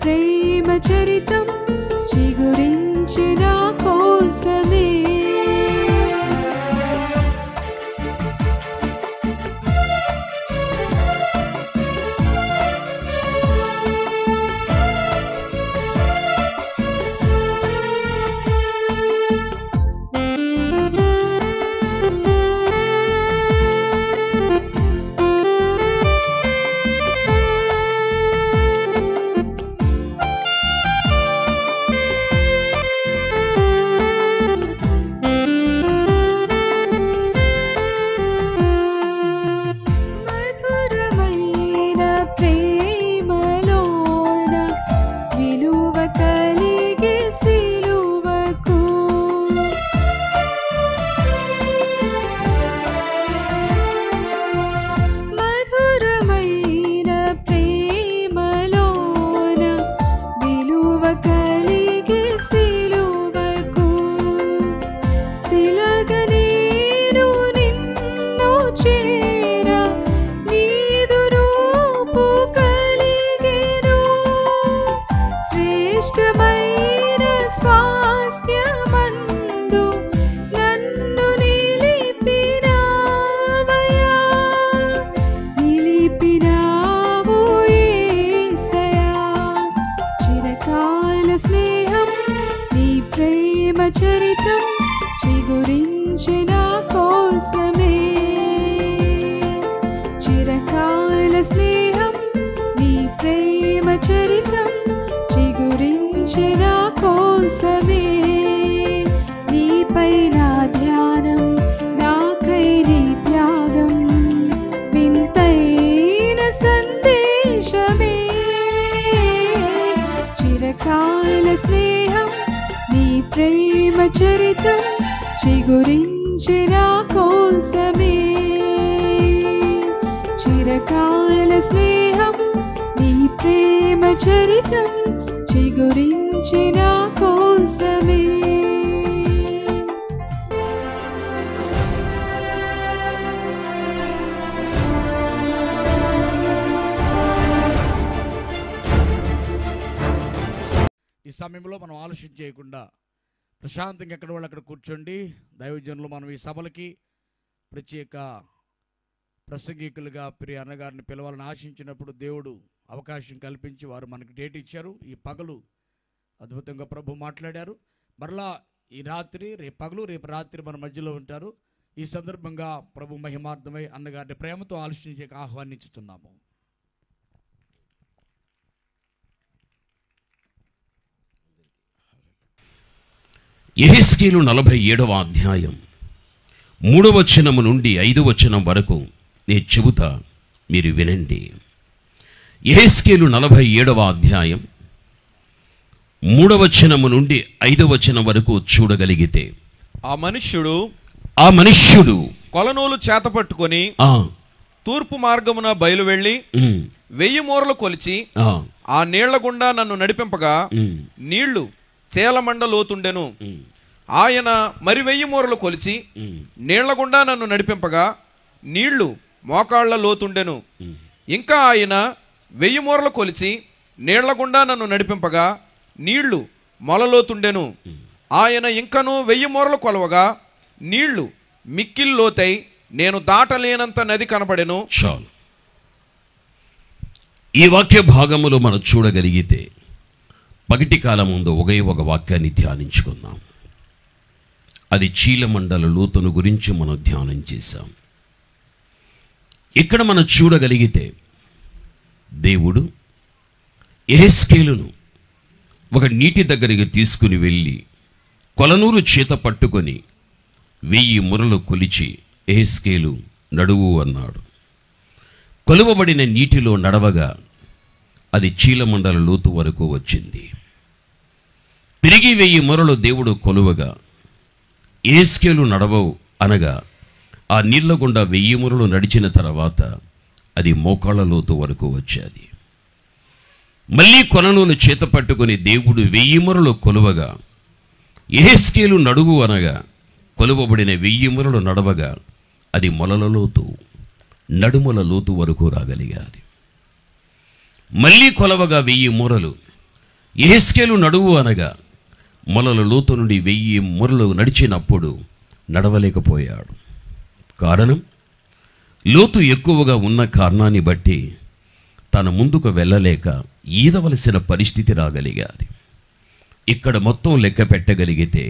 ప్రేమ చరితం చిగురించిన కోసమే చరితం చిగురించిన కోసమే చిరకాల స్నేహం నీ ప్రేమ చరితం చిగురించిన కోసమే నీపై నా ధ్యానం నాకై నీ త్యాగం వింతైన సందేశమే చిరకాల స్నేహం నీ ప్రేమ చరితం చిగురించిన కోసమే చిరకాల స్నేహం నీ ప్రేమ చరితం చిగురించిన కోసమే ఈ సమయంలో మనం ఆలోచన చేయకుండా ప్రశాంతంగా ఎక్కడ వాళ్ళు అక్కడ కూర్చోండి. దైవజనులు మనం ఈ సభలకి ప్రత్యేక ప్రసంగికులుగా ప్రియ అన్నగారిని పిలవాలని ఆశించినప్పుడు దేవుడు అవకాశం కల్పించి వారు మనకి డేట్ ఇచ్చారు. ఈ పగలు అద్భుతంగా ప్రభు మాట్లాడారు. మరలా ఈ రాత్రి రేపు పగలు రేపు రాత్రి మన మధ్యలో ఉంటారు. ఈ సందర్భంగా ప్రభు మహిమార్థమై అన్నగారిని ప్రేమతో ఆలోచించే ఆహ్వానించుతున్నాము. యెహెజ్కేలు 47వ అధ్యాయం 3వ వచనము నుండి 5వ వచనం వరకు నేను చెబుతా, మీరు వినండి. యెహెజ్కేలు 47వ అధ్యాయం 3వ వచనము నుండి 5వ వచనం వరకు చూడగలిగితే, ఆ మనుష్యుడు కొలనూలు చేత పట్టుకొని తూర్పు మార్గమున బయలు వెళ్ళి 1000 మూరలు కొలిచి ఆ నీళ్ల గుండా నన్ను నడిపింపగా నీళ్లు చేలమండ లోతుండెను. ఆయన మరి 1000 మూరలు కొలిచి నీళ్ల గుండా నన్ను నడిపింపగా నీళ్లు మోకాళ్ల లోతుండెను. ఇంకా ఆయన 1000 మూరలు కొలిచి నీళ్ల గుండా నన్ను నడిపింపగా నీళ్లు మొలలోతుండెను. ఆయన ఇంకను 1000 మూరలు కొలవగా నీళ్లు మిక్కిల్లోతై నేను దాటలేనంత నది కనబడెను. చాలు. ఈ వాక్య భాగములో మనం చూడగలిగితే పగటి కాలం ముందు ఒకే ఒక వాక్యాన్ని ధ్యానించుకుందాం. అది చీలమండల లోతును గురించి మనం ధ్యానం చేశాం. ఇక్కడ మనం చూడగలిగితే దేవుడు యెహెజ్కేలును ఒక నీటి దగ్గరికి తీసుకుని వెళ్ళి కొలనూరు చేత పట్టుకొని 1000 మురలు కొలిచి యెహెజ్కేలు నడువు అన్నాడు. కొలువబడిన నీటిలో నడవగా అది చీలమండల లోతు వరకు వచ్చింది. తిరిగి 1000 మురలు దేవుడు కొలువగా యెహెజ్కేలు నడవవు అనగా ఆ నీళ్ల గుండా 1000 మురలు నడిచిన తర్వాత అది మోకాళ్ళ లోతు వరకు వచ్చేది. మళ్ళీ కొలనూలు చేత పట్టుకుని దేవుడు 1000 మురలు కొలువగా యెహెజ్కేలు నడువు అనగా కొలువబడిన 1000 మురలు నడవగా అది మొలల లోతు నడుముల లోతు వరకు రాగలిగాది. మళ్ళీ కొలవగా 1000 మూరలు యెహెజ్కేలు నడువు అనగా మొలల లోతు నుండి 1000 మూరలు నడిచినప్పుడు నడవలేకపోయాడు. కారణం, లోతు ఎక్కువగా ఉన్న కారణాన్ని బట్టి తన ముందుకు వెళ్ళలేక ఈదవలసిన పరిస్థితి రాగలిగాది. ఇక్కడ మొత్తం లెక్క పెట్టగలిగితే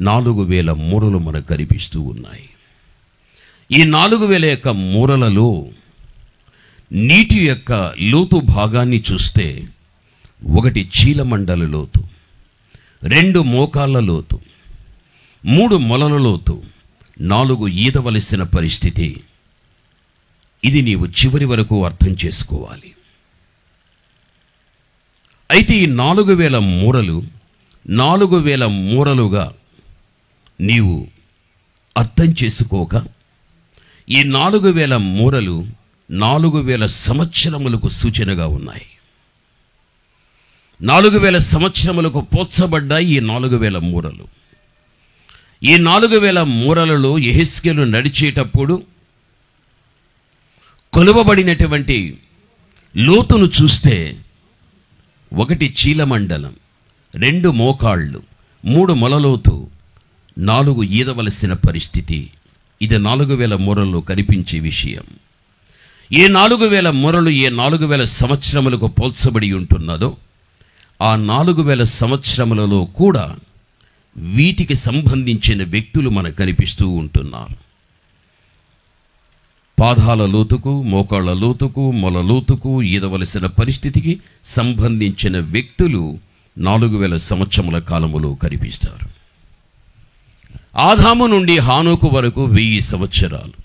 4000 మూరలు మనకు కనిపిస్తూ ఉన్నాయి. ఈ 4000 యొక్క మూరలలో నీటి యొక్క లోతు భాగాన్ని చూస్తే 1 చీలమండల లోతు, 2 మోకాళ్ళ లోతు, 3 మొలల లోతు, 4 ఈదవలసిన పరిస్థితి. ఇది నీవు చివరి వరకు అర్థం చేసుకోవాలి. అయితే ఈ 4000 మూరలు 4000 మూరలుగా నీవు అర్థం చేసుకోక, ఈ 4000 మూరలు 4000 సంవత్సరములకు సూచనగా ఉన్నాయి. 4000 సంవత్సరములకు పోల్చబడ్డాయి ఈ 4000 మూరలు. ఈ 4000 మూరలలో యెహెజ్కేలు నడిచేటప్పుడు కొలువబడినటువంటి లోతును చూస్తే 1 చీలమండలం, 2 మోకాళ్ళు, 3 మొలలోతు, 4 ఈదవలసిన పరిస్థితి. ఇది 4000 మూరల్లో కనిపించే విషయం. ఏ 4000 మూరలు ఏ 4000 సంవత్సరములకు పోల్చబడి ఉంటున్నదో ఆ 4000 సంవత్సరములలో కూడా వీటికి సంబంధించిన వ్యక్తులు మనకు కనిపిస్తూ ఉంటున్నారు. పాదాల లోతుకు, మోకాళ్ళ లోతుకు, మొల లోతుకు ఈదవలసిన పరిస్థితికి సంబంధించిన వ్యక్తులు 4000 సంవత్సరముల కాలములో కనిపిస్తారు. ఆదాము నుండి హానోకు వరకు 1000 సంవత్సరాలు,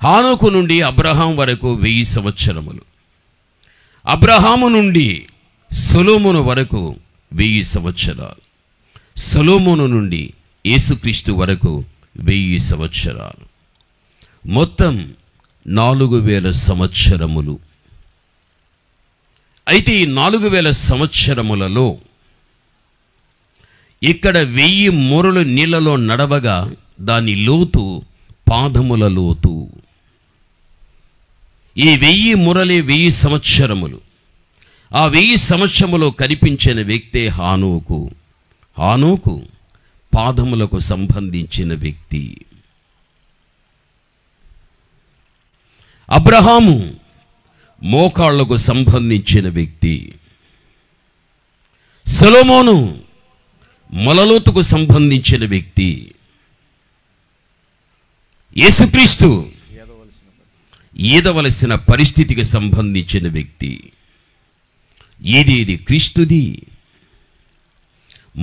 హానోకు నుండి అబ్రహాం వరకు 1000 సంవత్సరములు, అబ్రహాము నుండి సొలొమోను వరకు 1000 సంవత్సరాలు, సొలొమోను నుండి యేసుక్రీస్తు వరకు 1000 సంవత్సరాలు, మొత్తం 4000 సంవత్సరములు. అయితే ఈ 4000 సంవత్సరములలో ఇక్కడ 1000 మూరలు నీళ్లలో నడవగా దాని లోతు పాదముల లోతు. ఈ 1000 మూరలే 1000 సంవత్సరములు. ఆ 1000 సంవత్సరములో కనిపించిన వ్యక్తే హానోకు. హానోకు పాదములకు సంబంధించిన వ్యక్తి. అబ్రహాము మోకాళ్లకు సంబంధించిన వ్యక్తి. సొలొమోను మొలలోతుకు సంబంధించిన వ్యక్తి. యేసుక్రీస్తు ఈదవలసిన పరిస్థితికి సంబంధించిన వ్యక్తి. ఇది క్రీస్తుది,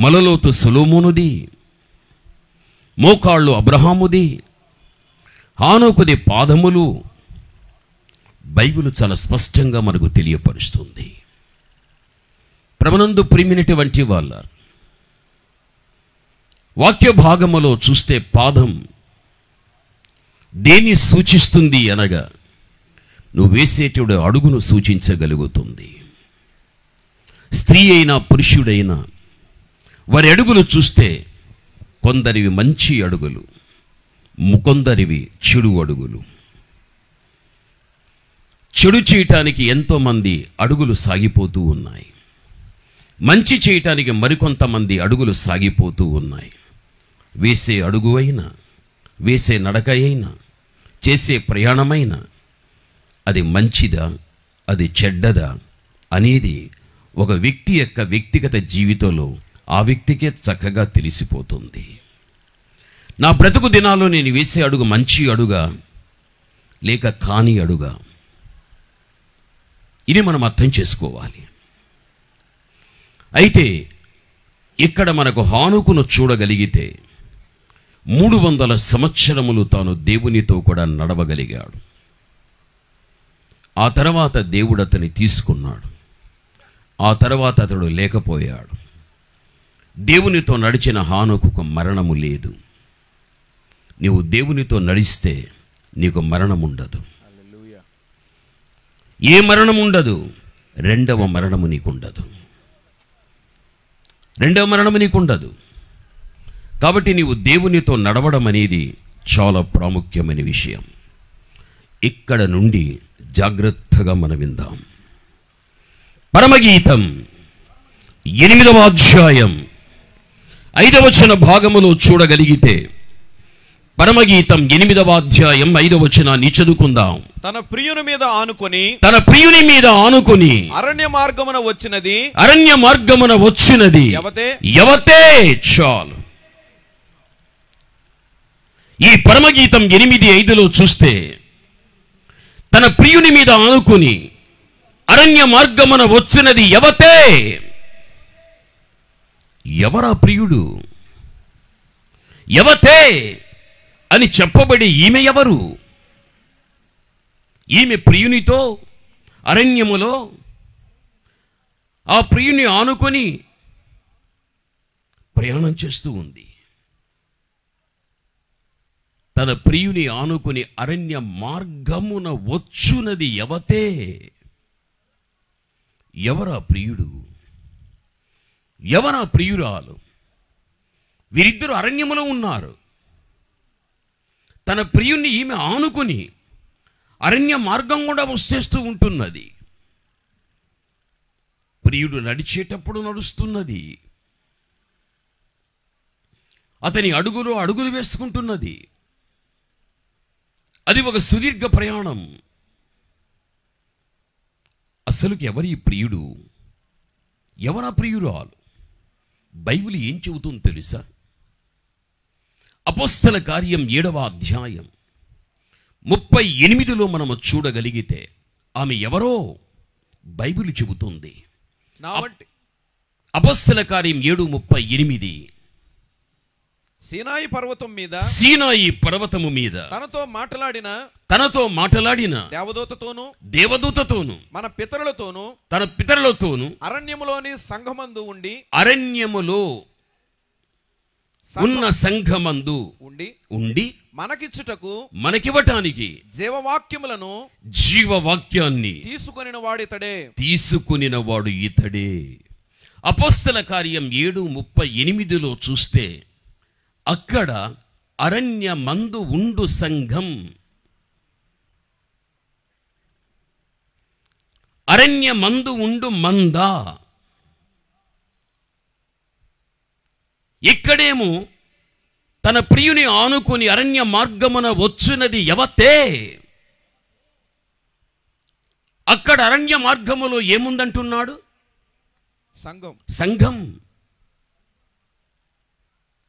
మొలలోతు సొలొమోనుది, మోకాళ్ళు అబ్రహాముది, హానోకుది పాదములు. బైబిల్ చాలా స్పష్టంగా మనకు తెలియపరుస్తుంది. ప్రభునందు ప్రియమైనటువంటి వాళ్ళ వాక్య భాగములో చూస్తే పాదం దేన్ని సూచిస్తుంది అనగా నువ్వు వేసేటువంటి అడుగును సూచించగలుగుతుంది. స్త్రీ అయినా పురుషుడైనా వారి అడుగులు చూస్తే కొందరివి మంచి అడుగులు, కొందరివి చెడు అడుగులు. చెడు చేయటానికి ఎంతోమంది అడుగులు సాగిపోతూ ఉన్నాయి. మంచి చేయటానికి మరికొంతమంది అడుగులు సాగిపోతూ ఉన్నాయి. వేసే అడుగు అయినా, వేసే నడక అయినా, చేసే ప్రయాణమైనా అది మంచిదా, అది చెడ్డదా అనేది ఒక వ్యక్తి యొక్క వ్యక్తిగత జీవితంలో ఆ వ్యక్తికే చక్కగా తెలిసిపోతుంది. నా బ్రతుకు దినాల్లో నేను వేసే అడుగు మంచి అడుగా లేక కాని అడుగా, ఇది మనం అర్థం చేసుకోవాలి. అయితే ఇక్కడ మనకు హానోకును చూడగలిగితే 300 సంవత్సరములు తాను దేవునితో కూడా నడవగలిగాడు. ఆ తర్వాత దేవుడు అతన్ని తీసుకున్నాడు. ఆ తర్వాత అతడు లేకపోయాడు. దేవునితో నడిచిన హానోకుకు మరణము లేదు. నీవు దేవునితో నడిస్తే నీకు మరణం ఉండదు. ఏ మరణం ఉండదు? రెండవ మరణము నీకుండదు. రెండవ మరణము నీకుండదు. కాబట్టి నీవు దేవునితో నడవడం అనేది చాలా ప్రాముఖ్యమైన విషయం. ఇక్కడ నుండి జాగ్రత్తగా మనం విందాం. పరమగీతం 8వ అధ్యాయం 5వ వచన భాగములో చూడగలిగితే, పరమగీతం 8వ అధ్యాయం 5వ వచనాన్ని చదువుకుందాం. తన ప్రియుని మీద ఆనుకొని అరణ్య మార్గమున వచ్చినది యవతే. చాలు. ఈ పరమగీతం 8:5లో చూస్తే, తన ప్రియుని మీద ఆనుకొని అరణ్య మార్గమున వచ్చినది యవతే. ఎవరా ప్రియుడు? యవతే అని చెప్పబడి ఈమె ఎవరు? ఈమె ప్రియునితో అరణ్యములో ఆ ప్రియుని ఆనుకొని ప్రయాణం చేస్తూ ఉంది. తన ప్రియుని ఆనుకొని అరణ్య మార్గమున వచ్చునది యవతే. ఎవరా ప్రియుడు? ఎవరా ప్రియురాలు? వీరిద్దరు అరణ్యములో ఉన్నారు. తన ప్రియుణ్ణి ఈమె ఆనుకొని అరణ్య మార్గం కూడా వచ్చేస్తూ ఉంటున్నది. ప్రియుడు నడిచేటప్పుడు నడుస్తున్నది. అతని అడుగులు వేసుకుంటున్నది. అది ఒక సుదీర్ఘ ప్రయాణం. అసలుకి ఎవరి ప్రియుడు? ఎవరా ప్రియురాలు? బైబిల్ ఏం చెబుతుందో తెలుసా? అపోస్తల కార్యం 7వ అధ్యాయం 38లో మనము చూడగలిగితే ఆమె ఎవరో బైబిల్ చెబుతుంది. అపోస్తల కార్యం 7:38 సీనాయి పర్వతము మీద తనతో మాట్లాడిన దేవదూతతోను మన పితరులతోను అరణ్యములోని సంఘమందు అరణ్యములో ఉన్న సంఘమందు ఉండి మనకివ్వటానికి జీవవాక్యాన్ని తీసుకొనిన వాడు ఇతడే. అపోస్తల కార్యం 7:38లో చూస్తే, అక్కడ అరణ్యమందు ఉండు సంఘం, అరణ్యమందు ఉండు మంద. ఇక్కడేమో తన ప్రియుని ఆనుకొని అరణ్య మార్గమున వచ్చునది యవతే. అక్కడ అరణ్య మార్గములో ఏముందంటున్నాడు? సంఘం.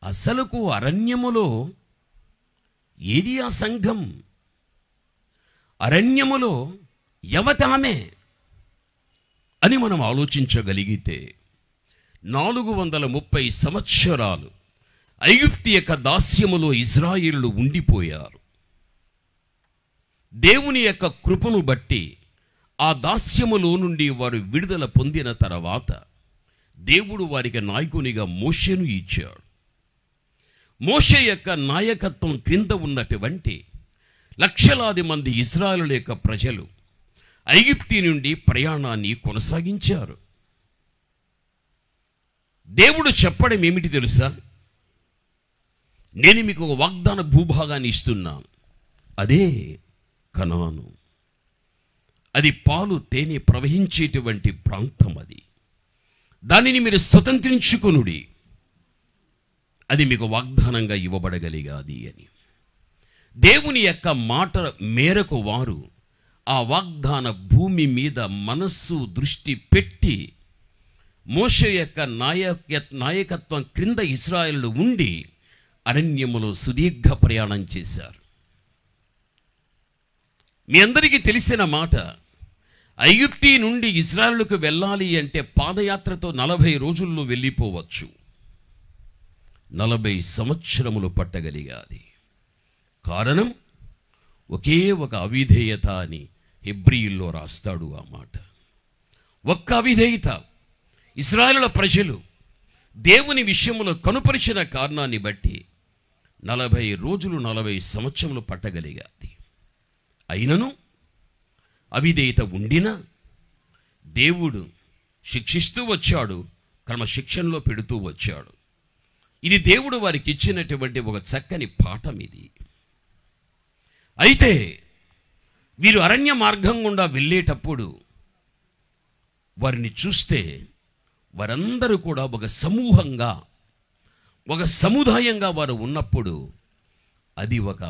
అసలుకు అరణ్యములో ఏది ఆ సంఘం? అరణ్యములో యవతామే అని మనం ఆలోచించగలిగితే, 430 సంవత్సరాలు ఐగుప్తు యొక్క దాస్యములో ఇజ్రాయేలు ఉండిపోయారు. దేవుని యొక్క కృపను బట్టి ఆ దాస్యములో నుండి వారు విడుదల పొందిన తర్వాత దేవుడు వారికి నాయకునిగా మోషేను ఇచ్చాడు. మోషే యొక్క నాయకత్వం క్రింద ఉన్నటువంటి లక్షలాది మంది ఇశ్రాయేలు యొక్క ప్రజలు ఐగుప్తు నుండి ప్రయాణాన్ని కొనసాగించారు. దేవుడు చెప్పడం ఏమిటి తెలుసా? నేను మీకు ఒక వాగ్దాన భూభాగాన్ని ఇస్తున్నాను. అదే కనాను. అది పాలు తేనె ప్రవహించేటువంటి ప్రాంతం. అది దానిని మీరు స్వతంత్రించుకొనుడి. అది మీకు వాగ్దానంగా ఇవ్వబడగలిగాది అని. దేవుని యొక్క మాట మేరకు వారు ఆ వాగ్దాన భూమి మీద మనస్సు దృష్టి పెట్టి మోషే యొక్క నాయకత్వం క్రింద ఇశ్రాయేలు ఉండి అరణ్యములో సుదీర్ఘ ప్రయాణం చేశారు. మీ అందరికీ తెలిసిన మాట, ఐగుప్తు నుండి ఇశ్రాయేలుకు వెళ్ళాలి అంటే పాదయాత్రతో 40 రోజుల్లో వెళ్ళిపోవచ్చు. 40 సంవత్సరములు పట్టగలిగాది. కారణం ఒకే ఒక అవిధేయత అని హెబ్రీయుల్లో రాస్తాడు ఆ మాట. ఒక్క అవిధేయత. ఇశ్రాయేలు ప్రజలు దేవుని విషయములో కనుపరిచిన కారణాన్ని బట్టి 40 రోజులు 40 సంవత్సరములు పట్టగలిగాది. అయినను అవిధేయత ఉండినా దేవుడు శిక్షిస్తూ వచ్చాడు, క్రమశిక్షణలో పెడుతూ వచ్చాడు. ఇది దేవుడు వారికి ఇచ్చినటువంటి ఒక చక్కని పాఠం ఇది. అయితే వీరు అరణ్య మార్గం గుండా వెళ్ళేటప్పుడు వారిని చూస్తే వారందరూ కూడా ఒక సమూహంగా, ఒక సముదాయంగా వారు ఉన్నప్పుడు అది ఒక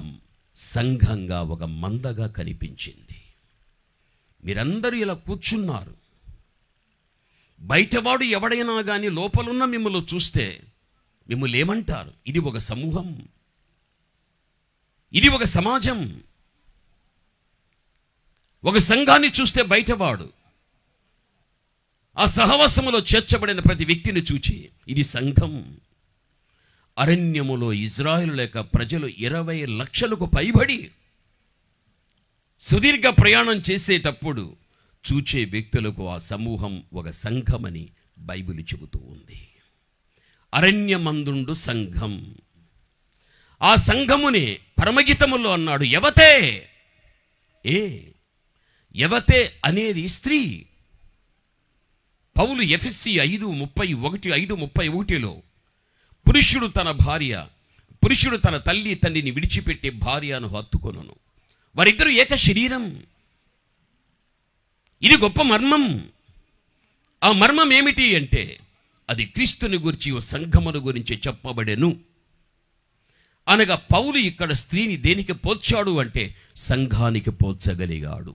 సంఘంగా, ఒక మందగా కనిపించింది. మీరందరూ ఇలా కూర్చున్నారు. బయటవాడు ఎవడైనా కానీ లోపలున్న మిమ్మల్ని చూస్తే మిమ్మల్ని ఏమంటారు? ఇది ఒక సమూహం, ఇది ఒక సమాజం. ఒక సంఘాన్ని చూస్తే బయటవాడు ఆ సహవాసములో చేర్చబడిన ప్రతి వ్యక్తిని చూచి ఇది సంఘం. అరణ్యములో ఇజ్రాయేలు లేక ప్రజలు 20 లక్షలకు పైబడి సుదీర్ఘ ప్రయాణం చేసేటప్పుడు చూచే వ్యక్తులకు ఆ సమూహం ఒక సంఘమని బైబిల్ చెబుతూ ఉంది. అరణ్యమందుండు సంఘం. ఆ సంఘముని పరమగీతములో అన్నాడు యవతే. యవతే అనేది స్త్రీ. పౌలు ఎఫెసీ 5:31 పురుషుడు తన తల్లి తండ్రిని విడిచిపెట్టి భార్యను హత్తుకొనును, వారిద్దరూ ఏక శరీరం. ఇది గొప్ప మర్మం. ఆ మర్మం ఏమిటి అంటే అది క్రీస్తుని గురించి, ఓ సంఘమును గురించి చెప్పబడెను అనగా పౌలు ఇక్కడ స్త్రీని దేనికి పోల్చాడు అంటే సంఘానికి పోల్చగలిగాడు.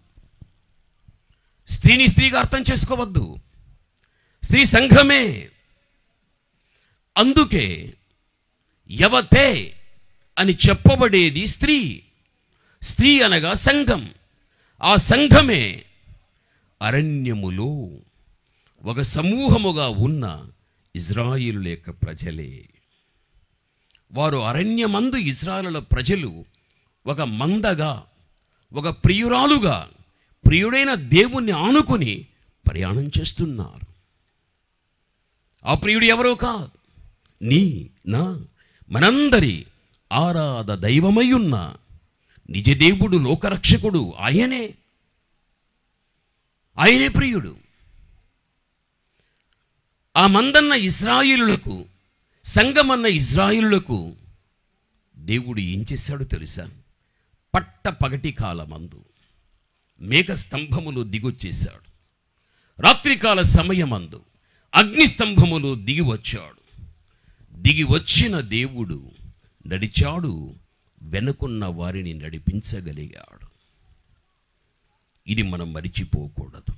స్త్రీని స్త్రీగా అర్థం చేసుకోవద్దు, స్త్రీ సంఘమే. అందుకే యవతే అని చెప్పబడేది స్త్రీ. స్త్రీ అనగా సంఘం. ఆ సంఘమే అరణ్యములో ఒక సమూహముగా ఉన్న ఇజ్రాయేలు లేక ప్రజలే. వారు అరణ్యమందు ఇజ్రాయేలు ప్రజలు ఒక మందగా, ఒక ప్రియురాలుగా, ప్రియుడైన దేవుణ్ణి ఆనుకొని ప్రయాణం చేస్తున్నారు. ఆ ప్రియుడు ఎవరో కాదు, నా మనందరి ఆరాధ దైవమయ్యున్న నిజదేవుడు, లోకరక్షకుడు ఆయనే ప్రియుడు. ఆ మందన్న ఇశ్రాయేలులకు, సంఘమన్న ఇశ్రాయేలులకు దేవుడు ఏం చేశాడో తెలుసా? పట్ట పగటి కాలమందు మేఘ స్తంభములు దిగొచ్చేశాడు. రాత్రికాల సమయమందు అగ్ని స్తంభములు దిగి వచ్చాడు. దిగి వచ్చిన దేవుడు నడిచాడు, వెనుకున్న వారిని నడిపించగలిగాడు. ఇది మనం మరిచిపోకూడదు.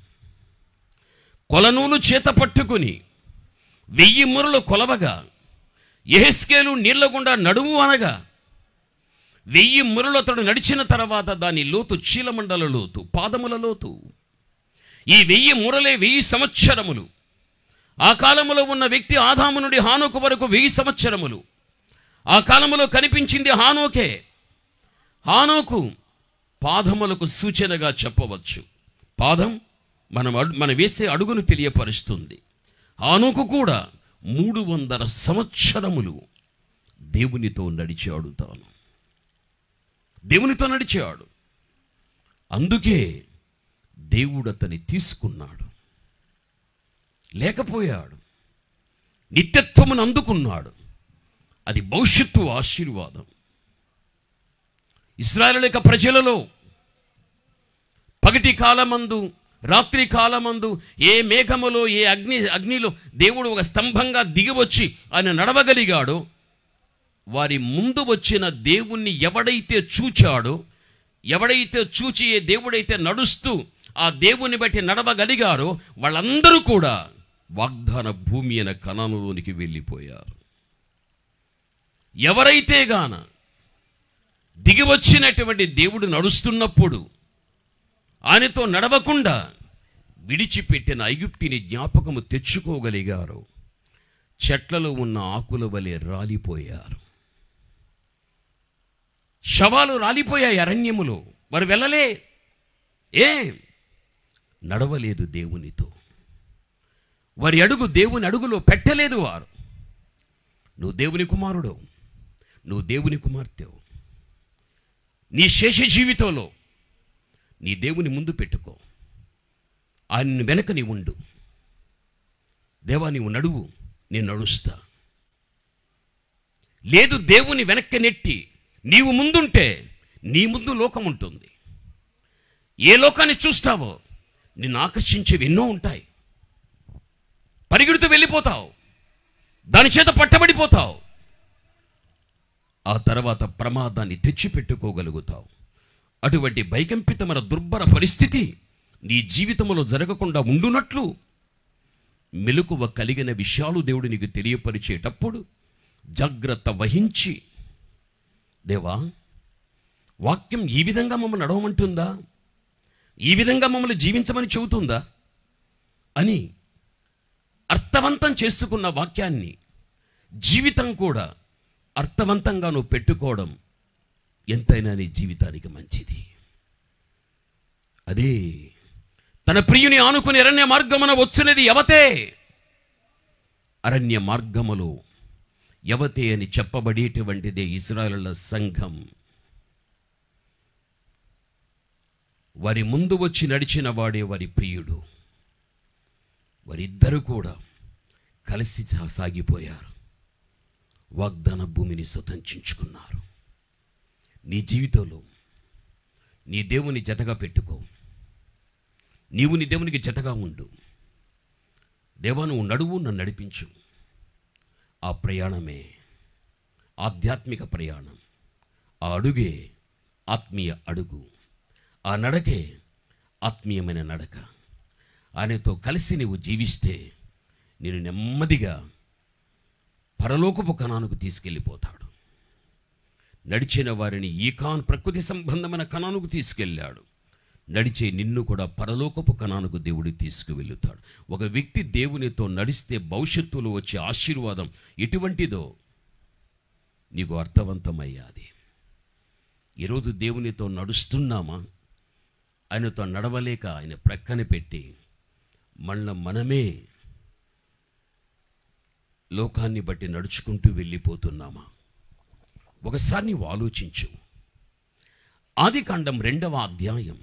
కొలనూలు చేత పట్టుకుని 1000 మురలు కొలవగా యెహెజ్కేలు నీళ్ల గుండా నడుము అనగా 1000 మురలు అతడు నడిచిన తర్వాత దాని లోతు చీలమండల లోతు, పాదముల లోతు. ఈ 1000 మురలే 1000 సంవత్సరములు. ఆ కాలములో ఉన్న వ్యక్తి ఆదాము నుండి హానోకు వరకు 1000 సంవత్సరములు. ఆ కాలములో కనిపించింది హానోకే. హానోకు పాదములకు సూచనగా చెప్పవచ్చు. పాదం మన వేసే అడుగును తెలియపరుస్తుంది. హానోకు కూడా 300 సంవత్సరములు దేవునితో నడిచాడు. దేవునితో నడిచాడు. అందుకే దేవుడు అతన్ని తీసుకున్నాడు, లేకపోయాడు. నిత్యత్వమును అందుకున్నాడు. అది భవిష్యత్తు ఆశీర్వాదం. ఇశ్రాయేలు లేక ప్రజలలో పగటి కాలమందు, రాత్రి కాలమందు ఏ మేఘములో, ఏ అగ్నిలో దేవుడు ఒక స్తంభంగా దిగివచ్చి ఆయన నడవగలిగాడో, వారి ముందు వచ్చిన దేవుణ్ణి ఎవడైతే చూచాడో, ఎవడైతే చూచి ఏ దేవుడైతే నడుస్తూ ఆ దేవుని బట్టి నడవగలిగారో వాళ్ళందరూ కూడా వాగ్దాన భూమి అయిన కనానులోనికి వెళ్ళిపోయారు. ఎవరైతే గాన దిగివచ్చినటువంటి దేవుడు నడుస్తున్నప్పుడు ఆయనతో నడవకుండా విడిచిపెట్టిన ఐగుప్తిని జ్ఞాపకము తెచ్చుకోగలిగారు, చెట్లలో ఉన్న ఆకుల వలె రాలిపోయారు. శవాలు రాలిపోయాయి అరణ్యములో. వారు వెళ్ళలే, నడవలేదు దేవునితో. వారి అడుగు దేవుని అడుగులో పెట్టలేదు వారు. నువ్వు దేవుని కుమారుడు, నువ్వు దేవుని కుమార్తెవు. నీ శేష జీవితంలో నీ దేవుని ముందు పెట్టుకో, ఆయన వెనక నీ ఉండు. దేవా నీవు నడువు, నేను నడుస్తా. లేదు దేవుని వెనక్కి నెట్టి నీవు ముందుంటే నీ ముందు లోకం ఉంటుంది. ఏ లోకాన్ని చూస్తావో నిన్ను ఆకర్షించేవి ఎన్నో ఉంటాయి. పరిగెడుతూ వెళ్ళిపోతావు, దాని చేత పట్టబడిపోతావు. ఆ తర్వాత ప్రమాదాన్ని తెచ్చిపెట్టుకోగలుగుతావు. అటువంటి భయకంపితమైన దుర్భర పరిస్థితి నీ జీవితంలో జరగకుండా ఉండునట్లు మెలకువ కలిగిన విషయాలు దేవుడు నీకు తెలియపరిచేటప్పుడు జాగ్రత్త వహించి, దేవా, వాక్యం ఈ విధంగా మమ్మల్ని నడవమంటుందా, ఈ విధంగా మమ్మల్ని జీవించమని చెబుతుందా అని అర్థవంతం చేసుకున్న వాక్యాన్ని జీవితం కూడా అర్థవంతంగా నువ్వు పెట్టుకోవడం ఎంతైనా నీ జీవితానికి మంచిది. అదే తన ప్రియుని ఆనుకుని అరణ్య మార్గమున వచ్చినది యవతే. అరణ్య మార్గములో యవతే అని చెప్పబడేటువంటిదే ఇశ్రాయేలుల సంఘం. వారి ముందు వచ్చి నడిచిన వాడే వారి ప్రియుడు. వారిద్దరూ కూడా కలిసి సాగిపోయారు, వాగ్దాన భూమిని స్వతంత్రించుకున్నారు. నీ జీవితంలో నీ దేవుని జతగా పెట్టుకో. నీవు నీ దేవునికి జతగా ఉండు. దేవా, నువ్వు నడువు, నన్ను నడిపించు. ఆ ప్రయాణమే ఆధ్యాత్మిక ప్రయాణం. ఆ అడుగే ఆత్మీయ అడుగు. ఆ నడకే ఆత్మీయమైన నడక. ఆయనతో కలిసి నీవు జీవిస్తే నేను నెమ్మదిగా పరలోకపు కణానికి తీసుకెళ్ళిపోతాడు. నడిచిన వారిని ఈకాన్ ప్రకృతి సంబంధమైన కణానికి తీసుకెళ్ళాడు. నడిచే నిన్ను కూడా పరలోకపు కణానికి దేవుడు తీసుకువెళ్ళుతాడు. ఒక వ్యక్తి దేవునితో నడిస్తే భవిష్యత్తులో వచ్చే ఆశీర్వాదం ఎటువంటిదో నీకు అర్థవంతమయ్యాది. ఈరోజు దేవునితో నడుస్తున్నామా? ఆయనతో నడవలేక ఆయన ప్రక్కన పెట్టి మనమే లోకాన్ని బట్టి నడుచుకుంటూ వెళ్ళిపోతున్నామా? ఒకసారి నీవు ఆలోచించు. ఆదికాండం 2వ అధ్యాయం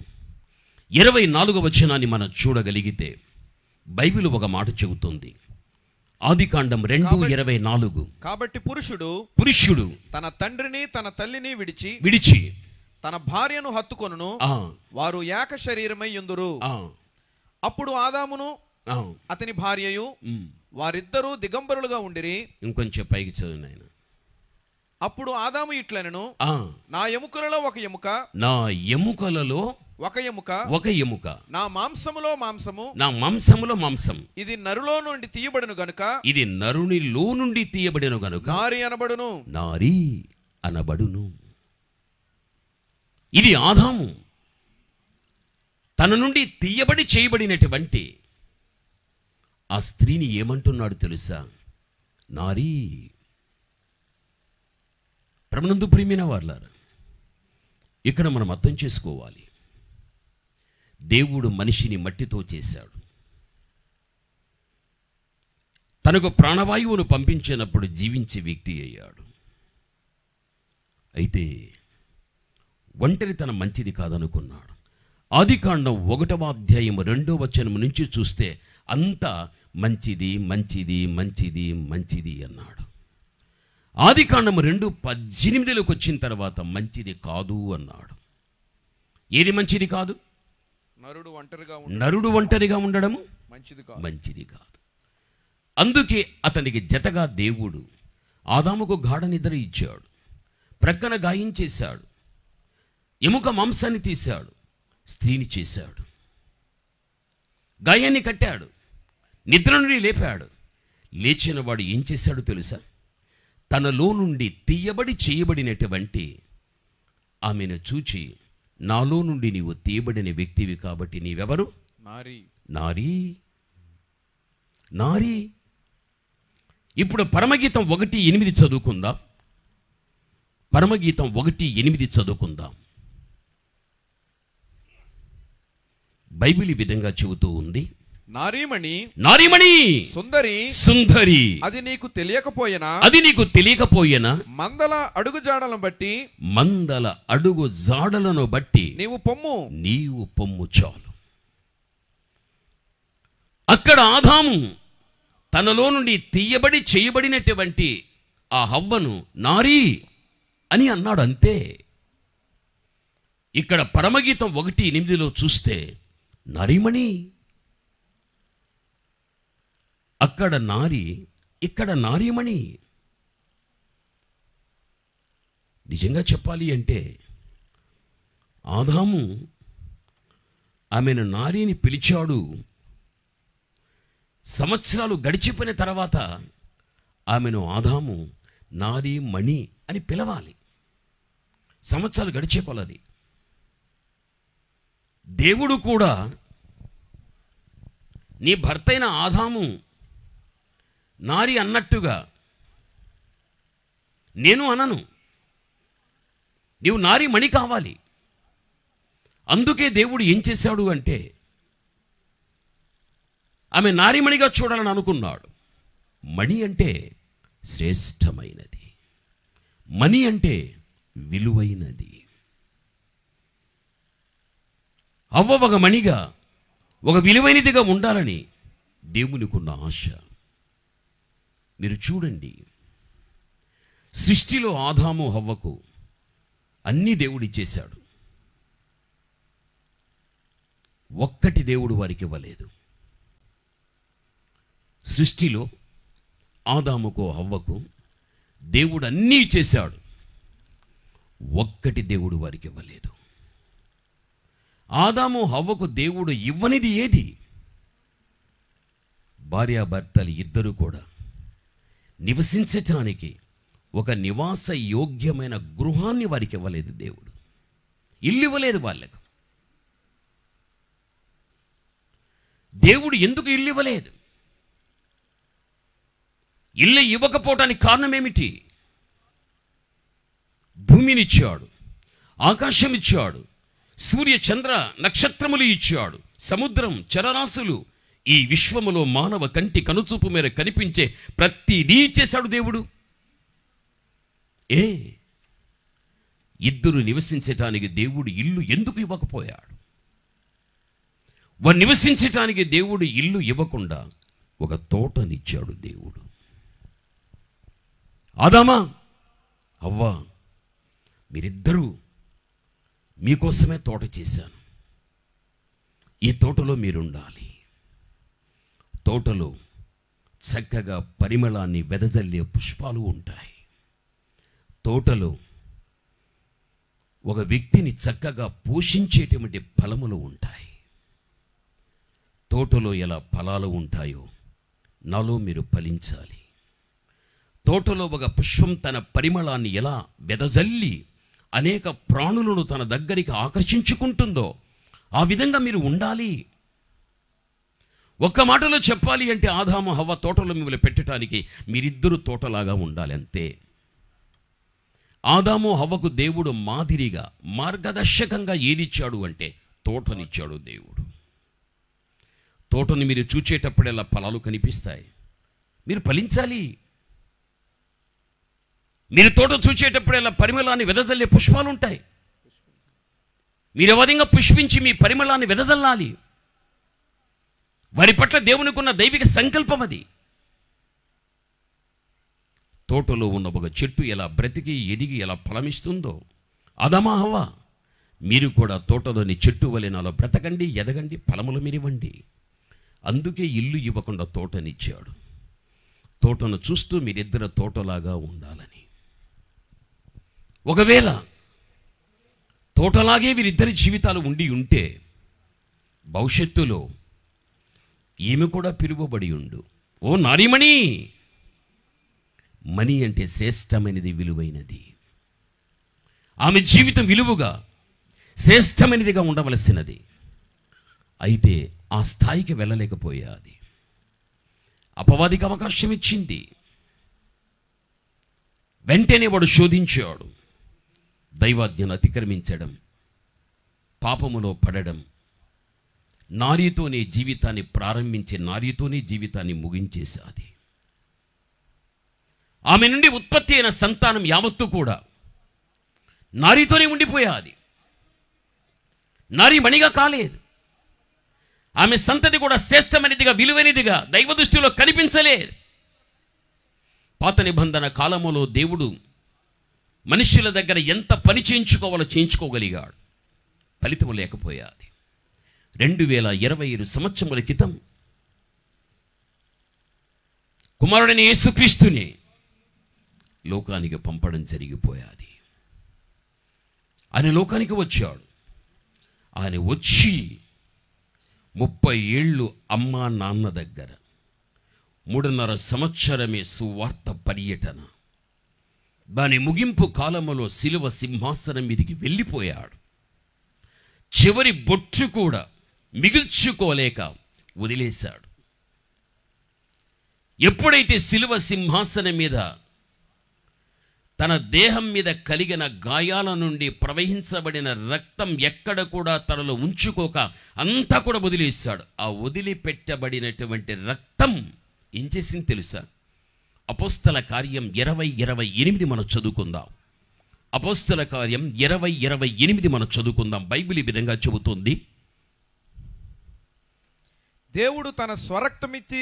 24వ వచనాన్ని మనం చూడగలిగితే బైబిల్ ఒక మాట చెబుతుంది. ఆదికాండం 2:24. కాబట్టి పురుషుడు తన తండ్రిని తన తల్లిని విడిచి తన భార్యను హత్తుకొనును, వారు ఏక శరీరమై యుందురు. అప్పుడు ఆదామును అతని భార్యయు వారిద్దరూ దిగంబరులుగా ఉండిరి. ఇంకొంచెం పైకి చదువు నాయన. అప్పుడు ఆదాము ఇట్లనెను, నా ఎముకలలో ఒక ఎముక, నా ఎముకలలో ఒక ఎముక, నా మాంసములో మాంసం, ఇది నరులో నుండి తీయబడును గనుక, ఇది నరునిలో నుండి తీయబడిన గనుక నారి అనబడును. ఇది ఆదాము తన నుండి తీయబడి చేయబడినటువంటి ఆ స్త్రీని ఏమంటున్నాడు తెలుసా? నారీ. ప్రభునందు ప్రియమైన వారలారా, ఇక్కడ మనం అర్థం చేసుకోవాలి. దేవుడు మనిషిని మట్టితో చేశాడు. తనకు ప్రాణవాయువును పంపించినప్పుడు జీవించే వ్యక్తి అయ్యాడు. అయితే ఒంటరితనం మంచిది కాదనుకున్నాడు. ఆదికాండం 1వ అధ్యాయం 2వ వచనం నుంచి చూస్తే అంతా మంచిది మంచిది మంచిది మంచిది అన్నాడు. ఆదికాండం 2:18లోకి వచ్చిన తర్వాత మంచిది కాదు అన్నాడు. ఏది మంచిది కాదు? నరుడు ఒంటరిగా ఉండడం మంచిది కాదు. అందుకే అతనికి జతగా దేవుడు ఆదాముకు గాఢ నిద్ర ఇచ్చాడు, ప్రక్కన గాయం చేశాడు, ఎముక మాంసాన్ని తీశాడు, స్త్రీని చేశాడు, గాయాన్ని కట్టాడు, నిద్ర నుండి లేపాడు. లేచిన వాడు ఏం చేశాడు తెలుసా? తనలో నుండి తీయబడి చేయబడినటువంటి ఆమెను చూచి, నాలో నుండి నీవు తీయబడిన వ్యక్తివి కాబట్టి నీవెవరు? నారీ. నారీ. ఇప్పుడు పరమగీతం 1:8 చదువుకుందాం. పరమగీతం 1:8 చదువుకుందాం. బైబిల్ ఈ విధంగా చెబుతూ ఉంది, నారీమణి సుందరి అది నీకు తెలియకపోయినా మందల అడుగు జాడలను బట్టి నీవు పొమ్ము చాలు. అక్కడ ఆదాము తనలో నుండి తీయబడి చేయబడినటువంటి ఆ హవ్వను నారీ అని అన్నాడు, అంతే. ఇక్కడ పరమగీతం 1:8లో చూస్తే నారీమణి. అక్కడ అక్కడ నారి, ఇక్కడ నారీమణి. నిజంగా చెప్పాలి అంటే ఆదాము ఆమెను నారీని పిలిచాడు. సంవత్సరాలు గడిచిపోయిన తర్వాత ఆమెను ఆదాము నారీమణి అని పిలవాలి. సంవత్సరాలు గడిచే కొలది దేవుడు కూడా నీ భర్తైన ఆదాము నారి అన్నట్టుగా నేను అనను. నీవు నారీమణి కావాలి. అందుకే దేవుడు ఏం చేశాడు అంటే ఆమె నారీమణిగా చూడాలని అనుకున్నాడు. మణి అంటే శ్రేష్టమైనది, మణి అంటే విలువైనది. అవ్వ ఒక మణిగా, ఒక విలువైనదిగా ఉండాలని దేవునికున్న ఆశ. మీరు చూడండి, సృష్టిలో ఆదాము హవ్వకు అన్నీ దేవుడిచ్చేశాడు. ఒక్కటి దేవుడు వారికి ఇవ్వలేదు. సృష్టిలో ఆదాముకు హవ్వకు దేవుడు అన్నీ చేశాడు, ఒక్కటి దేవుడు వారికి ఇవ్వలేదు. ఆదాము హవ్వకు దేవుడు ఇవ్వనిది ఏది? భార్యాభర్తలు ఇద్దరు కూడా నివసించటానికి ఒక నివాస యోగ్యమైన గృహాన్ని వారికి ఇవ్వలేదు దేవుడు. ఇల్లు ఇవ్వలేదు వాళ్ళకు. దేవుడు ఎందుకు ఇల్లు ఇవ్వలేదు? ఇల్లు ఇవ్వకపోవటానికి కారణం ఏమిటి? భూమినిచ్చాడు, ఆకాశం ఇచ్చాడు, సూర్య చంద్ర నక్షత్రములు ఇచ్చాడు, సముద్రం, చరరాశులు, ఈ విశ్వములో మానవ కంటి కనుచూపు మేర కనిపించే ప్రతిదీ ఇచ్చేశాడు దేవుడు. ఇద్దరు నివసించటానికి దేవుడు ఇల్లు ఎందుకు ఇవ్వకపోయాడు? వారు నివసించటానికి దేవుడు ఇల్లు ఇవ్వకుండా ఒక తోటనిచ్చాడు దేవుడు. ఆదామా, అవ్వా, మీరిద్దరూ మీకోసమే తోట చేశాను. ఈ తోటలో మీరుండాలి. తోటలో చక్కగా పరిమళాన్ని వెదజల్లే పుష్పాలు ఉంటాయి. తోటలో ఒక వ్యక్తిని చక్కగా పోషించేటువంటి ఫలములు ఉంటాయి. తోటలో ఎలా ఫలాలు ఉంటాయో నాలో మీరు ఫలించాలి. తోటలో ఒక పుష్పం తన పరిమళాన్ని ఎలా వెదజల్లి అనేక ప్రాణులను తన దగ్గరికి ఆకర్షించుకుంటుందో ఆ విధంగా మీరు ఉండాలి. ఒక్క మాటలో చెప్పాలి అంటే ఆదాము హవ్వ తోటలో మిమ్మల్ని పెట్టడానికి మీరిద్దరూ తోటలాగా ఉండాలి, అంతే. ఆదాము హవ్వకు దేవుడు మాదిరిగా, మార్గదర్శకంగా ఏదిచ్చాడు అంటే తోటనిచ్చాడు దేవుడు. తోటని మీరు చూచేటప్పుడెల్లా ఫలాలు కనిపిస్తాయి, మీరు ఫలించాలి. మీరు తోట చూచేటప్పుడెల్లా పరిమళాన్ని వెదజల్లే పుష్పాలు ఉంటాయి, మీరు విధంగా పుష్పించి మీ పరిమళాన్ని వెదజల్లాలి. వారి పట్ల దేవునికున్న దైవిక సంకల్పం అది. తోటలో ఉన్న ఒక చెట్టు ఎలా బ్రతికి ఎదిగి ఎలా ఫలమిస్తుందో, ఆదామా హవ్వ మీరు కూడా తోటలోని చెట్టు వలె నాలో బ్రతకండి, ఎదగండి, ఫలములు మీరివ్వండి. అందుకే ఇల్లు ఇవ్వకుండా తోటనిచ్చాడు. తోటను చూస్తూ మీరిద్దరు తోటలాగా ఉండాలని. ఒకవేళ తోటలాగే వీరిద్దరి జీవితాలు ఉండి ఉంటే భవిష్యత్తులో ఈమె కూడా పిలువబడి ఉండు, ఓ నారీమణి. మణి అంటే శ్రేష్టమైనది, విలువైనది. ఆమె జీవితం విలువగా శ్రేష్టమైనదిగా ఉండవలసినది. అయితే ఆ స్థాయికి వెళ్ళలేకపోయాది. అపవాదికి అవకాశం ఇచ్చింది. వెంటనే వాడు శోధించాడు. దైవాజ్ఞను అతిక్రమించడం, పాపములో పడడం, నారీతోనే జీవితాన్ని ప్రారంభించే నారీతోనే జీవితాన్ని ముగించేసాది. ఆమె నుండి ఉత్పత్తి అయిన సంతానం యావత్తు కూడా నారీతోనే ఉండిపోయాది. నారీ మణిగా కాలేదు. ఆమె సంతతి కూడా శ్రేష్టమైనదిగా, విలువైనదిగా దైవ దృష్టిలో కనిపించలేదు. పాత నిబంధన కాలములో దేవుడు మనుష్యుల దగ్గర ఎంత పని చేయించుకోవాలో చేయించుకోగలిగాడు, ఫలితం లేకపోయాది. 2025 సంవత్సరముల క్రితం కుమారుడైన యేసుక్రీస్తుని లోకానికి పంపడం జరిగిపోయాది. ఆయన లోకానికి వచ్చాడు. ఆయన వచ్చి 30 ఏళ్ళు అమ్మా నాన్న దగ్గర, 3.5 సంవత్సరమే సువార్త పర్యటన. దాని ముగింపు కాలములో శిలువ సింహాసనం మీదికి వెళ్ళిపోయాడు. చివరి బొట్టు కూడా మిగిల్చుకోలేక వదిలేశాడు. ఎప్పుడైతే శిలువ సింహాసనం మీద తన దేహం మీద కలిగిన గాయాల నుండి ప్రవహించబడిన రక్తం ఎక్కడ కూడా తనలో ఉంచుకోక అంతా కూడా వదిలేశాడు. ఆ వదిలిపెట్టబడినటువంటి రక్తం ఏం చేసింది తెలుసా? అపోస్తల కార్యం 20:28 మనం చదువుకుందాం. అపోస్తల కార్యం 20:28 మనం చదువుకుందాం. బైబిల్ ఈ విధంగా చెబుతుంది, దేవుడు తన స్వరక్తమిచ్చి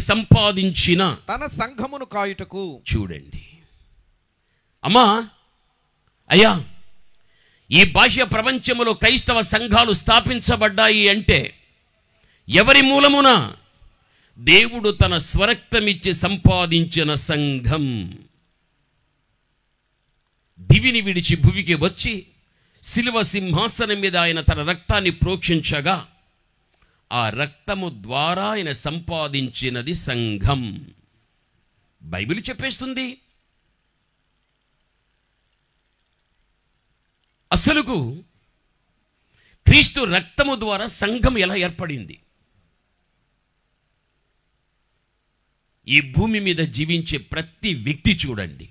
సంపాదించిన తన సంఘమును కాయుటకు. చూడండి అమ్మా, అయ్యా, ఈ బాహ్య ప్రపంచములో క్రైస్తవ సంఘాలు స్థాపించబడ్డాయి అంటే ఎవరి మూలమున? దేవుడు తన స్వరక్తమిచ్చి సంపాదించిన సంఘం. దివిని విడిచి భువికి వచ్చి శిలువ సింహాసనం మీద ఆయన తన రక్తాన్ని ప్రోక్షించగా ఆ రక్తము ద్వారా ఆయన సంపాదించినది సంఘం. బైబిల్ చెప్పేస్తుంది. అసలుకు క్రీస్తు రక్తము ద్వారా సంఘం ఎలా ఏర్పడింది? ఈ భూమి మీద జీవించే ప్రతి వ్యక్తి చూడండి,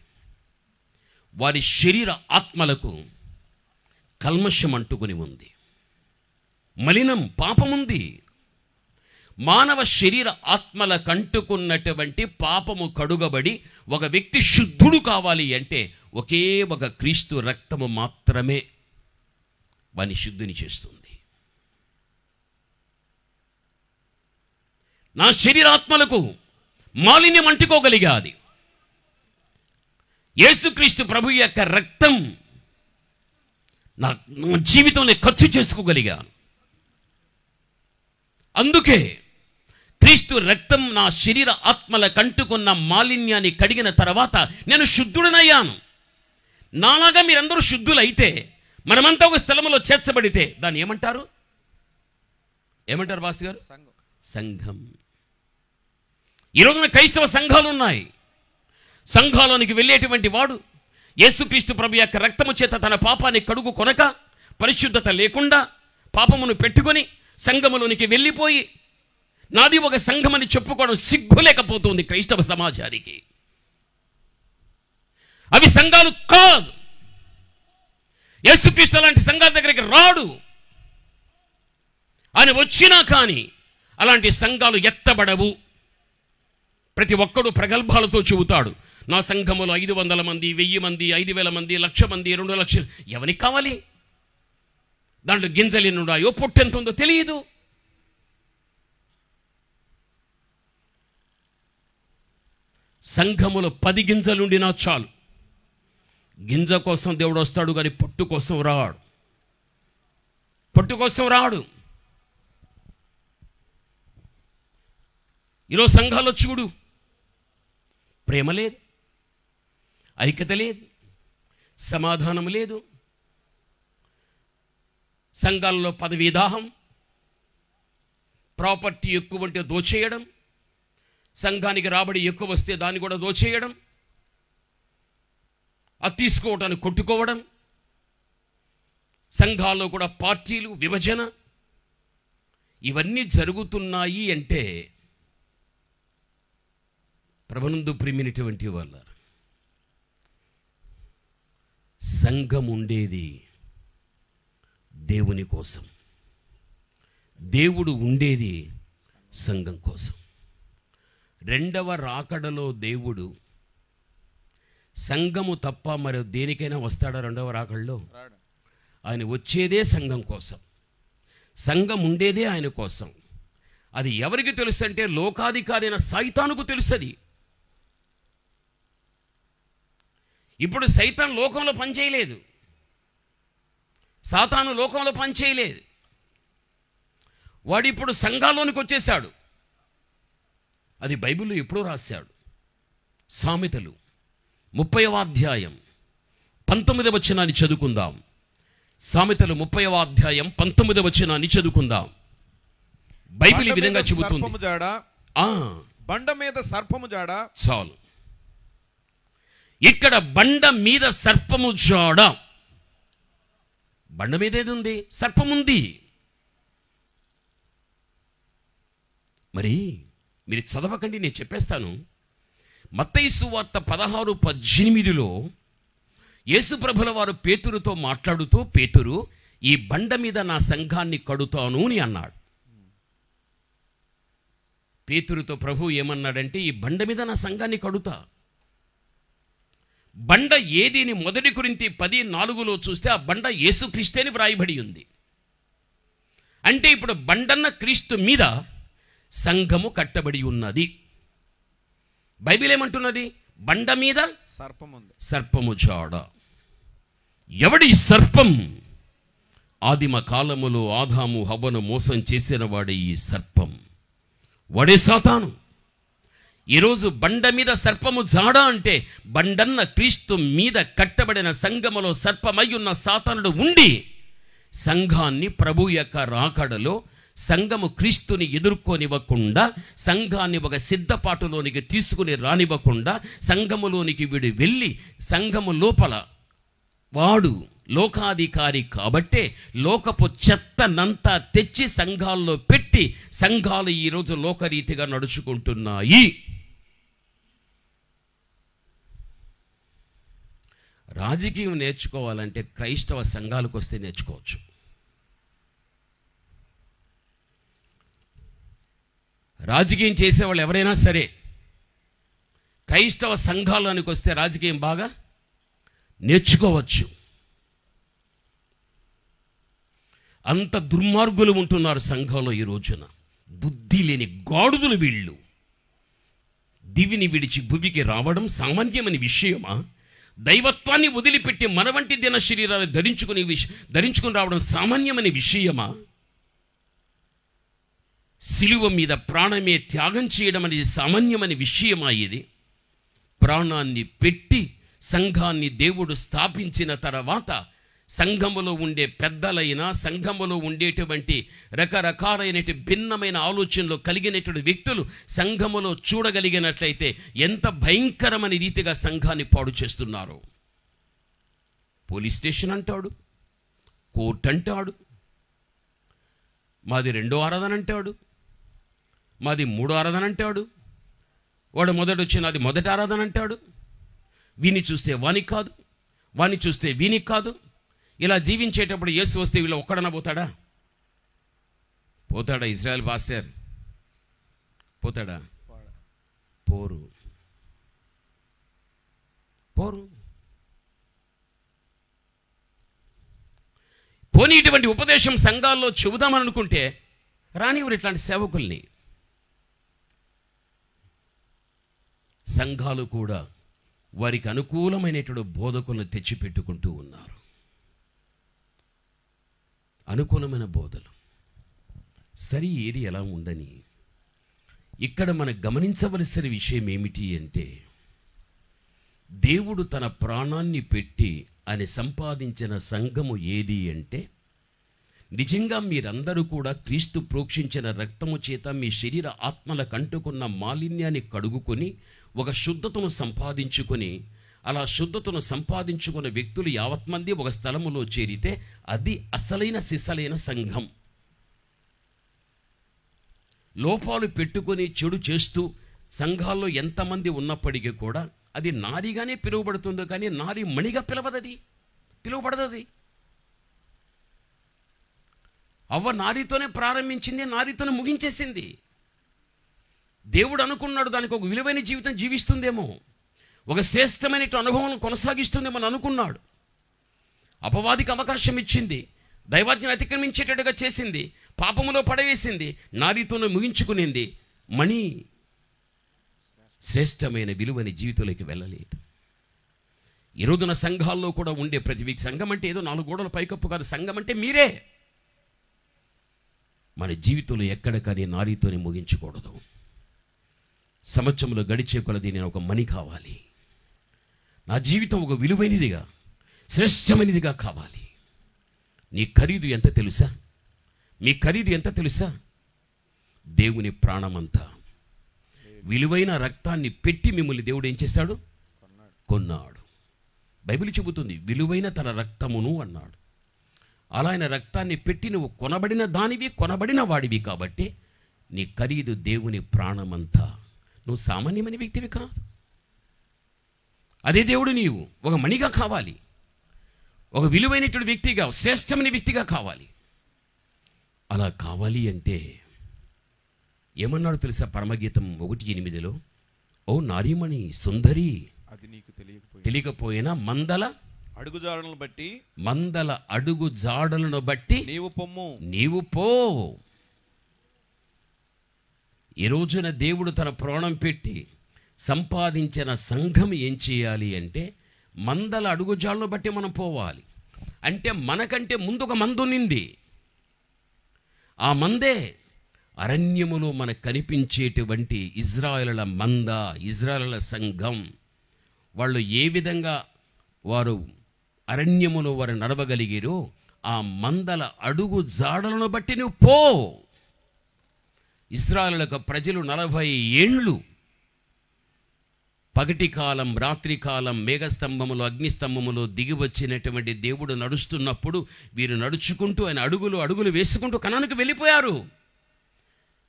వారి శరీర ఆత్మలకు కల్మషం అంటుకుని ఉంది, మలినం, పాపముంది. మానవ శరీర ఆత్మలకు అంటుకున్నటువంటి పాపము కడుగబడి ఒక వ్యక్తి శుద్ధుడు కావాలి అంటే ఒకే ఒక క్రీస్తు రక్తము మాత్రమే వాని శుద్ధిని చేస్తుంది. నా శరీరాత్మలకు మాలిన్యం అంటుకోగలిగాది. యేసుక్రీస్తు ప్రభు యొక్క రక్తం నా జీవితంలో ఖర్చు చేసుకోగలిగాను. అందుకే క్రీస్తు రక్తం నా శరీర ఆత్మల కంటుకున్న మాలిన్యాన్ని కడిగిన తర్వాత నేను శుద్ధుడనయ్యాను. నాలాగా మీరందరూ శుద్ధులైతే, మనమంతా ఒక స్థలంలో చేర్చబడితే దాన్ని ఏమంటారు? ఏమంటారు భాస్కర్ గారు? సంఘం. ఈరోజున క్రైస్తవ సంఘాలు ఉన్నాయి. సంఘాలోనికి వెళ్ళేటువంటి వాడు యేసుక్రీస్తు ప్రభు యొక్క రక్తము చేత తన పాపాన్ని కడుగు కొనక, పరిశుద్ధత లేకుండా పాపమును పెట్టుకొని సంఘములోనికి వెళ్ళిపోయి నాది ఒక సంఘమని చెప్పుకోవడం సిగ్గు లేకపోతుంది క్రైస్తవ సమాజానికి. అవి సంఘాలు కాదు. యేసుక్రీస్తు లాంటి సంఘాల దగ్గరికి రాడు. ఆయన వచ్చినా కానీ అలాంటి సంఘాలు ఎత్తబడవు. ప్రతి ఒక్కడు ప్రగల్భాలతో చెబుతాడు, నా సంఘములో 500 మంది, 1000 మంది, 5000 మంది, 1,00,000 మంది, 2 లక్షలు. ఎవరికి కావాలి? దాంట్లో గింజలు ఎన్నున్నాయో, పొట్టు ఎంత ఉందో తెలియదు. సంఘములో 10 గింజలుండినా చాలు. గింజ కోసం దేవుడు వస్తాడు కానీ పొట్టు కోసం రాడు. పొట్టు కోసం రాడు. ఈరోజు సంఘాల్లో చూడు, ప్రేమ లేదు, ఐక్యత లేదు, సమాధానం లేదు. సంఘాల్లో పదవీ దాహం, ప్రాపర్టీ ఎక్కువ ఉంటే దోచేయడం, సంఘానికి రాబడి ఎక్కువ వస్తే దాన్ని కూడా దోచేయడం, అది తీసుకోవడానికి కొట్టుకోవడం, సంఘాల్లో కూడా పార్టీలు, విభజన, ఇవన్నీ జరుగుతున్నాయి అంటే ప్రభునందు ప్రియమైనటువంటి వాళ్ళ సంఘం ఉండేది దేవుని కోసం, దేవుడు ఉండేది సంఘం కోసం. రెండవ రాకడలో దేవుడు సంఘము తప్ప మరి దేనికైనా వస్తాడా? రెండవ రాకడలో ఆయన వచ్చేదే సంఘం కోసం, సంఘం ఉండేదే ఆయన కోసం. అది ఎవరికి తెలుసు అంటే లోకాధికారి అయిన సైతానుకు తెలుసది. ఇప్పుడు సైతాన్ లోకంలో పనిచేయలేదు, సాతాను లోకంలో పనిచేయలేదు. వాడు ఇప్పుడు సంఘాల్లోనికి వచ్చేసాడు. అది బైబిల్లో ఎప్పుడో రాశాడు. సామెతలు 30వ అధ్యాయం 19వ వచనాన్ని చదువుకుందాం. సామెతలు 30వ అధ్యాయం 19వ వచనాన్ని చదువుకుందాం. బైబిల్ ఈ విధంగా చెబుతుంది. బండ మీద సర్పము జాడ. చాలు. ఇక్కడ బండ మీద సర్పము జాడ. బండ మీద ఏది ఉంది? సర్పం ఉంది. మరి మీరు చదవకండి, నేను చెప్పేస్తాను. మత్తయి సువార్త 16:18లో యేసుప్రభుల వారు పేతురుతో మాట్లాడుతూ, పేతురు, ఈ బండ మీద నా సంఘాన్ని కడుతాను అని అన్నాడు. పేతురుతో ప్రభు ఏమన్నాడంటే, ఈ బండ మీద నా సంఘాన్ని కడుతా. బండ ఏది అని 1 కొరింథీ 10:4లో చూస్తే ఆ బండ యేసుక్రీస్తు అని వ్రాయబడి ఉంది. అంటే ఇప్పుడు బండన్న క్రీస్తు మీద సంఘము కట్టబడి ఉన్నది. బైబిల్ ఏమంటున్నది? బండ మీద సర్పము జాడ. ఎవడి సర్పం? ఆదిమ కాలములో ఆదాము హవ్వను మోసం చేసిన వాడే ఈ సర్పం, వాడే సాతాను. ఈరోజు బండ మీద సర్పము జాడ అంటే బండన్న క్రీస్తు మీద కట్టబడిన సంఘములో సర్పమై ఉన్న సాతానుడు ఉండి సంఘాన్ని ప్రభు యొక్క రాకడలో సంఘము క్రీస్తుని ఎదుర్కొనివ్వకుండా, సంఘాన్ని ఒక సిద్ధపాటులోనికి తీసుకుని రానివ్వకుండా, సంఘములోనికి వీడు వెళ్ళి సంఘము లోపల వాడు లోకాధికారి కాబట్టే లోకపు చెత్తనంతా తెచ్చి సంఘాల్లో పెట్టి సంఘాలు ఈరోజు లోకరీతిగా నడుచుకుంటున్నాయి. రాజకీయం నేర్చుకోవాలంటే క్రైస్తవ సంఘాలకు వస్తే నేర్చుకోవచ్చు. రాజకీయం చేసేవాళ్ళు ఎవరైనా సరే క్రైస్తవ సంఘాలకు వస్తే రాజకీయం బాగా నేర్చుకోవచ్చు. అంత దుర్మార్గులు ఉంటున్నారు సంఘంలో ఈ రోజున. బుద్ధి లేని గాడుదులు వీళ్ళు. దివిని విడిచి భువికి రావడం సామాన్యమైన విషయమా? దైవత్వాన్ని వదిలిపెట్టి మన వంటి దిన శరీరాలు ధరించుకుని రావడం సామాన్యమైన విషయమా? సిలువ మీద ప్రాణమే త్యాగం చేయడం అనేది సామాన్యమైన విషయమా? ఇది ప్రాణాన్ని పెట్టి సంఘాన్ని దేవుడు స్థాపించిన తర్వాత సంఘములో ఉండే పెద్దలైనా, సంఘములో ఉండేటువంటి రకరకాలైన భిన్నమైన ఆలోచనలు కలిగినటువంటి వ్యక్తులు సంఘములో చూడగలిగినట్లయితే ఎంత భయంకరమైన రీతిగా సంఘాన్ని పాడు చేస్తున్నారు. పోలీస్ స్టేషన్ అంటాడు, కోర్టు అంటాడు, మాది 2వ ఆరాధన అంటాడు, మాది 3వ ఆరాధన అంటాడు, వాడు మొదట వచ్చి నాది మొదటి ఆరాధన అంటాడు. వీని చూస్తే వానికి కాదు, వాని చూస్తే వీనికి కాదు. ఇలా జీవించేటప్పుడు యేసు వస్తే వీళ్ళు ఒక్కడన పోతాడా? పోతాడా? ఇజ్రాయెల్ పాస్టర్ పోతాడా? పోరు. పోనీ ఇటువంటి ఉపదేశం సంఘాల్లో చెబుదామని అనుకుంటే రానివ్వరు ఇట్లాంటి సేవకుల్ని. సంఘాలు కూడా వారికి అనుకూలమైనటువంటి బోధకులను తెచ్చిపెట్టుకుంటూ ఉన్నారు. అనుకూలమైన బోధలు సరి ఏది ఎలా ఉండని ఇక్కడ మనం గమనించవలసిన విషయం ఏమిటి అంటే, దేవుడు తన ప్రాణాన్ని పెట్టి ఆయన సంపాదించిన సంఘము ఏది అంటే, నిజంగా మీరందరూ కూడా క్రీస్తు ప్రోక్షించిన రక్తము చేత మీ శరీర ఆత్మలకు అంటుకున్న మాలిన్యాన్ని కడుగుకొని ఒక శుద్ధతను సంపాదించుకొని, అలా శుద్ధతను సంపాదించుకున్న వ్యక్తులు యావత్ మంది ఒక స్థలములో చేరితే అది అసలైన సిసలైన సంఘం. లోపాలు పెట్టుకొని చెడు చేస్తూ సంఘాల్లో ఎంతమంది ఉన్నప్పటికీ కూడా అది నారిగానే పిలువబడుతుందో కానీ నారి మణిగా పిలువబడదది. అవ్వ నారితోనే ప్రారంభించింది, నారితోనే ముగించేసింది. దేవుడు అనుకున్నాడు దానికి ఒక విలువైన జీవితం జీవిస్తుందేమో, ఒక శ్రేష్టమైన అనుభవం కొనసాగిస్తుందేమో అని అనుకున్నాడు. అపవాదికి అవకాశం ఇచ్చింది, దైవాజ్ఞను అతిక్రమించేటట్టుగా చేసింది, పాపములో పడవేసింది, నారితోనే ముగించుకునింది. మణి శ్రేష్టమైన విలువైన జీవితంలోకి వెళ్ళలేదు. ఈరోజున సంఘాల్లో కూడా ఉండే ప్రతి వ్యక్తి, సంఘం అంటే ఏదో 4 గోడల పైకప్పు కాదు, సంఘం అంటే మీరే. మన జీవితంలో ఎక్కడ కానీ నారితోనే ముగించకూడదు. సంవత్సరంలో గడిచే కొలది నేను ఒక మణి కావాలి, నా జీవితం ఒక విలువైనదిగా శ్రేష్టమైనదిగా కావాలి. నీ ఖరీదు ఎంత తెలుసా? మీ ఖరీదు ఎంత తెలుసా? దేవుని ప్రాణమంతా, విలువైన రక్తాన్ని పెట్టి మిమ్మల్ని దేవుడు ఏం చేశాడు? కొన్నాడు. బైబిల్ చెబుతుంది విలువైన తన రక్తమును అన్నాడు. అలా ఆయన రక్తాన్ని పెట్టి నువ్వు కొనబడిన దానివి, కొనబడిన వాడివి. కాబట్టి నీ ఖరీదు దేవుని ప్రాణమంతా. నువ్వు సామాన్యమైన వ్యక్తివి కాదు. అదే దేవుడు నీవు ఒక మణిగా కావాలి, ఒక విలువైనటువంటి వ్యక్తిగా, శ్రేష్టమైన వ్యక్తిగా కావాలి. అలా కావాలి అంటే ఏమన్నాడు తెలుసా? పరమగీతం 1:8, ఓ నారీమణి సుందరి, అది నీకు తెలియకపోయినా మందల అడుగు జాడలను బట్టి నీవు పో. ఈ రోజున దేవుడు తన ప్రాణం పెట్టి సంపాదించిన సంఘం ఏం చేయాలి అంటే మందల అడుగుజాడలను బట్టి మనం పోవాలి. అంటే మనకంటే ముందు ఒక మంద ఉన్నింది. ఆ మందే అరణ్యములో మనకు కనిపించేటువంటి ఇజ్రాయేలుల మంద, ఇజ్రాయేలుల సంఘం. వాళ్ళు ఏ విధంగా వారు అరణ్యములో వారు నడవగలిగారో ఆ మందల అడుగు జాడలను బట్టి నువ్వు పో. ఇశ్రాయేలుల ప్రజలు 40 ఏండ్లు పగటి కాలం, రాత్రి కాలం మేఘస్తంభములో, అగ్నిస్తంభములో దిగి వచ్చినటువంటి దేవుడు నడుస్తున్నప్పుడు వీరు నడుచుకుంటూ ఆయన అడుగులు వేసుకుంటూ కనానుకు వెళ్ళిపోయారు.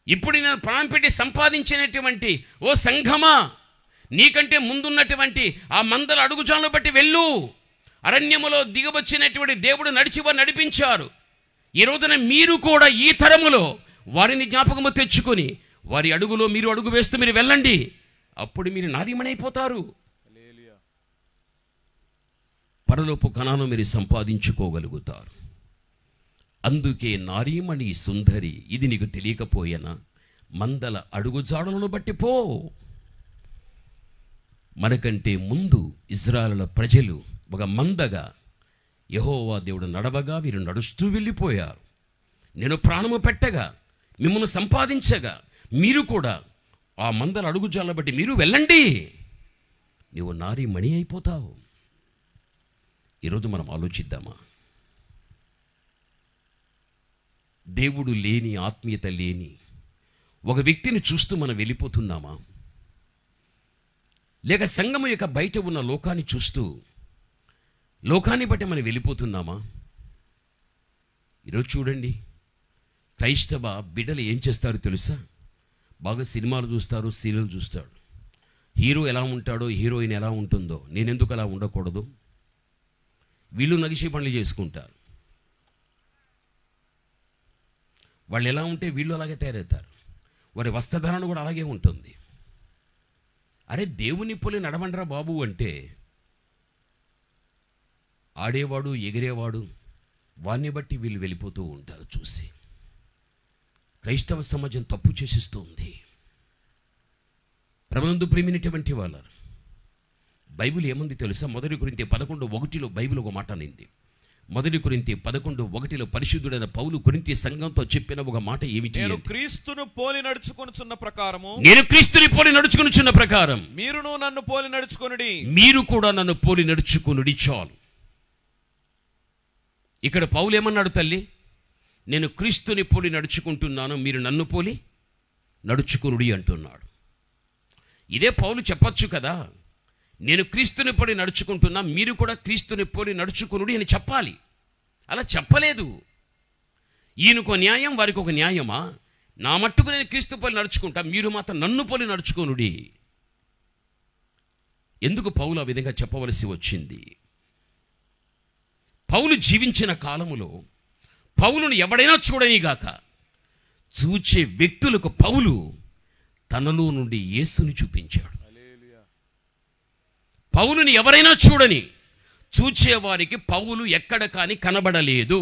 ఇప్పుడు నేను ప్రాణం పెట్టి సంపాదించినటువంటి ఓ సంఘమా, నీకంటే ముందున్నటువంటి ఆ మందల అడుగుజాలను బట్టి వెళ్ళు. అరణ్యములో దిగవచ్చినటువంటి దేవుడు వారు నడిపించారు. ఈ రోజున మీరు కూడా ఈ తరములో వారిని జ్ఞాపకము తెచ్చుకొని వారి అడుగులో మీరు అడుగు వేస్తూ మీరు వెళ్ళండి. అప్పుడు మీరు నారీమణైపోతారు. పరలోపు కణాను మీరు సంపాదించుకోగలుగుతారు. అందుకే నారీమణి సుందరి, ఇది నీకు తెలియకపోయినా మందల అడుగుజాడలను బట్టి పో. మనకంటే ముందు ఇజ్రాయేలుల ప్రజలు ఒక మందగా యెహోవా దేవుడు నడవగా వీరు నడుస్తూ వెళ్ళిపోయారు. నేను ప్రాణము పెట్టగా, మిమ్మల్ని సంపాదించగా మీరు కూడా ఆ మందల అడుగుజాలను బట్టి మీరు వెళ్ళండి. నీవు నారీమణి అయిపోతావు. ఈరోజు మనం ఆలోచిద్దామా? దేవుడు లేని, ఆత్మీయత లేని ఒక వ్యక్తిని చూస్తూ మనం వెళ్ళిపోతున్నామా? లేక సంఘము యొక్క బయట ఉన్న లోకాన్ని చూస్తూ లోకాన్ని బట్టి మనం వెళ్ళిపోతున్నామా? ఈరోజు చూడండి, క్రైస్తవ బిడ్డలు ఏం చేస్తారో తెలుసా? బాగా సినిమాలు చూస్తారు, సీరియల్ చూస్తాడు. హీరో ఎలా ఉంటాడో, హీరోయిన్ ఎలా ఉంటుందో, నేనెందుకు అలా ఉండకూడదు? వీళ్ళు నగిషి పనులు చేసుకుంటారు. వాళ్ళు ఎలా ఉంటే వీళ్ళు అలాగే తయారవుతారు. వారి వస్త్రధారణ కూడా అలాగే ఉంటుంది. అరే దేవుని పోలి నడవండరా బాబు అంటే ఆడేవాడు, ఎగిరేవాడు, వారిని బట్టి వీళ్ళు వెళ్ళిపోతూ ఉంటారు. చూసి క్రైస్తవ సమాజం తప్పు చేసిస్తుంది. ప్రభునందు ప్రేమినటువంటి వాళ్ళ బైబిల్ ఏముంది తెలుసా? 1 కొరింథీ 11:1 బైబిల్ ఒక మాట అనింది. 1 కొరింథీ 11:1 పరిశుద్ధుడైన పౌలు కొరింథీ సంఘంతో చెప్పిన ఒక మాట ఏమిటి? నేను క్రీస్తును పోలి నడుచుకొనుచున్న ప్రకారము, నేను క్రీస్తుని పోలి నడుచుకొనుచున్న ప్రకారం మీరును నన్ను పోలి నడుచుకొనుడి. మీరు కూడా నన్ను పోలి నడుచుకొనుడి. చాలు. ఇక్కడ పౌలు ఏమన్నాడు? తల్లి, నేను క్రీస్తుని పోలి నడుచుకుంటున్నాను, మీరు నన్ను పోలి నడుచుకొనుడి అంటున్నాడు. ఇదే పౌలు చెప్పచ్చు కదా, నేను క్రీస్తుని పోలి నడుచుకుంటున్నా, మీరు కూడా క్రీస్తుని పోలి నడుచుకొనుడి అని చెప్పాలి. అలా చెప్పలేదు. ఈయనకు న్యాయం, వారికి ఒక న్యాయమా? నా మట్టుకు నేను క్రీస్తు పోలి నడుచుకుంటా, మీరు మాత్రం నన్ను పోలి నడుచుకొనుడి. ఎందుకు పౌలు ఆ విధంగా చెప్పవలసి వచ్చింది? పౌలు జీవించిన కాలములో పౌలును ఎవడైనా చూడనిగాక, చూచే వ్యక్తులకు పౌలు తనలో నుండి యేసుని చూపించాడు. పౌలుని ఎవరైనా చూడని, చూచేవారికి పౌలు ఎక్కడ కానీ కనబడలేదు.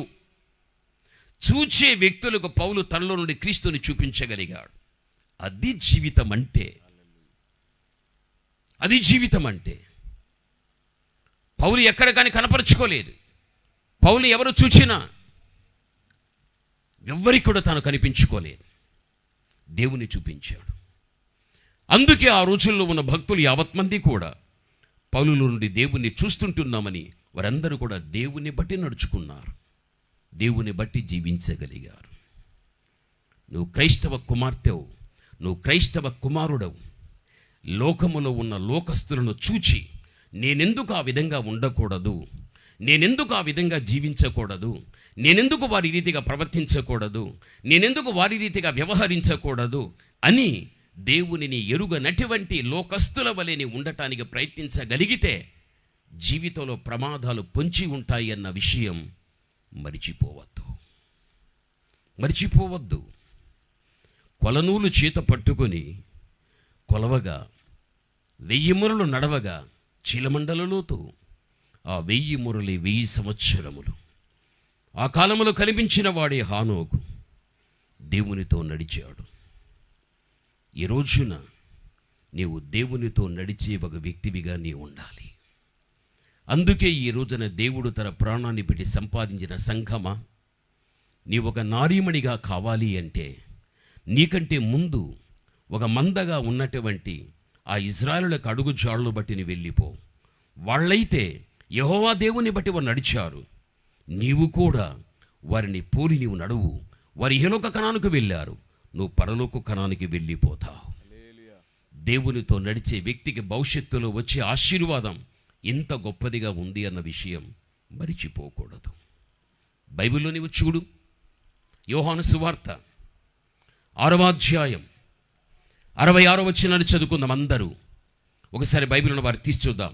చూచే వ్యక్తులకు పౌలు తనలో నుండి క్రీస్తుని చూపించగలిగాడు. అది జీవితం అంటే. అది జీవితం అంటే. పౌలు ఎక్కడ కానీ కనపరుచుకోలేదు. పౌలు ఎవరు చూచినా ఎవ్వరికి కూడా తాను కనిపించుకోలేదు. దేవుని చూపించాడు. అందుకే ఆ రోజుల్లో ఉన్న భక్తులు యావత్ మంది కూడా పౌలుల నుండి దేవుణ్ణి చూస్తుంటున్నామని వారందరూ కూడా దేవుని బట్టి నడుచుకున్నారు, దేవుని బట్టి జీవించగలిగారు. నువ్వు క్రైస్తవ కుమార్తెవు, నువ్వు క్రైస్తవ కుమారుడవు. లోకములో ఉన్న లోకస్తులను చూచి నేనెందుకు ఆ విధంగా ఉండకూడదు, నేనెందుకు ఆ విధంగా జీవించకూడదు, నేనెందుకు వారి రీతిగా ప్రవర్తించకూడదు, నేనెందుకు వారి రీతిగా వ్యవహరించకూడదు అని దేవునిని ఎరుగనటువంటి లోకస్తుల వలెని ఉండటానికి ప్రయత్నించగలిగితే జీవితంలో ప్రమాదాలు పొంచి ఉంటాయి అన్న విషయం మరిచిపోవద్దు. కొలనూలు చేత పట్టుకొని కొలవగా 1000 మురలు నడవగా చీలమండలలోతు ఆ 1000 మురలి 1000 సంవత్సరములు. ఆ కాలములో కనిపించిన వాడే హానోకు దేవునితో నడిచాడు. ఈ రోజున నీవు దేవునితో నడిచే ఒక వ్యక్తివిగా నీవు ఉండాలి. అందుకే ఈ రోజున దేవుడు తన ప్రాణాన్ని పెట్టి సంపాదించిన సంఘమా, నీవు ఒక నారీమణిగా కావాలి అంటే నీకంటే ముందు ఒక మందగా ఉన్నటువంటి ఆ ఇజ్రాయేలులకు అడుగు జాడలు బట్టి నీ వెళ్ళిపో. వాళ్ళైతే యెహోవా దేవుని బట్టి వారు నడిచారు, నీవు కూడా వారిని పోలి నీవు నడువు. వారి ఇహలోక కణానికి వెళ్ళారు, నువ్వు పరలోక కణానికి వెళ్ళిపోతావు. దేవునితో నడిచే వ్యక్తికి భవిష్యత్తులో వచ్చే ఆశీర్వాదం ఎంత గొప్పదిగా ఉంది అన్న విషయం మరిచిపోకూడదు. బైబిల్లో నీవు చూడు, యోహాను సువార్త 6వ అధ్యాయం 66వ వచనాన్ని చదువుకుందాం అందరూ. ఒకసారి బైబిల్ వారు తీసి చూద్దాం.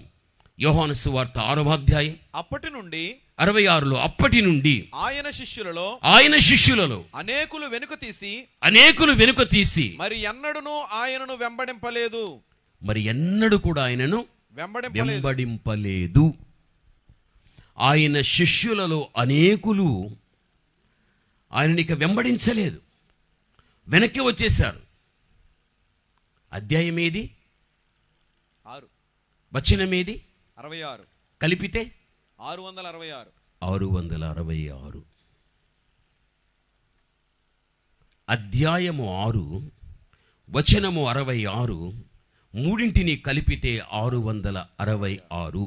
యోహాను సువార్త 6వ అధ్యాయం అప్పటి నుండి 66లో అప్పటి నుండి ఆయన శిష్యులలో అనేకులు వెనుక తీసి మరి ఎన్నడూ కూడా ఆయనను వెంబడింపలేదు. ఆయన శిష్యులలో అనేకులు ఆయననిక వెంబడించలేదు, వెనక్కి వచ్చేశారు. అధ్యాయం ఏది? 6. వచనమేది? 66. కలిపితే 666. అధ్యాయము 6 వచనము 66, మూడింటిని కలిపితే 666.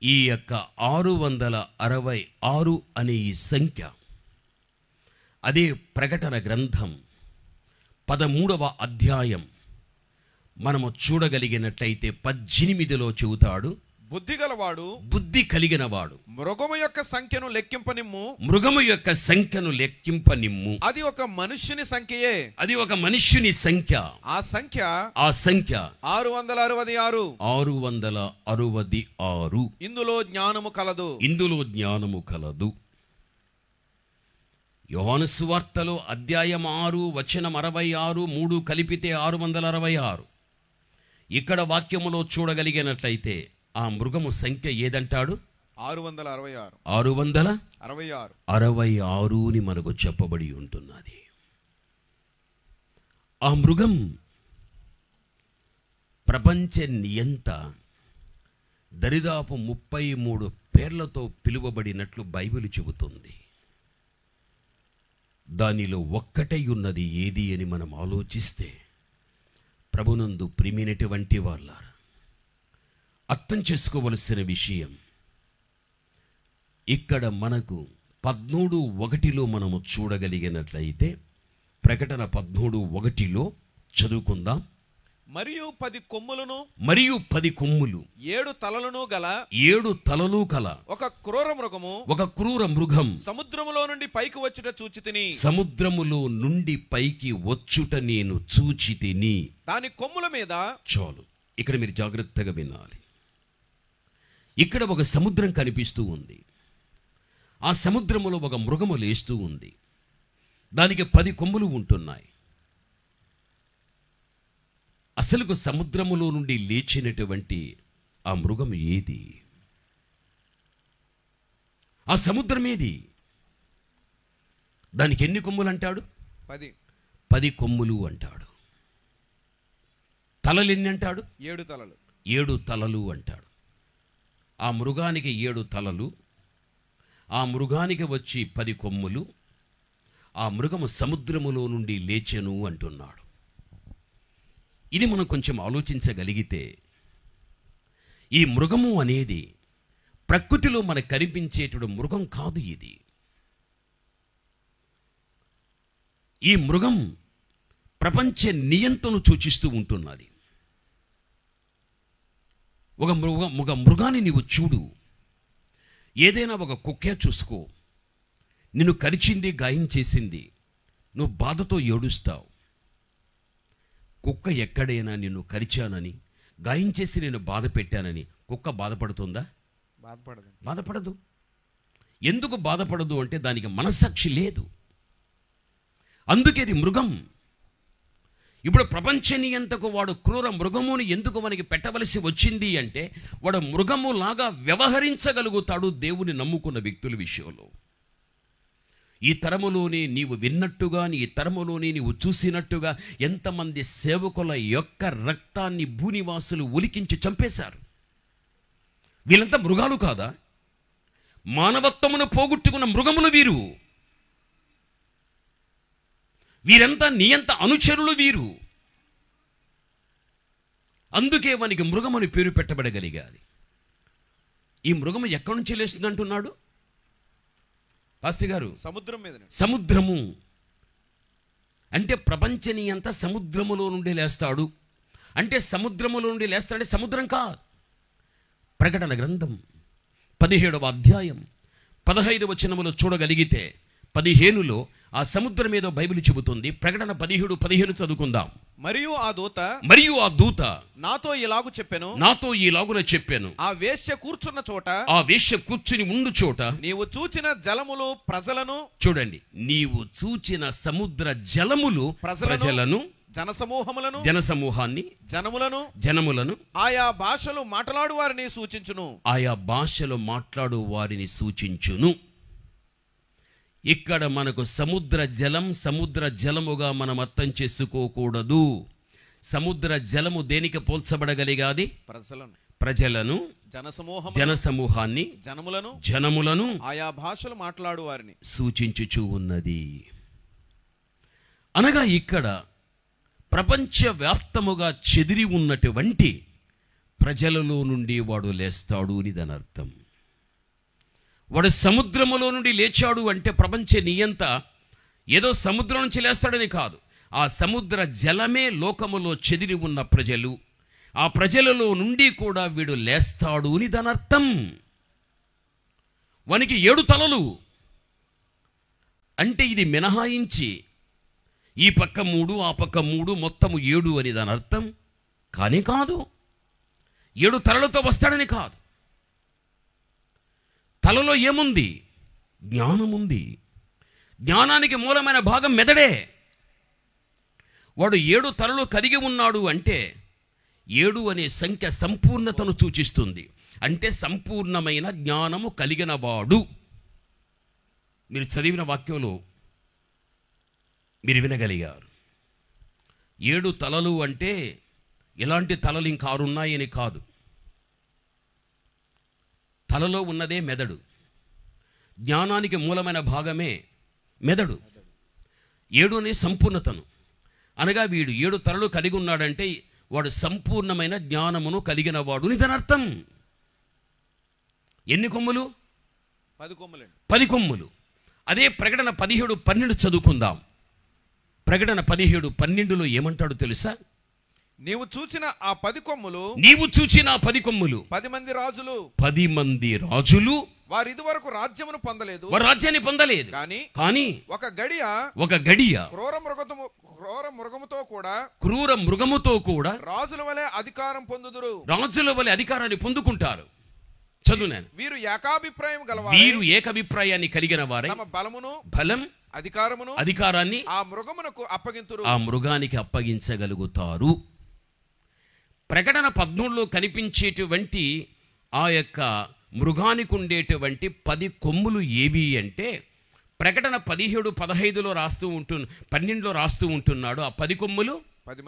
ఈ యొక్క 666 అనే ఈ సంఖ్య అదే ప్రకటన గ్రంథం 13వ అధ్యాయం మనము చూడగలిగినట్లయితే 18లో చెబుతాడు, బుద్ధి కలిగిన వాడు మృగము యొక్క సంఖ్యను లెక్కింపనిమ్ము. అది ఒక మనుష్యుని సంఖ్య. ఆ సంఖ్య 666. ఇందులో జ్ఞానము కలదు. యోహాను సువార్తలో అధ్యాయం 6 వచనం 66, 3 కలిపితే 666. ఇక్కడ వాక్యములో చూడగలిగినట్లయితే ఆ మృగము సంఖ్య ఏదంటాడు? 666 మనకు చెప్పబడి ఉంటున్నది. ఆ మృగం ప్రపంచ నియంత దరిదాపు 33 పేర్లతో పిలువబడినట్లు బైబిల్ చెబుతుంది. దానిలో ఒక్కటై ఉన్నది ఏది అని మనం ఆలోచిస్తే, ప్రభునందు ప్రియమైనటువంటి వాళ్ళారా, అర్థం చేసుకోవలసిన విషయం ఇక్కడ మనకు 13:1 మనము చూడగలిగినట్లయితే, ప్రకటన 13:1 చదువుకుందాం. మరియు 10 కొమ్ములు 7 తలలు గల ఒక క్రూర మృగం సముద్రములో నుండి పైకి వచ్చుట నేను చూచి తిని. దాని కొమ్ముల మీద చాలు. ఇక్కడ మీరు జాగ్రత్తగా వినాలి. ఇక్కడ ఒక సముద్రం కనిపిస్తూ ఉంది. ఆ సముద్రములో ఒక మృగము లేస్తూ ఉంది. దానికి 10 కొమ్ములు ఉంటున్నాయి. అసలుకు సముద్రములో నుండి లేచినటువంటి ఆ మృగం ఏది? ఆ సముద్రం ఏది? దానికి ఎన్ని కొమ్ములు అంటాడు? 10 కొమ్ములు అంటాడు. తలలు ఎన్ని అంటాడు? 7 తలలు అంటాడు. ఆ మృగానికి 7 తలలు, ఆ మృగానికి వచ్చి 10 కొమ్ములు, ఆ మృగము సముద్రములో నుండి లేచెను అంటున్నాడు. ఇది మనం కొంచెం ఆలోచించగలిగితే, ఈ మృగము అనేది ప్రకృతిలో మనకు కనిపించేటటువంటి మృగం కాదు. ఇది ఈ మృగం ప్రపంచ నియంత్రణను సూచిస్తూ ఉంటున్నది. ఒక మృగాన్ని నీవు చూడు, ఏదైనా ఒక కుక్కే చూసుకో, నిన్ను కరిచింది, గాయం చేసింది, నువ్వు బాధతో ఏడుస్తావు. కుక్క ఎక్కడైనా నిన్ను కరిచానని, గాయం చేసి నేను బాధ పెట్టానని కుక్క బాధపడుతుందా? బాధపడదు. ఎందుకు బాధపడదు అంటే దానికి మనస్సాక్షి లేదు. అందుకే అది మృగం. ఇప్పుడు ప్రపంచ నియంతకు వాడు క్రూర మృగముని ఎందుకు మనకి పెట్టవలసి వచ్చింది అంటే, వాడు మృగములాగా వ్యవహరించగలుగుతాడు దేవుని నమ్ముకున్న వ్యక్తుల విషయంలో. ఈ తరములోనే నీవు విన్నట్టుగా, ఈ తరములోనే నీవు చూసినట్టుగా ఎంతమంది సేవకుల యొక్క రక్తాన్ని భూనివాసులు ఒలికించి చంపేశారు. వీళ్ళంతా మృగాలు కాదా? మానవత్వమును పోగొట్టుకున్న మృగములు వీరు. వీరంతా నియంత అనుచరులు వీరు. అందుకే వానికి మృగమని పేరు పెట్టబడగలిగాది. ఈ మృగము ఎక్కడి నుంచి లేస్తుంది అంటున్నాడు పాస్టర్ గారు? సముద్రం మీద. సముద్రము అంటే ప్రపంచ నియంత సముద్రములో నుండి లేస్తాడు. అంటే సముద్రములో నుండి లేస్తాడంటే సముద్రం కాదు. ప్రకటన గ్రంథం 17వ అధ్యాయం 15వ వచనములో చూడగలిగితే 15లో ఆ సముద్రం మీద బైబిల్ చెబుతుంది. ప్రకటన 17:15 చదువుకుందాం. మరియు ఆ దూత నాతో ఇలాగున చెప్పాను, ఆ వేశ్య కూర్చుని ఉండు చోట నీవు చూచిన జలములు ప్రజలను, చూడండి, నీవు చూచిన సముద్ర జలములు ప్రజలను, జనసమూహాన్ని, జనములను, ఆయా భాషలు మాట్లాడు వారిని సూచించును. ఇక్కడ మనకు సముద్ర జలముగా మనం అర్థం చేసుకోకూడదు. సముద్ర జలము దేనికి పోల్చబడగలిగాది? ప్రజలను, జనసమూహాన్ని, జనములను, ఆయా భాషలు మాట్లాడు వారిని సూచించుచూ ఉన్నది. అనగా ఇక్కడ ప్రపంచవ్యాప్తముగా చెదిరి ఉన్నటువంటి ప్రజలలో నుండి వాడు లేస్తాడు అని దాని అర్థం. వాడు సముద్రములో నుండి లేచాడు అంటే ప్రపంచ నియంత ఏదో సముద్రం నుంచి లేస్తాడని కాదు. ఆ సముద్ర జలమే లోకములో చెదిరి ఉన్న ప్రజలు. ఆ ప్రజలలో నుండి కూడా వీడు లేస్తాడు అని దాని అర్థం. వానికి 7 తలలు అంటే ఇది మినహాయించి ఈ పక్క 3 ఆ పక్క 3 మొత్తము 7 అని దాని అర్థం కానీ కాదు. 7 తలలతో వస్తాడని కాదు. తలలో ఏముంది? జ్ఞానముంది. జ్ఞానానికి మూలమైన భాగం మెదడే. వాడు 7 తలలు కలిగి ఉన్నాడు అంటే 7 అనే సంఖ్య సంపూర్ణతను సూచిస్తుంది. అంటే సంపూర్ణమైన జ్ఞానము కలిగిన వాడు. మీరు చదివిన వాక్యంలో మీరు వినగలిగారు. 7 తలలు అంటే ఎలాంటి తలలు ఇంకా 6 ఉన్నాయని కాదు. తలలో ఉన్నదే మెదడు. జ్ఞానానికి మూలమైన భాగమే మెదడు. 7 అనే సంపూర్ణతను అనగా వీడు 7 తలలు కలిగి ఉన్నాడంటే వాడు సంపూర్ణమైన జ్ఞానమును కలిగిన వాడు అని దాని అర్థం. ఎన్ని కొమ్ములు? 10 కొమ్ములు. అదే ప్రకటన 17:12 చదువుకుందాం. ప్రకటన 17:12లో ఏమంటాడు తెలుసా? నీవు చూచిన ఆ 10 కొమ్ములు 10 మంది రాజులు వారు ఇదివరకు రాజ్యమును పొందలేదు, వారు రాజ్యాన్ని పొందలేదు. కానీ ఒక గడియ క్రూర మృగముతో కూడా రాజుల వలె అధికారాన్ని పొందుకుంటారు. చదువు నేను. వీరు ఏకాభిప్రాయాన్ని కలిగిన వారై బలం అధికారాన్ని ఆ మృగానికి అప్పగించగలుగుతారు. ప్రకటన 13లో కనిపించేటువంటి ఆ యొక్క మృగానికి ఉండేటువంటి 10 కొమ్ములు ఏవి అంటే ప్రకటన 17:15లో రాస్తూ 12లో రాస్తూ ఉంటున్నాడు. ఆ 10 కొమ్ములు 10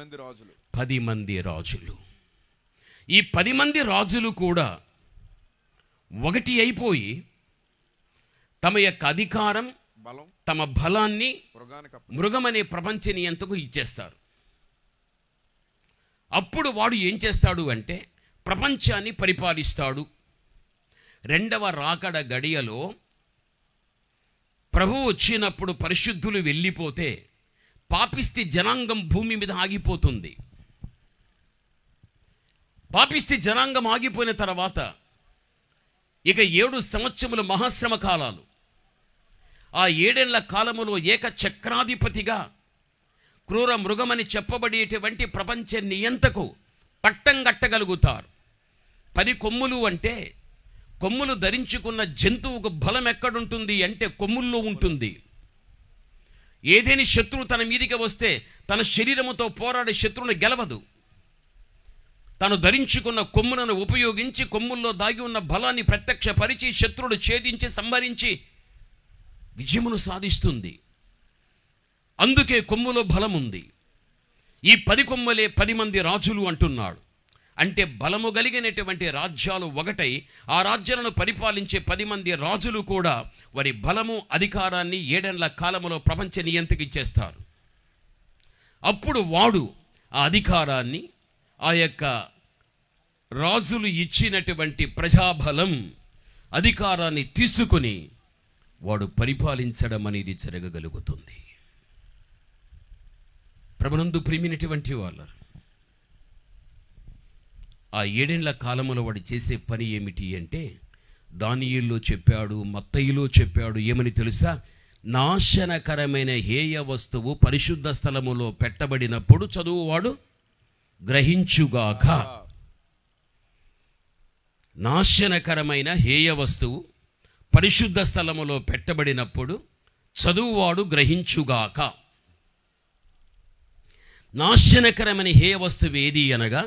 మంది రాజులు. ఈ 10 మంది రాజులు కూడా ఒకటి అయిపోయి తమ యొక్క అధికారం తమ బలాన్ని మృగానికి మృగమనే ప్రపంచ నియంతకు ఇచ్చేస్తారు. అప్పుడు వాడు ఏం చేస్తాడు అంటే ప్రపంచాన్ని పరిపాలిస్తాడు. రెండవ రాకడ గడియలో ప్రభువు వచ్చినప్పుడు పరిశుద్ధులు వెళ్ళిపోతే పాపిష్టి జనాంగం భూమి మీద ఆగిపోతుంది. పాపిష్టి జనాంగం ఆగిపోయిన తర్వాత ఇక 7 సంవత్సరముల మహాశ్రమ కాలాలు. ఆ 7 ఏళ్ల కాలములో ఏక చక్రాధిపతిగా క్రూర మృగమని చెప్పబడేటువంటి ప్రపంచ నియంతకు పట్టం కట్టగలుగుతారు. 10 కొమ్ములు అంటే కొమ్ములు ధరించుకున్న జంతువుకు బలం ఎక్కడుంటుంది అంటే కొమ్ముల్లో ఉంటుంది. ఏదేని శత్రువు తన మీదికి వస్తే తన శరీరముతో పోరాడే శత్రువుని గెలవదు. తను ధరించుకున్న కొమ్ములను ఉపయోగించి కొమ్ముల్లో దాగి ఉన్న బలాన్ని ప్రత్యక్షపరిచి శత్రువుడు ఛేదించి సంహరించి విజయమును సాధిస్తుంది. అందుకే కొమ్ములో బలం ఉంది. ఈ 10 కొమ్మలే 10 మంది రాజులు అంటున్నాడు. అంటే బలము కలిగినటువంటి రాజ్యాలు ఒకటై ఆ రాజ్యాలను పరిపాలించే 10 మంది రాజులు కూడా వారి బలము అధికారాన్ని 7 ఏళ్ల కాలములో ప్రపంచ నియంతకి ఇచ్చేస్తారు. అప్పుడు వాడు ఆ అధికారాన్ని ఆ యొక్క రాజులు ఇచ్చినటువంటి ప్రజాబలం అధికారాన్ని తీసుకుని వాడు పరిపాలించడం అనేది జరగగలుగుతుంది. ప్రభునందు ప్రియమైనటువంటి వాళ్ళు, ఆ 7 ఏళ్ల కాలములో వాడు చేసే పని ఏమిటి అంటే దానియేలులో చెప్పాడు, మత్తయిలో చెప్పాడు. ఏమని తెలుసా? నాశనకరమైన హేయ వస్తువు పరిశుద్ధ స్థలములో పెట్టబడినప్పుడు చదువువాడు గ్రహించుగాక. నాశనకరమైన హేయ వస్తువు పరిశుద్ధ స్థలములో పెట్టబడినప్పుడు చదువువాడు గ్రహించుగాక. నాశనకరమైన హేయ వస్తువు ఏది అనగా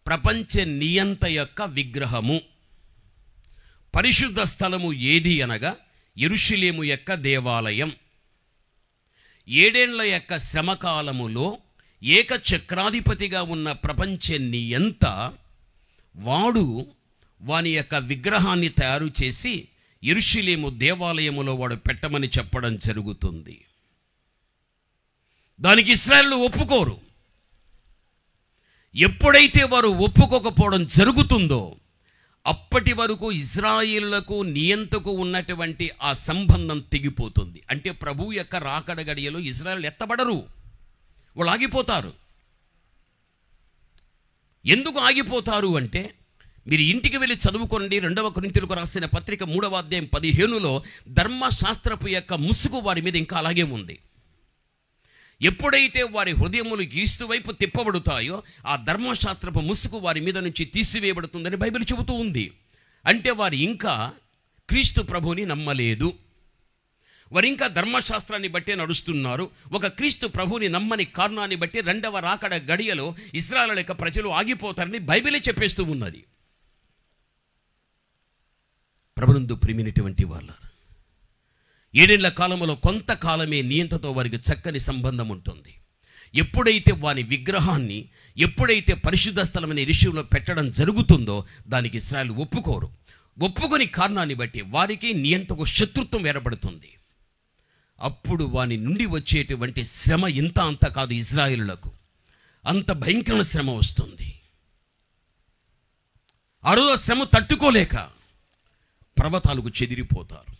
ప్రపంచ నియంత యొక్క విగ్రహము. పరిశుద్ధ స్థలము ఏది అనగా యెరూషలేము యొక్క దేవాలయం. 7 ఏళ్ల యొక్క శ్రమకాలములో ఏక చక్రాధిపతిగా ఉన్న ప్రపంచ నియంత వాడు వాని యొక్క విగ్రహాన్ని తయారు చేసి యెరూషలేము దేవాలయములో వాడు పెట్టమని చెప్పడం జరుగుతుంది. దానికి ఇశ్రాయేలు ఒప్పుకోరు. ఎప్పుడైతే వారు ఒప్పుకోకపోవడం జరుగుతుందో అప్పటి వరకు ఇశ్రాయేలులకు నియంతకు ఉన్నటువంటి ఆ సంబంధం తెగిపోతుంది. అంటే ప్రభువు యొక్క రాకడ గడియలో ఇశ్రాయేలు ఎత్తబడరు, వాళ్ళు ఆగిపోతారు. ఎందుకు ఆగిపోతారు అంటే మీరు ఇంటికి వెళ్ళి చదువుకోండి. 2వ కొరింథీయులకు రాసిన పత్రిక 3వ అధ్యాయం 15లో ధర్మశాస్త్రపు యొక్క ముసుగు వారి మీద ఇంకా అలాగే ఉంది. ఎప్పుడైతే వారి హృదయములు క్రీస్తు వైపు తిప్పబడుతాయో ఆ ధర్మశాస్త్రపు ముసుగు వారి మీద నుంచి తీసివేయబడుతుందని బైబిల్ చెబుతూ ఉంది. అంటే వారు ఇంకా క్రీస్తు ప్రభుని నమ్మలేదు, వారు ఇంకా ధర్మశాస్త్రాన్ని బట్టే నడుస్తున్నారు. ఒక క్రీస్తు ప్రభుని నమ్మని కారణాన్ని బట్టి 2వ రాకడ గడియలో ఇశ్రాయేలు యొక్క ప్రజలు ఆగిపోతారని బైబిలే చెప్పేస్తూ ఉన్నది. ప్రభునందు ప్రియమైనటువంటి వాళ్ళ 7 ఏళ్ల కాలంలో కొంతకాలమే నియంతతో వారికి చక్కని సంబంధం ఉంటుంది. ఎప్పుడైతే వాని విగ్రహాన్ని ఎప్పుడైతే పరిశుద్ధ స్థలమైన యెరూషలేములో పెట్టడం జరుగుతుందో దానికి ఇశ్రాయేలు ఒప్పుకోరు. ఒప్పుకొని కారణాన్ని బట్టి వారికి నియంతకు శత్రుత్వం ఏర్పడుతుంది. అప్పుడు వాని నుండి వచ్చేటువంటి శ్రమ ఇంత అంత కాదు, ఇశ్రాయేలులకు అంత భయంకరమైన శ్రమ వస్తుంది. ఆ రోజు శ్రమ తట్టుకోలేక పర్వతాలకు చెదిరిపోతారు.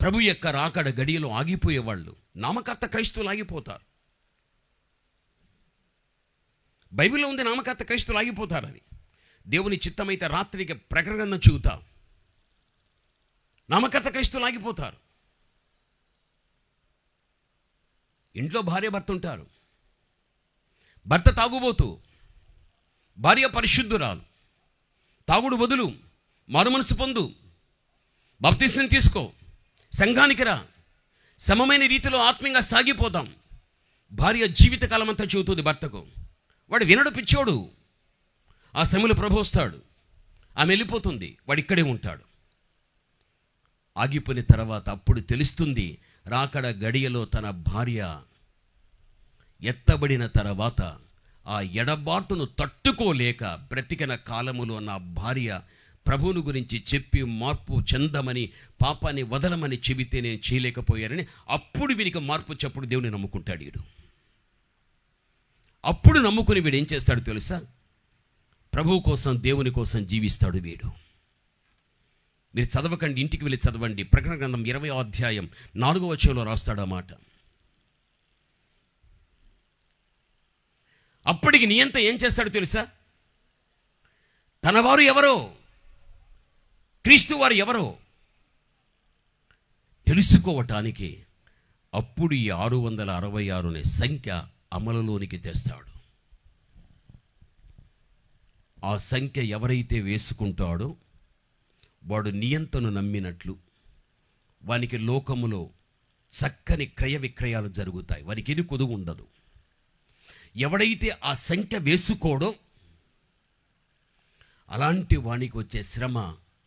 ప్రభు యొక్క రాకడ గడియలో ఆగిపోయేవాళ్ళు నామకర్త క్రైస్తవులు ఆగిపోతారు. బైబిల్లో ఉంది నామకర్త క్రైస్తవులు ఆగిపోతారని. దేవుని చిత్తమైతే రాత్రికి ప్రకటన చూతా నామకర్త క్రైస్తవులు ఆగిపోతారు. ఇంట్లో భార్య భర్త ఉంటారు. భర్త తాగుబోతూ, భార్య పరిశుద్ధురాలు. తాగుడు వదులు, మారుమనసు పొందు, బాప్తిస్మం తీసుకో, సంఘానికి రా, సమమైన రీతిలో ఆత్మీయంగా సాగిపోదాం. భార్య జీవితకాలం అంతా చెబుతుంది భర్తకు. వాడు వినడు, పిచ్చోడు. ఆ సమయంలో ప్రభు వస్తాడు, ఆమె వెళ్ళిపోతుంది, వాడు ఇక్కడే ఉంటాడు. ఆగిపోయిన తర్వాత అప్పుడు తెలుస్తుంది రాకడ గడియలో తన భార్య ఎత్తబడిన తర్వాత ఆ ఎడబాటును తట్టుకోలేక బ్రతికిన కాలములో నా భార్య ప్రభువుని గురించి చెప్పి మార్పు చెందమని, పాపాన్ని వదలమని చెబితే నేను చేయలేకపోయానని అప్పుడు వీనికి మార్పు చెప్పుడు దేవుని నమ్ముకుంటాడు వీడు. అప్పుడు నమ్ముకుని వీడు ఏం చేస్తాడు తెలుసా? ప్రభువు కోసం, దేవుని కోసం జీవిస్తాడు వీడు. మీరు చదవకండి, ఇంటికి వెళ్ళి చదవండి. ప్రకటన గ్రంథం 20వ అధ్యాయం 4వ వచనంలో రాస్తాడు ఆ మాట. అప్పటికి నియంత ఏం చేస్తాడు తెలుసా? తనవారు ఎవరో, క్రీస్తు వారు ఎవరో తెలుసుకోవటానికి అప్పుడు ఈ 666 అనే సంఖ్య అమలులోనికి తెస్తాడు. ఆ సంఖ్య ఎవరైతే వేసుకుంటాడో వాడు నియంతను నమ్మినట్లు వానికి లోకములో చక్కని క్రయ విక్రయాలు జరుగుతాయి. వానికి ఇది కొదువు ఉండదు. ఎవడైతే ఆ సంఖ్య వేసుకోడో అలాంటి వానికి వచ్చే శ్రమ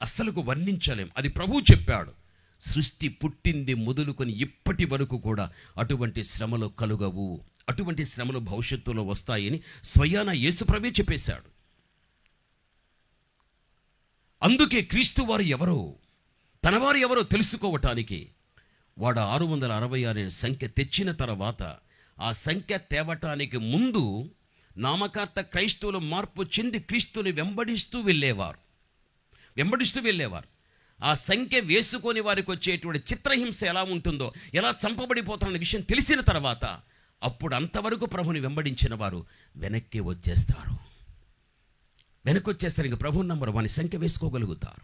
అస్సలకు వర్ణించలేం. అది ప్రభువు చెప్పాడు. సృష్టి పుట్టింది మొదలుకొని ఇప్పటి వరకు కూడా అటువంటి శ్రమలు కలుగవు, అటువంటి శ్రమలు భవిష్యత్తులో వస్తాయని స్వయాన యేసుప్రభువే చెప్పేశాడు. అందుకే క్రీస్తు వారు ఎవరో, తనవారు ఎవరో తెలుసుకోవటానికి వాడు 666 అనే సంఖ్య తెచ్చిన తర్వాత, ఆ సంఖ్య తేవటానికి ముందు నామకార్థ క్రైస్తవులు మార్పు చెంది క్రీస్తుని వెంబడిస్తూ వెళ్ళేవారు. ఆ సంఖ్య వేసుకొని వారికి వచ్చేటువంటి చిత్రహింస ఎలా ఉంటుందో, ఎలా చంపబడిపోతారన్న విషయం తెలిసిన తర్వాత అప్పుడు అంతవరకు ప్రభుని వెంబడించిన వారు వెనక్కి వచ్చేస్తారు. ఇంక ప్రభు నంబర్ వాని సంఖ్య వేసుకోగలుగుతారు.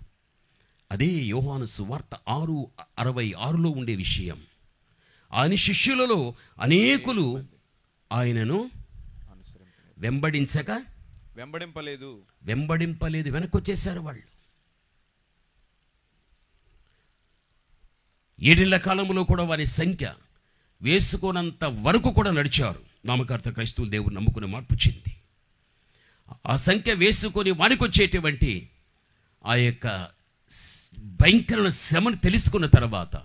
అదే యోహాను సువార్త 6:66లో ఉండే విషయం. ఆయన శిష్యులలో అనేకులు ఆయనను వెంబడింపలేదు, వెనక్కి వచ్చేసారు వాళ్ళు. 7 ఏళ్ల కాలంలో కూడా వారి సంఖ్య వేసుకోనంత వరకు కూడా నడిచారు. నామకార్థ క్రైస్తవులు దేవుడు నమ్ముకుని మార్పు చెంది ఆ సంఖ్య వేసుకొని వారికి వచ్చేటువంటి ఆ యొక్క భయంకరమైన శ్రమను తెలుసుకున్న తర్వాత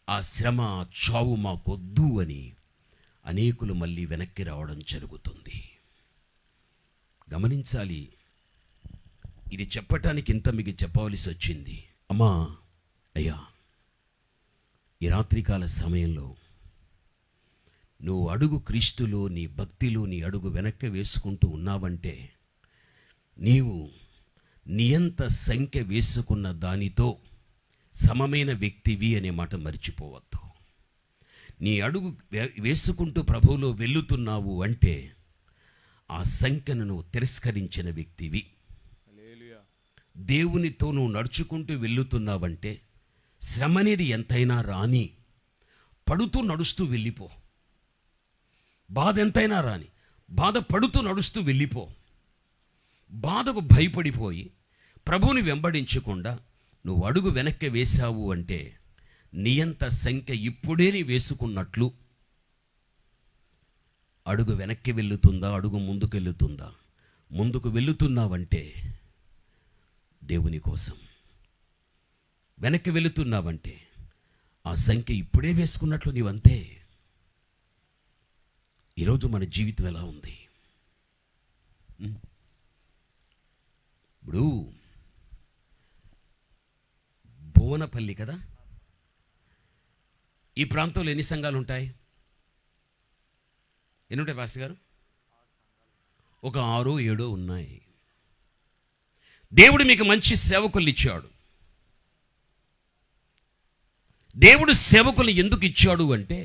ఆ శ్రమ, చావు మాకొద్దు అని అనేకులు మళ్ళీ వెనక్కి రావడం జరుగుతుంది. గమనించాలి. ఇది చెప్పటానికి ఇంత మీకు చెప్పవలసి వచ్చింది. అమ్మా, అయ్యా, ఈ రాత్రికాల సమయంలో నువ్వు అడుగు క్రీస్తులో, నీ భక్తిలో నీ అడుగు వెనక్కి వేసుకుంటూ ఉన్నావంటే నీవు నియంత సంఖ్య వేసుకున్న దానితో సమమైన వ్యక్తివి అనే మాట మర్చిపోవద్దు. నీ అడుగు వేసుకుంటూ ప్రభువులో వెళుతున్నావు అంటే ఆ సంఖ్యను నువ్వు తిరస్కరించిన వ్యక్తివి. దేవునితో నువ్వు నడుచుకుంటూ వెళుతున్నావంటే శ్రమ అనేది ఎంతైనా రాని, పడుతూ నడుస్తూ వెళ్ళిపో. బాధ ఎంతైనా రాని, బాధ పడుతూ నడుస్తూ వెళ్ళిపో. బాధకు భయపడిపోయి ప్రభువుని వెంబడించకుండా నువ్వు అడుగు వెనక్కి వేశావు అంటే నియంత సంఖ్య ఇప్పుడే నీ వేసుకున్నట్లు అడుగు వెనక్కి వెళుతుందా, అడుగు ముందుకు వెళుతుందా? ముందుకు వెళుతున్నావంటే దేవుని కోసం, వెనక్కి వెళుతున్నావంటే ఆ సంఖ్య ఇప్పుడే వేసుకున్నట్లు నీవంతే. ఈరోజు మన జీవితం ఎలా ఉంది? ఇప్పుడు భువనపల్లి కదా, ఈ ప్రాంతంలో ఎన్ని సంఘాలు ఉంటాయి? ఎన్ని ఉంటాయి పాస్టర్ గారు? ఒక 6-7 ఉన్నాయి. దేవుడు మీకు మంచి సేవకులు ఇచ్చాడు. దేవుడు సేవకులు ఎందుకు ఇచ్చాడు అంటే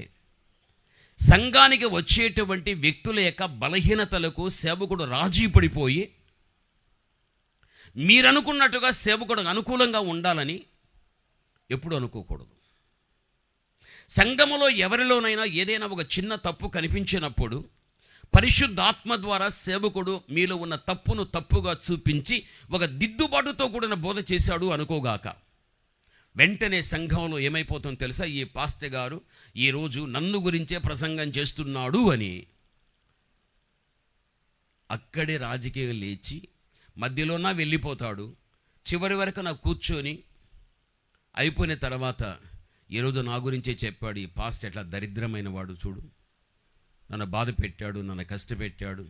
సంఘానికి వచ్చేటువంటి వ్యక్తుల యొక్క బలహీనతలకు సేవకుడు రాజీ పడిపోయి మీరనుకున్నట్టుగా సేవకుడు అనుకూలంగా ఉండాలని ఎప్పుడు అనుకోకూడదు. సంఘములో ఎవరిలోనైనా ఏదైనా ఒక చిన్న తప్పు కనిపించినప్పుడు పరిశుద్ధాత్మ ద్వారా సేవకుడు మీలో ఉన్న తప్పును తప్పుగా చూపించి ఒక దిద్దుబాటుతో కూడిన బోధ చేశాడు అనుకోగాక, వెంటనే సంఘంలో ఏమైపోతుందో తెలుసా? ఈ పాస్టర్ గారు ఈరోజు నన్ను గురించే ప్రసంగం చేస్తున్నాడు అని అక్కడే రాజకీయం లేచి మధ్యలోనా వెళ్ళిపోతాడు. చివరి వరకు నా కూర్చొని అయిపోయిన తర్వాత ఈరోజు నా గురించే చెప్పాడు, ఈ పాస్టర్ ఎట్లా దరిద్రమైన వాడు చూడు, నన్ను బాధ పెట్టాడు, నన్ను కష్టపెట్టాడు.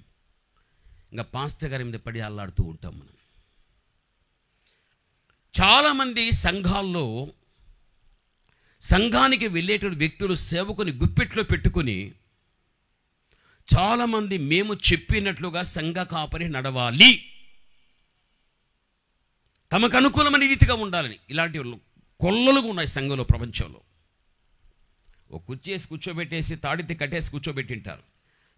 ఇంకా పాస్టర్ గారి మీద పడి అల్లాడుతూ ఉంటాం మనం. చాలామంది సంఘాల్లో సంఘానికి వెళ్ళేటువంటి వ్యక్తులు సేవకుని గుప్పెట్లో పెట్టుకుని చాలామంది మేము చెప్పినట్లుగా సంఘ కాపరి నడవాలి, తమకు అనుకూలమైన రీతిగా ఉండాలని ఇలాంటి కొల్లలుగా ఉన్నాయి సంఘంలో, ప్రపంచంలో. ఒక కుర్చేసి కూర్చోబెట్టేసి తాడితే కట్టేసి కూర్చోబెట్టింటారు.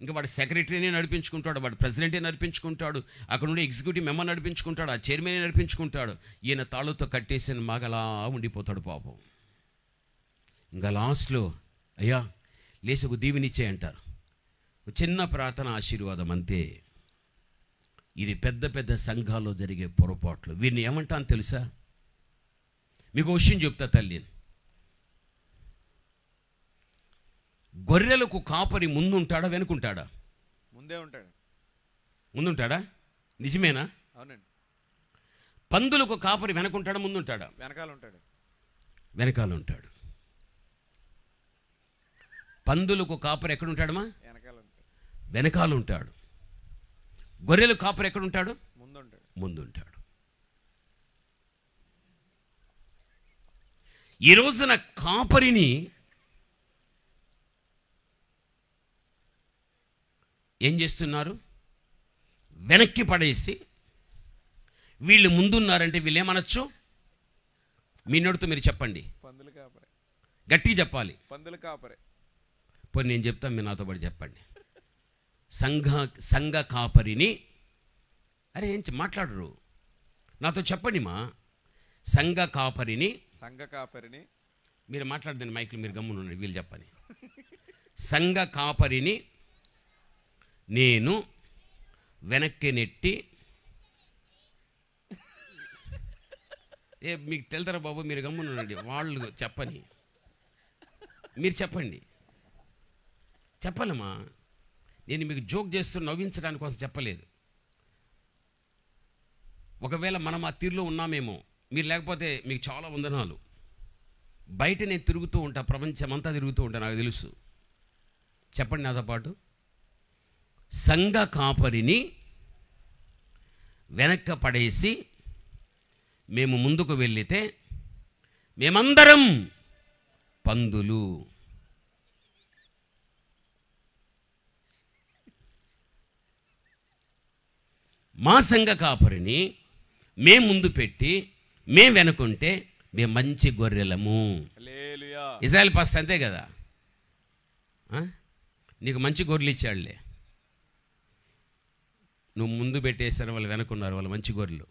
ఇంకా వాడు సెక్రటరీని నడిపించుకుంటాడు, వాడు ప్రెసిడెంటే నడిపించుకుంటాడు, అక్కడ నుండి ఎగ్జిక్యూటివ్ మెంబర్ నడిపించుకుంటాడు, ఆ చైర్మన్ నడిపించుకుంటాడు. ఈయన తాళ్ళతో కట్టేసిన మగలా ఉండిపోతాడు పాపం. ఇంకా లాస్ట్లో అయ్యా లేచి ఒక దీవెనిచ్చే అంటారు. చిన్న ప్రార్థన ఆశీర్వాదం అంతే. ఇది పెద్ద పెద్ద సంఘాల్లో జరిగే పొరపాట్లు. వీరిని ఏమంటాను తెలుసా? మీకు విషయం చెప్తా తల్లి. గొర్రెలకు కాపరి ముందుంటాడా వెనుకుంటాడా? ముందే ఉంటాడు. ముందుంటాడా? నిజమేనా? అవునండి. పందులకు కాపరి వెనకుంటాడా ముందుంటాడా? వెనకాల ఉంటాడు. వెనకాల ఉంటాడు. పందులకు కాపరి ఎక్కడుంటాడమ్మా? వెనకాల ఉంటాడు. వెనకాల ఉంటాడు. గొర్రెలు కాపరి ఎక్కడుంటాడు? ముందుంటాడు. ముందుంటాడు. ఈ రోజున కాపరిని ఏం చేస్తున్నారు? వెనక్కి పడేసి వీళ్ళు ముందున్నారంటే వీళ్ళు ఏమనొచ్చు? మీ నోటితో మీరు చెప్పండి. పందులు కాపరే. గట్టిగా చెప్పాలి. పందులు కాపరే. పోనీ నేను చెప్తాను, మీరు నాతో పాటు చెప్పండి. సంఘ కాపరిని, అరే ఏం మాట్లాడరు, నాతో చెప్పండి మా. సంఘ కాపరిని మీరు మాట్లాడదండి, మైక్లు మీరు గమ్మున ఉండండి, వీళ్ళు చెప్పని. సంఘ కాపరిని నేను వెనక్కి నెట్టి, మీకు తెలుతారా బాబు, మీరు గమ్మున ఉండండి, వాళ్ళు చెప్పని, మీరు చెప్పండి. చెప్పాలమ్మా, నేను మీకు జోక్ చేస్తూ నవ్వించడానికి కోసం చెప్పలేదు. ఒకవేళ మనం ఆ తీరులో ఉన్నామేమో, మీరు లేకపోతే మీకు చాలా వందనాలు. బయట నేను తిరుగుతూ ఉంటా, ప్రపంచమంతా తిరుగుతూ ఉంటా, నాకు తెలుసు. చెప్పండి నాతో పాటు. సంఘ కాపరిని వెనక్క పడేసి మేము ముందుకు వెళ్ళితే మేమందరం పందులు. మా సంఘ కాపరిని మేము ముందు పెట్టి మేము వెనుకుంటే మేము మంచి గొర్రెలము. ఇజ్రాయెల్ పాస్టర్ అంతే కదా, నీకు మంచి గొర్రెలు ఇచ్చాడులే, నువ్వు ముందు పెట్టేసారు, వాళ్ళు వెనుకున్నారు, వాళ్ళు మంచి గొర్రెలు.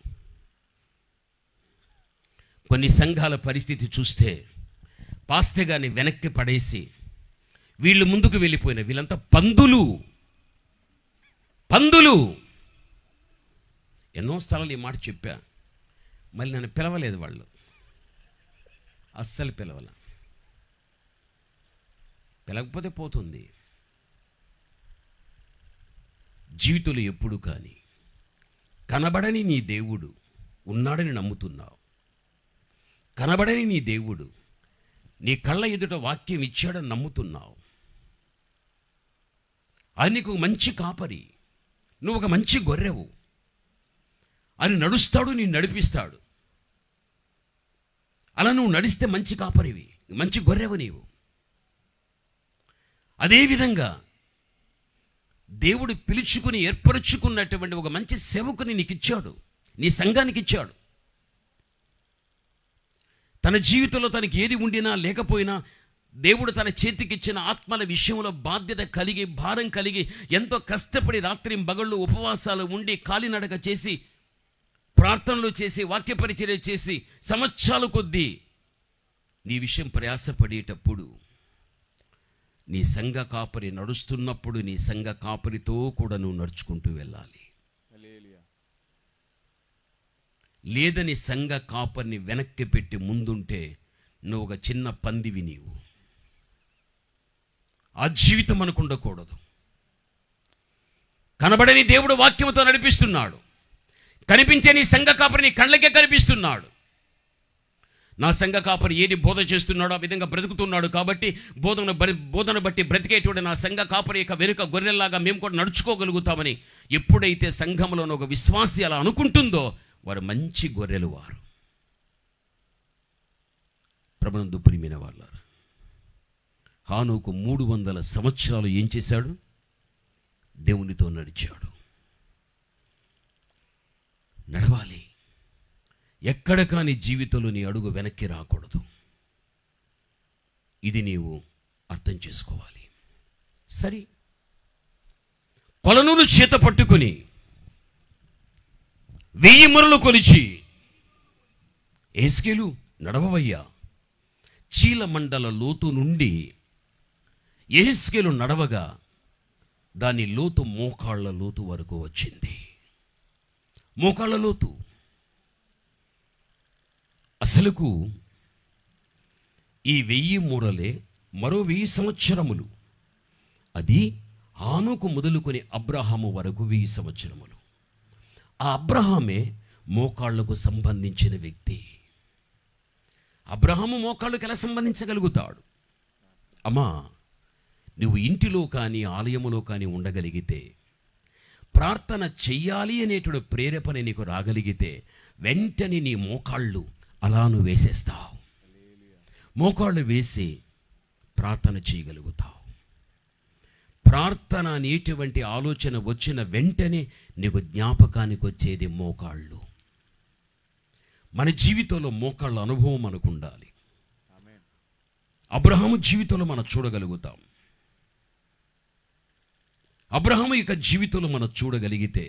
కొన్ని సంఘాల పరిస్థితి చూస్తే పాస్టర్ గారిని వెనక్కి పడేసి వీళ్ళు ముందుకు వెళ్ళిపోయిన వీళ్ళంతా పందులు. పందులు. ఎన్నో స్థలాలు ఈ మాట చెప్పా, మళ్ళీ నన్ను పిలవలేదు వాళ్ళు, అస్సలు పిలవకపోతే పోతుంది. జీవితంలో ఎప్పుడు కానీ కనబడని నీ దేవుడు ఉన్నాడని నమ్ముతున్నావు. కనబడని నీ దేవుడు నీ కళ్ళ ఎదుట వాక్యం ఇచ్చాడని నమ్ముతున్నావు. అది నీకు మంచి కాపరి, నువ్వు ఒక మంచి గొర్రెవు, అని నడుస్తాడు, నేను నడిపిస్తాడు. అలా నువ్వు నడిస్తే మంచి కాపరివి, మంచి గొర్రెవు నీవు. అదేవిధంగా దేవుడు పిలుచుకుని ఏర్పరచుకున్నటువంటి ఒక మంచి సేవకుని నీకు ఇచ్చాడు, నీ సంఘానికి ఇచ్చాడు. తన జీవితంలో తనకి ఏది ఉండినా లేకపోయినా దేవుడు తన చేతికిచ్చిన ఆత్మల విషయంలో బాధ్యత కలిగి, భారం కలిగి, ఎంతో కష్టపడి రాత్రి పగళ్ళు ఉపవాసాలు ఉండి కాలినడక చేసి, ప్రార్థనలు చేసి, వాక్య పరిచర్య చేసి, సంవత్సరాల కొద్దీ నీ విషయం ప్రయాసపడేటప్పుడు నీ సంఘ కాపరి నడుస్తున్నప్పుడు నీ సంఘ కాపరితో కూడా నువ్వు నడుచుకుంటూ వెళ్ళాలి. లేదని సంఘ కాపరిని వెనక్కి పెట్టి ముందుంటే నువ్వు ఒక చిన్న పందివి. నీవు ఆ జీవితం మనకు ఉండకూడదు. కనబడని దేవుడు వాక్యంతో నడిపిస్తున్నాడు, కనిపించే నీ సంఘ కాపరి నీ కళ్ళకే కనిపిస్తున్నాడు. నా సంఘ కాపరి ఏది బోధ చేస్తున్నాడో ఆ విధంగా బ్రతుకుతున్నాడు కాబట్టి బోధన బట్టి బ్రతికేటువంటి నా సంఘ కాపరి యొక్క వెనుక గొర్రెల్లాగా మేము కూడా నడుచుకోగలుగుతామని ఎప్పుడైతే సంఘంలోని ఒక విశ్వాసి అలా అనుకుంటుందో వారు మంచి గొర్రెలు. వారు ప్రభునందు ప్రియమైన వాళ్ళారా, హానోకు 300 సంవత్సరాలు ఏం చేశాడు? దేవునితో నడిచాడు. నడవాలి. ఎక్కడ కానీ జీవితంలో నీ అడుగు వెనక్కి రాకూడదు. ఇది నీవు అర్థం చేసుకోవాలి. సరే, కొలనులు చేత పట్టుకుని 1000 మొరలు కొలిచి, ఎహెజ్కేలు నడవవయ్యా. చీలమండల లోతు నుండి ఎహెజ్కేలు నడవగా దాని లోతు మోకాళ్ళ లోతు వరకు వచ్చింది. మోకాళ్ళ లోతు. అసలుకు ఈ 1000 మూరలే మరో 1000 సంవత్సరములు. అది హానోకు మొదలుకొని అబ్రహాము వరకు 1000 సంవత్సరములు. ఆ అబ్రహామే మోకాళ్లకు సంబంధించిన వ్యక్తి. అబ్రహాము మోకాళ్ళకు ఎలా సంబంధించగలుగుతాడు? అమ్మా, నువ్వు ఇంటిలో కానీ ఆలయములో కానీ ఉండగలిగితే, ప్రార్థన చెయ్యాలి అనేటువంటి ప్రేరేపణ నీకు రాగలిగితే, వెంటనే నీ మోకాళ్ళు అలా నువ్వు వేసేస్తావు. మోకాళ్ళు వేసి ప్రార్థన చేయగలుగుతావు. ప్రార్థన అనేటువంటి ఆలోచన వచ్చిన వెంటనే నీకు జ్ఞాపకానికి వచ్చేది మోకాళ్ళు. మన జీవితంలో మోకాళ్ళ అనుభవం మనకు ఉండాలి. అబ్రహాము జీవితంలో మనం చూడగలుగుతాం. అబ్రహాము యొక్క జీవితంలో మనం చూడగలిగితే,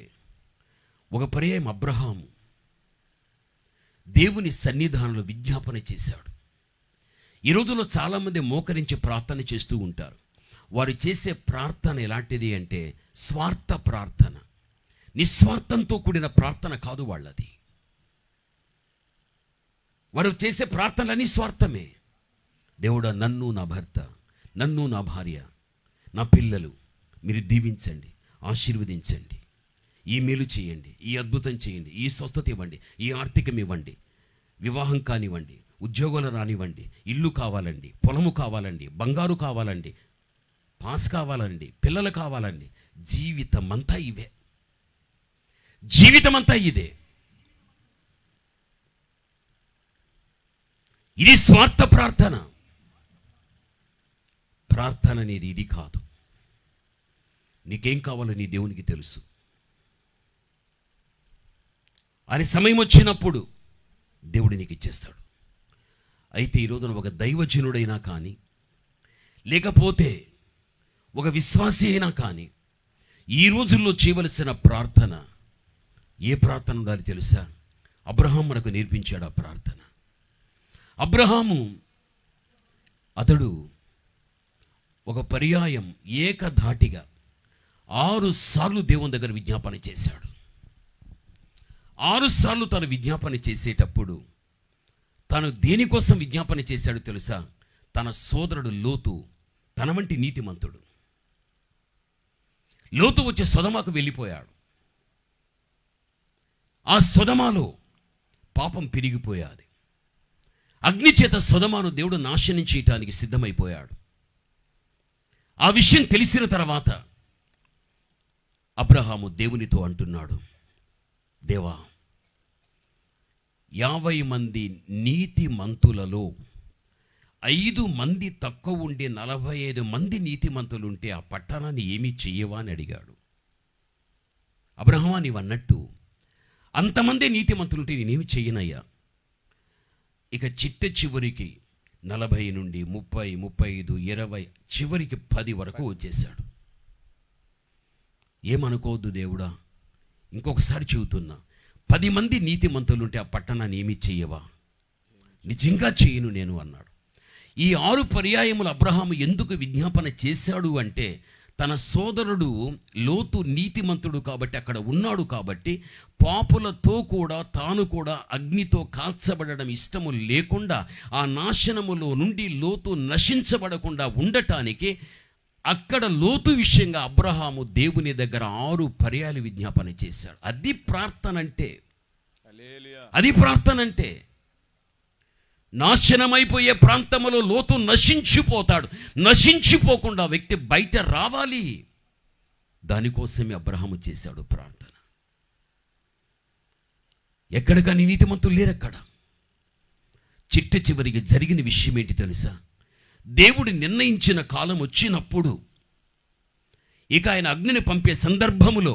ఒక పర్యాయం అబ్రహాము దేవుని సన్నిధానంలో విజ్ఞాపన చేశాడు. ఈ రోజుల్లో చాలామంది మోకరించి ప్రార్థన చేస్తూ ఉంటారు. వారు చేసే ప్రార్థన ఎలాంటిది అంటే స్వార్థ ప్రార్థన. నిస్వార్థంతో కూడిన ప్రార్థన కాదు వాళ్ళది. వారు చేసే ప్రార్థనలన్నీ స్వార్థమే. దేవుడా, నన్ను, నా భర్త, నన్ను, నా భార్య, నా పిల్లలు మీరు దీవించండి, ఆశీర్వదించండి, ఈ మేలు చేయండి, ఈ అద్భుతం చేయండి, ఈ స్వస్థత ఇవ్వండి, ఈ ఆర్థికం ఇవ్వండి, వివాహం కానివ్వండి, ఉద్యోగాలు రానివ్వండి, ఇల్లు కావాలండి, పొలము కావాలండి, బంగారు కావాలండి, పాస్ కావాలండి, పిల్లలు కావాలండి. జీవితం అంతా ఇవే. జీవితం అంతా ఇదే. ఇది స్వార్థ ప్రార్థన. ప్రార్థన అనేది ఇది కాదు. నీకేం కావాలో నీ దేవునికి తెలుసు. అని సమయం వచ్చినప్పుడు దేవుడు నీకు ఇచ్చేస్తాడు. అయితే ఈ రోజున ఒక దైవజనుడైనా కానీ, లేకపోతే ఒక విశ్వాసి అయినా కానీ, ఈ రోజుల్లో చేయవలసిన ప్రార్థన ఏ ప్రార్థన ఉండాలి తెలుసా? అబ్రహాము మనకు నేర్పించాడు ఆ ప్రార్థన. అబ్రహాము అతడు ఒక పర్యాయం ఏకధాటిగా 6 సార్లు దేవుని దగ్గర విజ్ఞాపన చేశాడు. 6 సార్లు తను విజ్ఞాపన చేసేటప్పుడు తను దేనికోసం విజ్ఞాపన చేశాడు తెలుసా? తన సోదరుడు లోతు తన వంటి నీతిమంతుడు. లోతు వచ్చి సొదొమకు వెళ్ళిపోయాడు. ఆ సొదొమలో పాపం పెరిగిపోయాది. అగ్ని చేత సొదొమను దేవుడు నాశనం చేయటానికి సిద్ధమైపోయాడు. ఆ విషయం తెలిసిన తర్వాత అబ్రహాము దేవునితో అంటున్నాడు, దేవా, 50 మంది నీతిమంతులలో 5 మంది తక్కువ ఉండి 45 మంది నీతిమంతులుంటే ఆ పట్టణాన్ని ఏమీ చెయ్యవా అని అడిగాడు. అబ్రహామా, నీవన్నట్టు అంతమంది నీతిమంతులుంటే నేనేమి చెయ్యనయ్యా. ఇక చివరికి 40 నుండి 30, 35, 20, చివరికి 10 వరకు వచ్చేశాడు. ఏమనుకోవద్దు దేవుడా, ఇంకొకసారి చెబుతున్నా, 10 మంది నీతిమంతులుంటే ఆ పట్టణాన్ని ఏమీ చెయ్యవా? నిజంగా చేయను నేను అన్నాడు. ఈ 6 పర్యాయములు అబ్రహాము ఎందుకు విజ్ఞాపన చేశాడు అంటే, తన సోదరుడు లోతు నీతిమంతుడు కాబట్టి, అక్కడ ఉన్నాడు కాబట్టి, పాపులతో కూడా తాను కూడా అగ్నితో కాల్చబడడం ఇష్టము లేకుండా, ఆ నాశనములో నుండి లోతు నశించబడకుండా ఉండటానికి అక్కడ లోతు విషయంగా అబ్రహాము దేవుని దగ్గర 6 పర్యాయాలు విజ్ఞాపన చేశాడు. అది ప్రార్థన అంటే. అది ప్రార్థన అంటే. నాశనమైపోయే ప్రాంతంలో లోతు నశించిపోతాడు. నశించిపోకుండా వ్యక్తి బయట రావాలి. దానికోసమే అబ్రహాము చేశాడు ప్రార్థన. ఎక్కడ కానీ నీతిమంతులు లేరక్కడ. చిట్ట చివరికి జరిగిన విషయం ఏంటి తెలుసా? దేవుడు నిర్ణయించిన కాలం వచ్చినప్పుడు ఇక ఆయన అగ్నిని పంపే సందర్భములో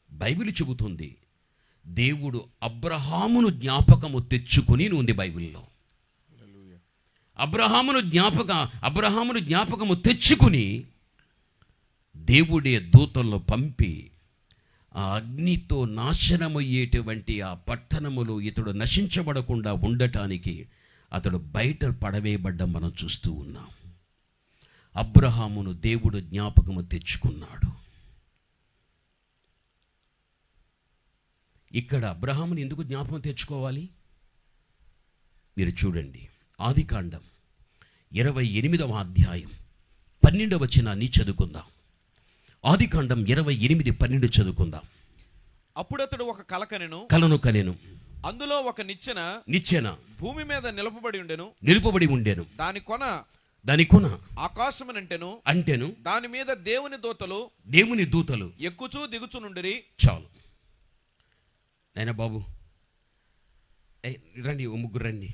బైబిల్ చెబుతుంది, దేవుడు అబ్రహామును జ్ఞాపకము తెచ్చుకొని ఉంది బైబిల్లో. అబ్రహామును జ్ఞాపకము తెచ్చుకుని దేవుడే దూతల్లో పంపి ఆ అగ్నితో నాశనమయ్యేటువంటి ఆ పట్టణములో ఇతడు నశించబడకుండా ఉండటానికి అతడు బయట పడవేయబడ్డం మనం చూస్తూ ఉన్నాం. అబ్రహామును దేవుడు జ్ఞాపకము తెచ్చుకున్నాడు. ఇక్కడ అబ్రహాముని ఎందుకు జ్ఞాపకం తెచ్చుకోవాలి? మీరు చూడండి, ఆదికాండం 28వ అధ్యాయం 12వ వచనాన్ని చదువుకుందాం. ఆదికాండం 28:12 చదువుకుందాం. అప్పుడు అతడు ఒక కలను కనెను, అందులో ఒక నిచ్చెన భూమి మీద నిలుపబడి ఉండెను. దాని కొన ఆకాశమునంటెను అంటెను. దాని మీద దేవుని దూతలు ఎక్కుచూ దిగుచునుండిరి. చాలు నాయన బాబు, రండి, ముగ్గురు రండి,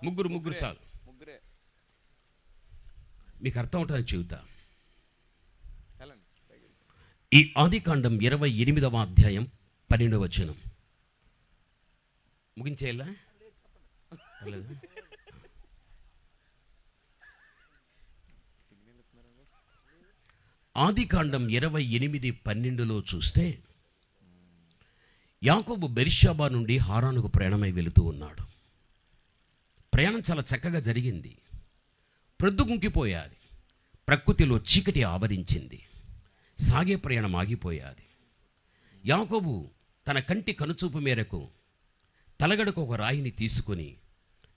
ముగ్గురు చాలు. మీకు అర్థం అవుతాను చెబుతా. ఈ ఆదికాండం 28వ అధ్యాయం 12వ వచనం ముగించేలా? ఆదికాండం 28:12లో చూస్తే యాకోబు బెర్షెబా నుండి హారానుకు ప్రయాణమై వెళుతూ ఉన్నాడు. ప్రయాణం చాలా చక్కగా జరిగింది. ప్రొద్దుగుంకిపోయాది, ప్రకృతిలో చీకటి ఆవరించింది, సాగే ప్రయాణం ఆగిపోయాది. యాకోబు తన కంటి కనుచూపు మేరకు తలగడకు ఒక రాయిని తీసుకొని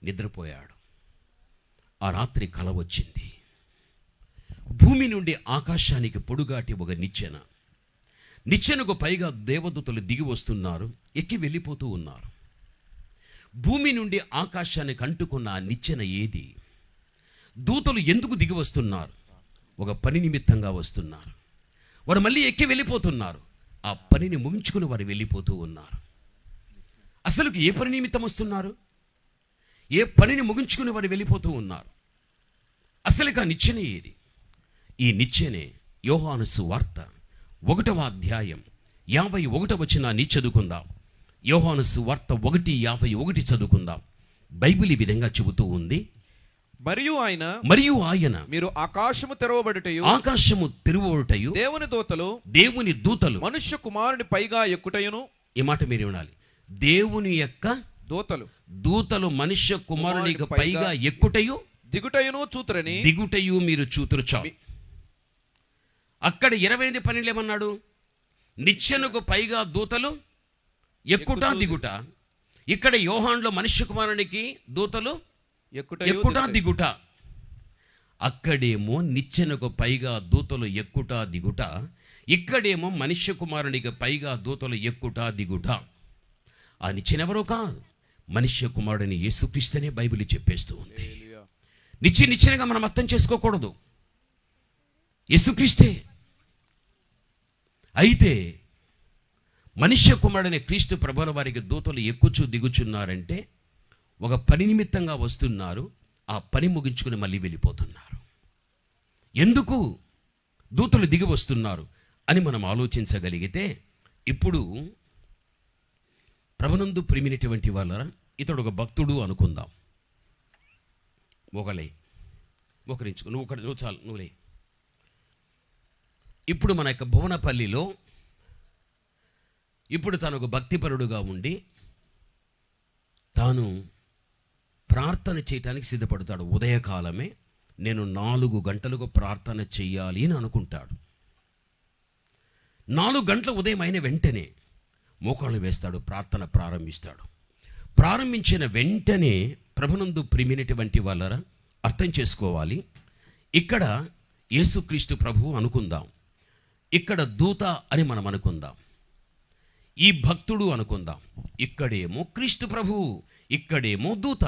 నిద్రపోయాడు. ఆ రాత్రి కల వచ్చింది. భూమి నుండి ఆకాశానికి పొడుగాటి ఒక నిచ్చెనకు పైగా దేవదూతలు దిగి వస్తున్నారు, ఎక్కి వెళ్ళిపోతూ ఉన్నారు. భూమి నుండి ఆకాశానికి అంటుకున్న ఆ నిచ్చెన ఏది? దూతలు ఎందుకు దిగి వస్తున్నారు? ఒక పని నిమిత్తంగా వస్తున్నారు. వారు మళ్ళీ ఎక్కి వెళ్ళిపోతున్నారు. ఆ పనిని ముగించుకుని వారు వెళ్ళిపోతూ ఉన్నారు. అసలుకి ఏ పని నిమిత్తం వస్తున్నారు? ఏ పనిని ముగించుకుని వారు వెళ్ళిపోతూ ఉన్నారు? అసలుకి ఆ నిచ్చెన ఏది? ఈ నిచ్చెనే యోహాను సువార్త 1వ అధ్యాయం 51వ వచనాన్ని చదువుకుందాం. యోహాను సువార్త 1:51 చదువుకుందాం. బైబిల్ ఈ విధంగా చెబుతూ ఉంది, మరియు ఆయన మీరు ఆకాశము తెరవబడుటయు దేవుని దూతలు మనుష్య కుమారుని పైగా ఎక్కుటయును. ఈ మాట మీరు వినాలి. దేవుని యొక్క దూతలు మనుష్య కుమారునికి పైగా ఎక్కుటయు దిగుటయు మీరు చూతురు. చాలు. అక్కడ 28:12 ఏమన్నాడు? నిచ్చెనకు పైగా దూతలు ఎక్కుట దిగుట. ఇక్కడ యోహానులో మనుష్య కుమారునికి దూతలు ఎక్కుట దిగుట. అక్కడేమో నిచ్చెనకు పైగా దూతలు ఎక్కుట దిగుట, ఇక్కడేమో మనుష్య కుమారునికి పైగా దూతలు ఎక్కుట దిగుట. ఆ నిచ్చెన ఎవరో కాదు, మనుష్య కుమారుడిని యేసుక్రీస్తునే బైబిల్ చెప్పేస్తూ ఉంది. నిచ్చెనగా మనం అర్థం చేసుకోకూడదు, యేసుక్రీస్తే. అయితే మనుష్య కుమారుడనే క్రీస్తు ప్రభుల వారికి దూతలు ఎక్కుచూ దిగుచున్నారంటే ఒక పని నిమిత్తంగా వస్తున్నారు. ఆ పని ముగించుకుని మళ్ళీ వెళ్ళిపోతున్నారు. ఎందుకు దూతలు దిగి వస్తున్నారు అని మనం ఆలోచించగలిగితే, ఇప్పుడు ప్రభునందు ప్రియమైనటువంటి వాళ్ళ ఇతడు ఒక భక్తుడు అనుకుందాం. ఒకరించుకో, నువ్వు చాలు, నువ్వులే. ఇప్పుడు మన యొక్క భువనపల్లిలో ఇప్పుడు తను ఒక భక్తిపరుడుగా ఉండి తాను ప్రార్థన చేయటానికి సిద్ధపడతాడు. ఉదయకాలమే నేను 4 గంటలకు ప్రార్థన చెయ్యాలి అని అనుకుంటాడు. 4 గంటల ఉదయం అయిన వెంటనే మోకాళ్ళు వేస్తాడు, ప్రార్థన ప్రారంభిస్తాడు. ప్రారంభించిన వెంటనే ప్రభునందు ప్రియమైనటువంటి వాళ్ళరా అర్థం చేసుకోవాలి. ఇక్కడ యేసుక్రీస్తు ప్రభువు అనుకుందాం, ఇక్కడ దూత అని మనం అనుకుందాం, ఈ భక్తుడు అనుకుందాం. ఇక్కడేమో క్రీస్తు ప్రభువు, ఇక్కడేమో దూత,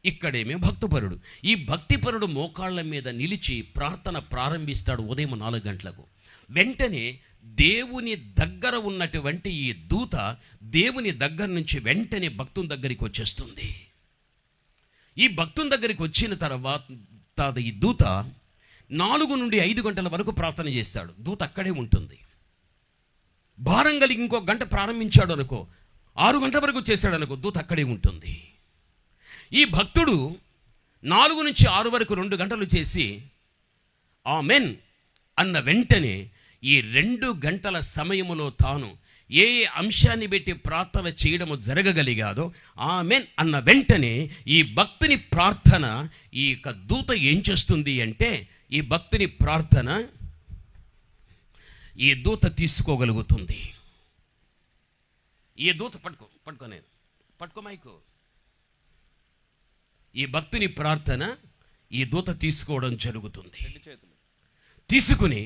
ఇక్కడేమో భక్తిపరుడు. ఈ భక్తిపరుడు మోకాళ్ళ మీద నిలిచి ప్రార్థన ప్రారంభిస్తాడు ఉదయం 4 గంటలకు. వెంటనే దేవుని దగ్గర ఉన్నటువంటి ఈ దూత దేవుని దగ్గర నుంచి వెంటనే భక్తుని దగ్గరికి వచ్చేస్తుంది. ఈ భక్తుని దగ్గరికి వచ్చిన తర్వాత ఈ దూత 4 నుండి 5 గంటల వరకు ప్రార్థన చేస్తాడు. దూత అక్కడే ఉంటుంది. భారం కలిగి ఇంకో గంట ప్రారంభించాడు అనుకో, 6 గంటల వరకు చేశాడు అనుకో, దూత అక్కడే ఉంటుంది. ఈ భక్తుడు 4 నుంచి 6 వరకు 2 గంటలు చేసి ఆమెన్ అన్న వెంటనే ఈ 2 గంటల సమయములో తాను ఏ అంశాన్ని పెట్టి ప్రార్థన చేయడము జరగగలిగాదో ఆమెన్ అన్న వెంటనే ఈ భక్తుని ప్రార్థన ఈ యొక్క దూత ఏం చేస్తుంది అంటే, ఈ భక్తుని ప్రార్థన ఈ దూత తీసుకోగలుగుతుంది. ఈ దూత పట్టుకో మైకు. ఈ భక్తుని ప్రార్థన ఈ దూత తీసుకోవడం జరుగుతుంది. తీసుకుని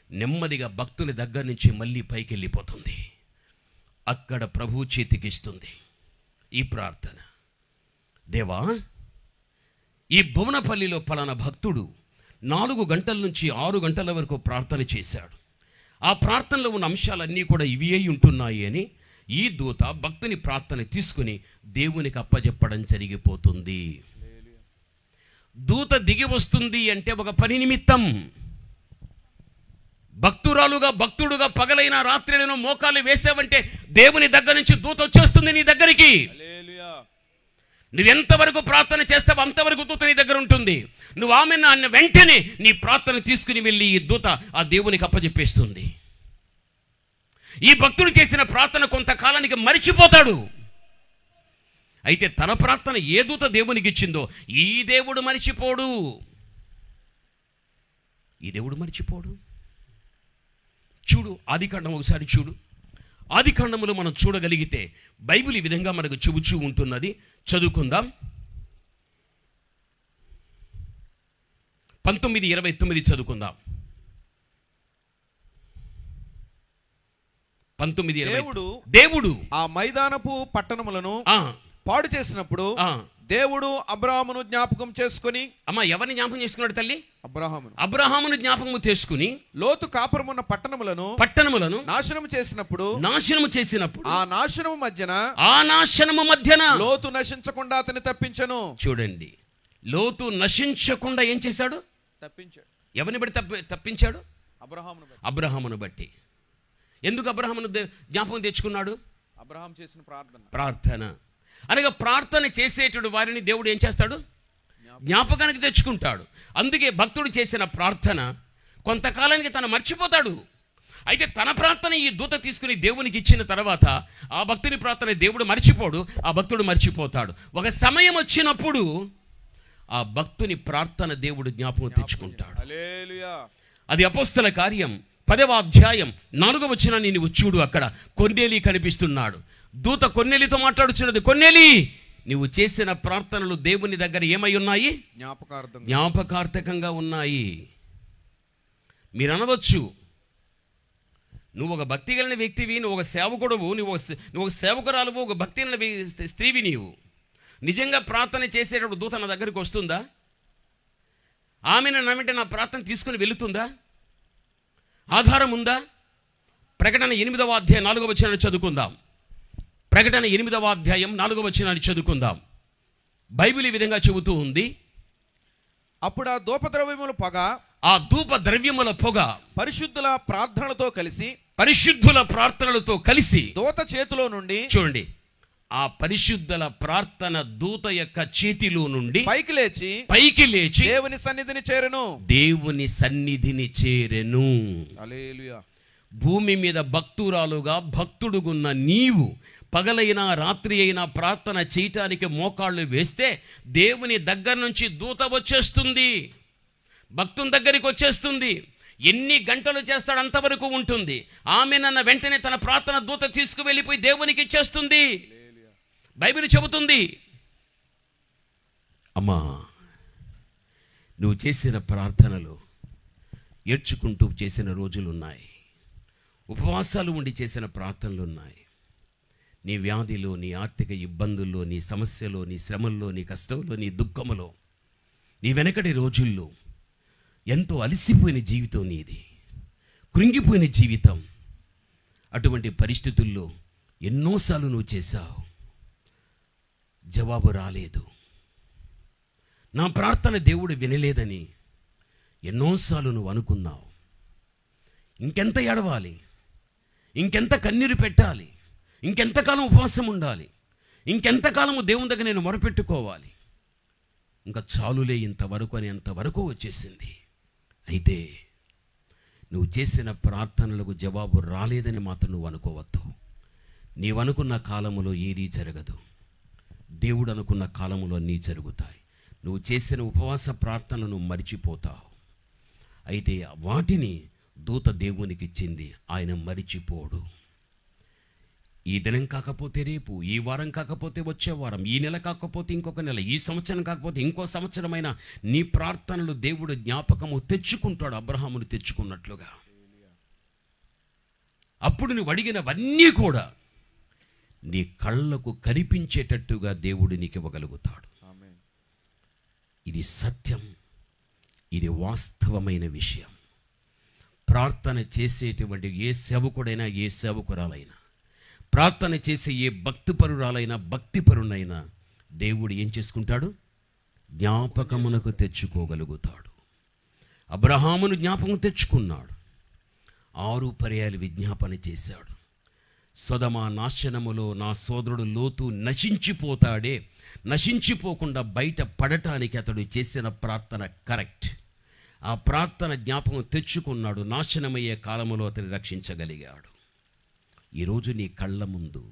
నెమ్మదిగా భక్తుని దగ్గర నుంచి మళ్ళీ పైకి వెళ్ళిపోతుంది. అక్కడ ప్రభు చేతికిస్తుంది ఈ ప్రార్థన. దేవా, ఈ భువనపల్లిలో పలానా భక్తుడు 4 గంటల నుంచి 6 గంటల వరకు ప్రార్థన చేశాడు. ఆ ప్రార్థనలో ఉన్న అంశాలన్నీ కూడా ఇవి అయి ఉంటున్నాయి అని ఈ దూత భక్తుని ప్రార్థన తీసుకుని దేవునికి అప్పజెప్పడం జరిగిపోతుంది. దూత దిగి వస్తుంది అంటే ఒక పని నిమిత్తం. భక్తురాలుగా భక్తుడుగా పగలైన రాత్రిలను మోకాలు వేసావంటే దేవుని దగ్గర నుంచి దూత వచ్చేస్తుంది నీ దగ్గరికి. నువ్వు ఎంతవరకు ప్రార్థన చేస్తావో అంతవరకు దూత నీ దగ్గర ఉంటుంది. నువ్వు ఆమె అన్న వెంటనే నీ ప్రార్థన తీసుకుని వెళ్ళి ఈ దూత ఆ దేవునికి అప్పజెప్పేస్తుంది. ఈ భక్తుడు చేసిన ప్రార్థన కొంతకాలానికి మరిచిపోతాడు. అయితే తన ప్రార్థన ఏ దూత దేవునికి ఇచ్చిందో ఈ దేవుడు మరిచిపోడు. ఈ దేవుడు మరిచిపోడు. చూడు, ఆదికాండం ఒకసారి చూడు. ఆదికాండములో మనం చూడగలిగితే బైబిల్ ఈ విధంగా మనకు చెబుచూ ఉంటున్నది. చదువుకుందాం. 19:29 చదువుకుందాం. 19:20. దేవుడు ఆ మైదానపు పట్టణములను పాడు చేసినప్పుడు దేవుడు అబ్రాహామును జ్ఞాపకం చేసుకుని, అమ్మా ఎవరిని జ్ఞాపకం చేసుకున్నాడు తల్లి? అబ్రాహామును జ్ఞాపకం చేసుకుని లోతు కాపురమున్న పట్టణములను నాశనము చేసినప్పుడు ఆ నాశనము మధ్యన లోతు నశించకుండా అతన్ని తప్పించను. చూడండి, లోతు నశించకుండా ఏం చేశాడు? తప్పించాడు. ఎవరిని బట్టి తప్పించాడు? అబ్రాహామును బట్టి. ఎందుకు అబ్రాహామును జ్ఞాపకం తెచ్చుకున్నాడు? అబ్రాహాం చేసిన ప్రార్థన అనగా ప్రార్థన చేసేటప్పుడు వారిని దేవుడు ఏం చేస్తాడు? జ్ఞాపకానికి తెచ్చుకుంటాడు. అందుకే భక్తుడు చేసిన ప్రార్థన కొంతకాలానికి తను మర్చిపోతాడు. అయితే తన ప్రార్థన ఈ దూత తీసుకుని దేవునికి ఇచ్చిన తర్వాత ఆ భక్తుని ప్రార్థన దేవుడు మర్చిపోడు, ఆ భక్తుడు మర్చిపోతాడు. ఒక సమయం వచ్చినప్పుడు ఆ భక్తుని ప్రార్థన దేవుడు జ్ఞాపకం తెచ్చుకుంటాడు. అది అపోస్తల కార్యం 10వ అధ్యాయం 4వ వచనాన్ని నీవు చూడు. అక్కడ కొర్నేలి కనిపిస్తున్నాడు. దూత కొర్నేలితో మాట్లాడుచున్నది. కొర్నేలి, నీవు చేసిన ప్రార్థనలు దేవుని దగ్గర ఏమై ఉన్నాయి? జ్ఞాపకార్థకంగా ఉన్నాయి. మీరు అనవచ్చు, నువ్వు ఒక భక్తి కలిగిన వ్యక్తివి, నువ్వు ఒక సేవకుడువు, నువ్వు ఒక సేవకురాలువు, ఒక భక్తి కలిగిన స్త్రీవి. నీవు నిజంగా ప్రార్థన చేసేటప్పుడు దూత నా దగ్గరికి వస్తుందా? ఆమె నమ్మింటే నా ప్రార్థన తీసుకుని వెళుతుందా? ఆధారం ఉందా? ప్రకటన 8వ అధ్యాయం 4వ వచనాన్ని చదువుకుందాం. ప్రకటన 8వ అధ్యాయం 4వ వచనాన్ని చదువుకుందాం. బైబిల్ ఈ విధంగా చెబుతూ ఉంది. అప్పుడు ఆ ధూపద్రవ్యముల పొగ పరిశుద్ధుల ప్రార్థనలతో కలిసి దూత చేతిలో నుండి, చూడండి, ఆ పరిశుద్ధుల ప్రార్థన దూత యొక్క చేతిలో నుండి పైకి లేచి దేవుని సన్నిధిని చేరెను. హల్లెలూయా. భూమి మీద భక్తురాలుగా భక్తుడుగున్న నీవు పగలైనా రాత్రి అయినా ప్రార్థన చేయటానికి మోకాళ్ళు వేస్తే దేవుని దగ్గర నుంచి దూత వచ్చేస్తుంది, భక్తుని దగ్గరికి వచ్చేస్తుంది. ఎన్ని గంటలు చేస్తాడు అంతవరకు ఉంటుంది. ఆమె నన్న వెంటనే తన ప్రార్థన దూత తీసుకువెళ్ళిపోయి దేవునికి ఇచ్చేస్తుంది. బైబిల్ చెబుతుంది. అమ్మా, నువ్వు చేసిన ప్రార్థనలు ఏడ్చుకుంటూ చేసిన రోజులున్నాయి. ఉపవాసాలు ఉండి చేసిన ప్రార్థనలు ఉన్నాయి. నీ వ్యాధిలో, నీ ఆర్థిక ఇబ్బందుల్లో, నీ సమస్యలో, నీ శ్రమల్లో, నీ కష్టంలో, నీ దుఃఖములో, నీ వెనకటి రోజుల్లో ఎంతో అలసిపోయిన జీవితం నీది, కృంగిపోయిన జీవితం. అటువంటి పరిస్థితుల్లో ఎన్నోసార్లు నువ్వు చేశావు, జవాబు రాలేదు. నా ప్రార్థన దేవుడు వినలేదని ఎన్నోసార్లు నువ్వు అనుకున్నావు. ఇంకెంత ఏడవాలి, ఇంకెంత కన్నీరు పెట్టాలి, ఇంకెంతకాలం ఉపవాసం ఉండాలి, ఇంకెంతకాలము దేవుని దగ్గర నేను మొరపెట్టుకోవాలి, ఇంకా చాలులే ఇంతవరకు అని అంతవరకు వచ్చేసింది. అయితే నువ్వు చేసిన ప్రార్థనలకు జవాబు రాలేదని మాత్రం నువ్వు అనుకోవద్దు. నీవనుకున్న కాలములో ఏదీ జరగదు, దేవుడు అనుకున్న కాలములో అన్నీ జరుగుతాయి. నువ్వు చేసిన ఉపవాస ప్రార్థనలను మరిచిపోతావు. అయితే వాటిని దూత దేవునికి ఇచ్చింది, ఆయన మరిచిపోడు. ఈ దినం కాకపోతే రేపు, ఈ వారం కాకపోతే వచ్చే వారం, ఈ నెల కాకపోతే ఇంకొక నెల, ఈ సంవత్సరం కాకపోతే ఇంకో సంవత్సరమైన నీ ప్రార్థనలు దేవుడు జ్ఞాపకము తెచ్చుకుంటాడు, అబ్రహామును తెచ్చుకున్నట్లుగా. అప్పుడు నువ్వు అడిగినవన్నీ కూడా నీ కళ్ళకు కనిపించేటట్టుగా దేవుడు నీకు ఇవ్వగలుగుతాడు. ఇది సత్యం, ఇది వాస్తవమైన విషయం. ప్రార్థన చేసేటువంటి ఏ సేవకుడైనా, ఏ సేవకురాలైనా, ప్రార్థన చేసే ఏ భక్తిపరురాలైనా, భక్తిపరునైనా దేవుడు ఏం చేసుకుంటాడు? జ్ఞాపకమునకు తెచ్చుకోగలుగుతాడు. అబ్రహామును జ్ఞాపకం తెచ్చుకున్నాడు, 6 పర్యాలు విజ్ఞాపన చేశాడు. సొదమ నాశనములో నా సోదరుడు లోతు నశించిపోతాడే, నశించిపోకుండా బయట పడటానికి అతడు చేసిన ప్రార్థన కరెక్ట్. ఆ ప్రార్థన జ్ఞాపకం తెచ్చుకున్నాడు, నాశనమయ్యే కాలములో అతన్ని రక్షించగలిగాడు. ఈరోజు నీ కళ్ళ ముందు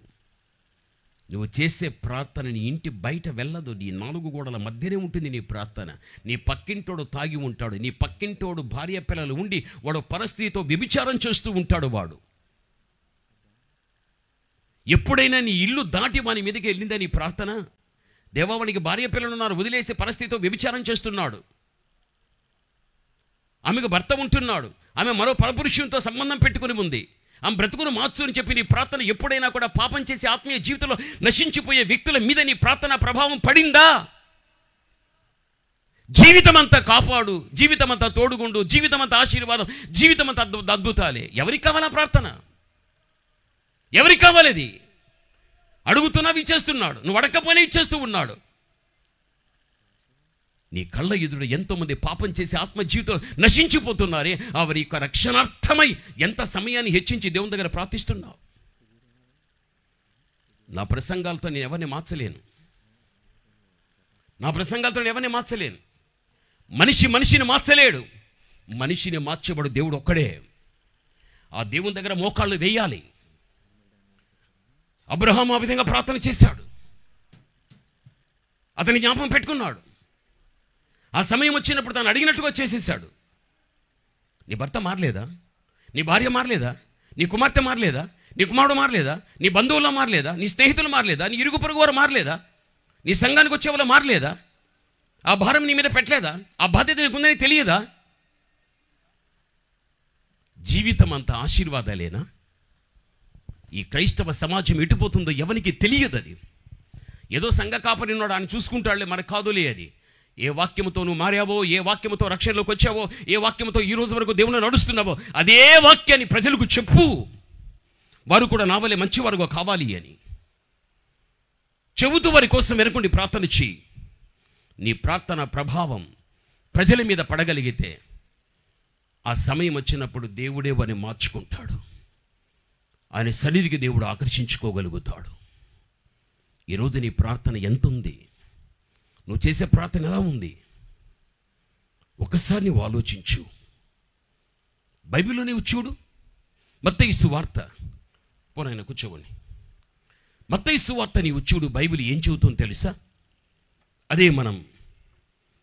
నువ్వు చేసే ప్రార్థన నీ ఇంటి బయట వెళ్ళదు, నీ 4 గోడల మధ్యనే ఉంటుంది నీ ప్రార్థన. నీ పక్కింటోడు తాగి ఉంటాడు, నీ పక్కింటోడు భార్య పిల్లలు ఉండి వాడు పరస్త్రీతో వ్యభిచారం చేస్తూ ఉంటాడు. వాడు ఎప్పుడైనా నీ ఇల్లు దాటి వాని మీదకి వెళ్ళిందా నీ ప్రార్థన? దేవా, వాడికి భార్య పిల్లలు ఉన్నారు, వదిలేసి పరస్త్రీతో వ్యభిచారం చేస్తున్నాడు, ఆమెకు భర్త ఉంటున్నాడు, ఆమె మరో పరపురుషునితో సంబంధం పెట్టుకుని ఉంది, ఆమె బ్రతుకును మార్చు అని చెప్పి నీ ప్రార్థన ఎప్పుడైనా కూడా పాపం చేసి ఆత్మీయ జీవితంలో నశించిపోయే వ్యక్తుల మీద నీ ప్రార్థన ప్రభావం పడిందా? జీవితమంతా కాపాడు, జీవితమంతా తోడుగుండు, జీవితమంతా ఆశీర్వాదం, జీవితమంతా అద్భుతాలే. ఎవరికి కావాలా ప్రార్థన? ఎవరికి కావాలి? అది అడుగుతున్నావు, ఇచ్చేస్తున్నాడు. నువ్వు అడగకపోయినా ఇచ్చేస్తూ ఉన్నాడు. నీ కళ్ళ ఎదురు ఎంతోమంది పాపం చేసి ఆత్మ జీవితం నశించిపోతున్నారే, వారి యొక్క రక్షణార్థమై ఎంత సమయాన్ని హెచ్చించి దేవుని దగ్గర ప్రార్థిస్తున్నావు. నా ప్రసంగాలతో నేను ఎవరిని మార్చలేను, నా ప్రసంగాలతో నేను ఎవరిని మార్చలేను. మనిషిని మార్చలేడు, మనిషిని మార్చేవాడు దేవుడు ఒక్కడే. ఆ దేవుని దగ్గర మోకాళ్ళు వేయాలి. అబ్రహాము ఆ విధంగా ప్రార్థన చేశాడు, అతని జ్ఞాపకం పెట్టుకున్నాడు. ఆ సమయం వచ్చినప్పుడు తను అడిగినట్టుగా చేసేసాడు. నీ భర్త మారలేదా? నీ భార్య మారలేదా? నీ కుమార్తె మారలేదా? నీ కుమారుడు మారలేదా? నీ బంధువుల్లో మారలేదా? నీ స్నేహితులు మారలేదా? నీ ఇరుగు పొరుగు వారు మారలేదా? నీ సంఘానికి వచ్చేవాళ్ళు మారలేదా? ఆ భారం నీ మీద పెట్టలేదా? ఆ బాధ్యత నీకుందని తెలియదా? జీవితం అంతా ఆశీర్వాదాలేనా? ఈ క్రైస్తవ సమాజం ఎటుపోతుందో ఎవరికి తెలియదు. అది ఏదో సంఘ కాపరి ఉన్నాడు, ఆయన చూసుకుంటాడులే, మనకు కాదులే. అది ఏ వాక్యముతో నువ్వు మారావో, ఏ వాక్యముతో రక్షణలోకి వచ్చావో, ఏ వాక్యముతో ఈ రోజు వరకు దేవుని నడుస్తున్నావో, అదే వాక్యాన్ని ప్రజలకు చెప్పు. వారు కూడా నా వలె మంచివారుగా కావాలి అని చెబుతూ వారి కోసం వెనకుండి ప్రార్థన చేయి. నీ ప్రార్థన ప్రభావం ప్రజల మీద పడగలిగితే ఆ సమయం వచ్చినప్పుడు దేవుడే వారిని మార్చుకుంటాడు. ఆయన సన్నిధికి దేవుడు ఆకర్షించుకోగలుగుతాడు. ఈరోజు నీ ప్రార్థన ఎంత ఉంది? నువ్వు చేసే ప్రార్థన ఎలా ఉంది? ఒకసారి నువ్వు ఆలోచించు. బైబిల్లో నీవు చూడు. మత్తయి సువార్త, పోనైనా కూర్చోండి. మత్తయి సువార్త నీవు చూడు. బైబిల్ ఏం చెబుతుందో తెలుసా? అదే మనం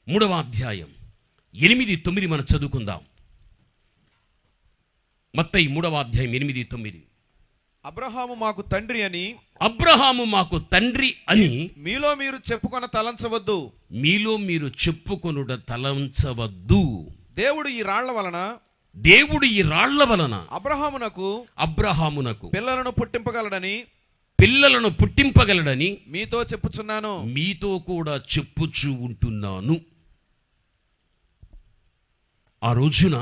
3వ అధ్యాయం 8-9 మనం చదువుకుందాం. మత్తయి 3వ అధ్యాయం 8-9. అబ్రహాము మాకు తండ్రి అని, అబ్రహాము మాకు తండ్రి అని మీలో మీరు చెప్పుకొన తలంచవద్దు, మీలో మీరు చెప్పుకొనుట తలంచవద్దు. దేవుడు ఈ రాళ్ల వలన అబ్రహామునకు పిల్లలను పుట్టింపగలడని మీతో చెప్పుచున్నాను, మీతో కూడా చెప్పుచూ ఉంటున్నాను. ఆ రోజున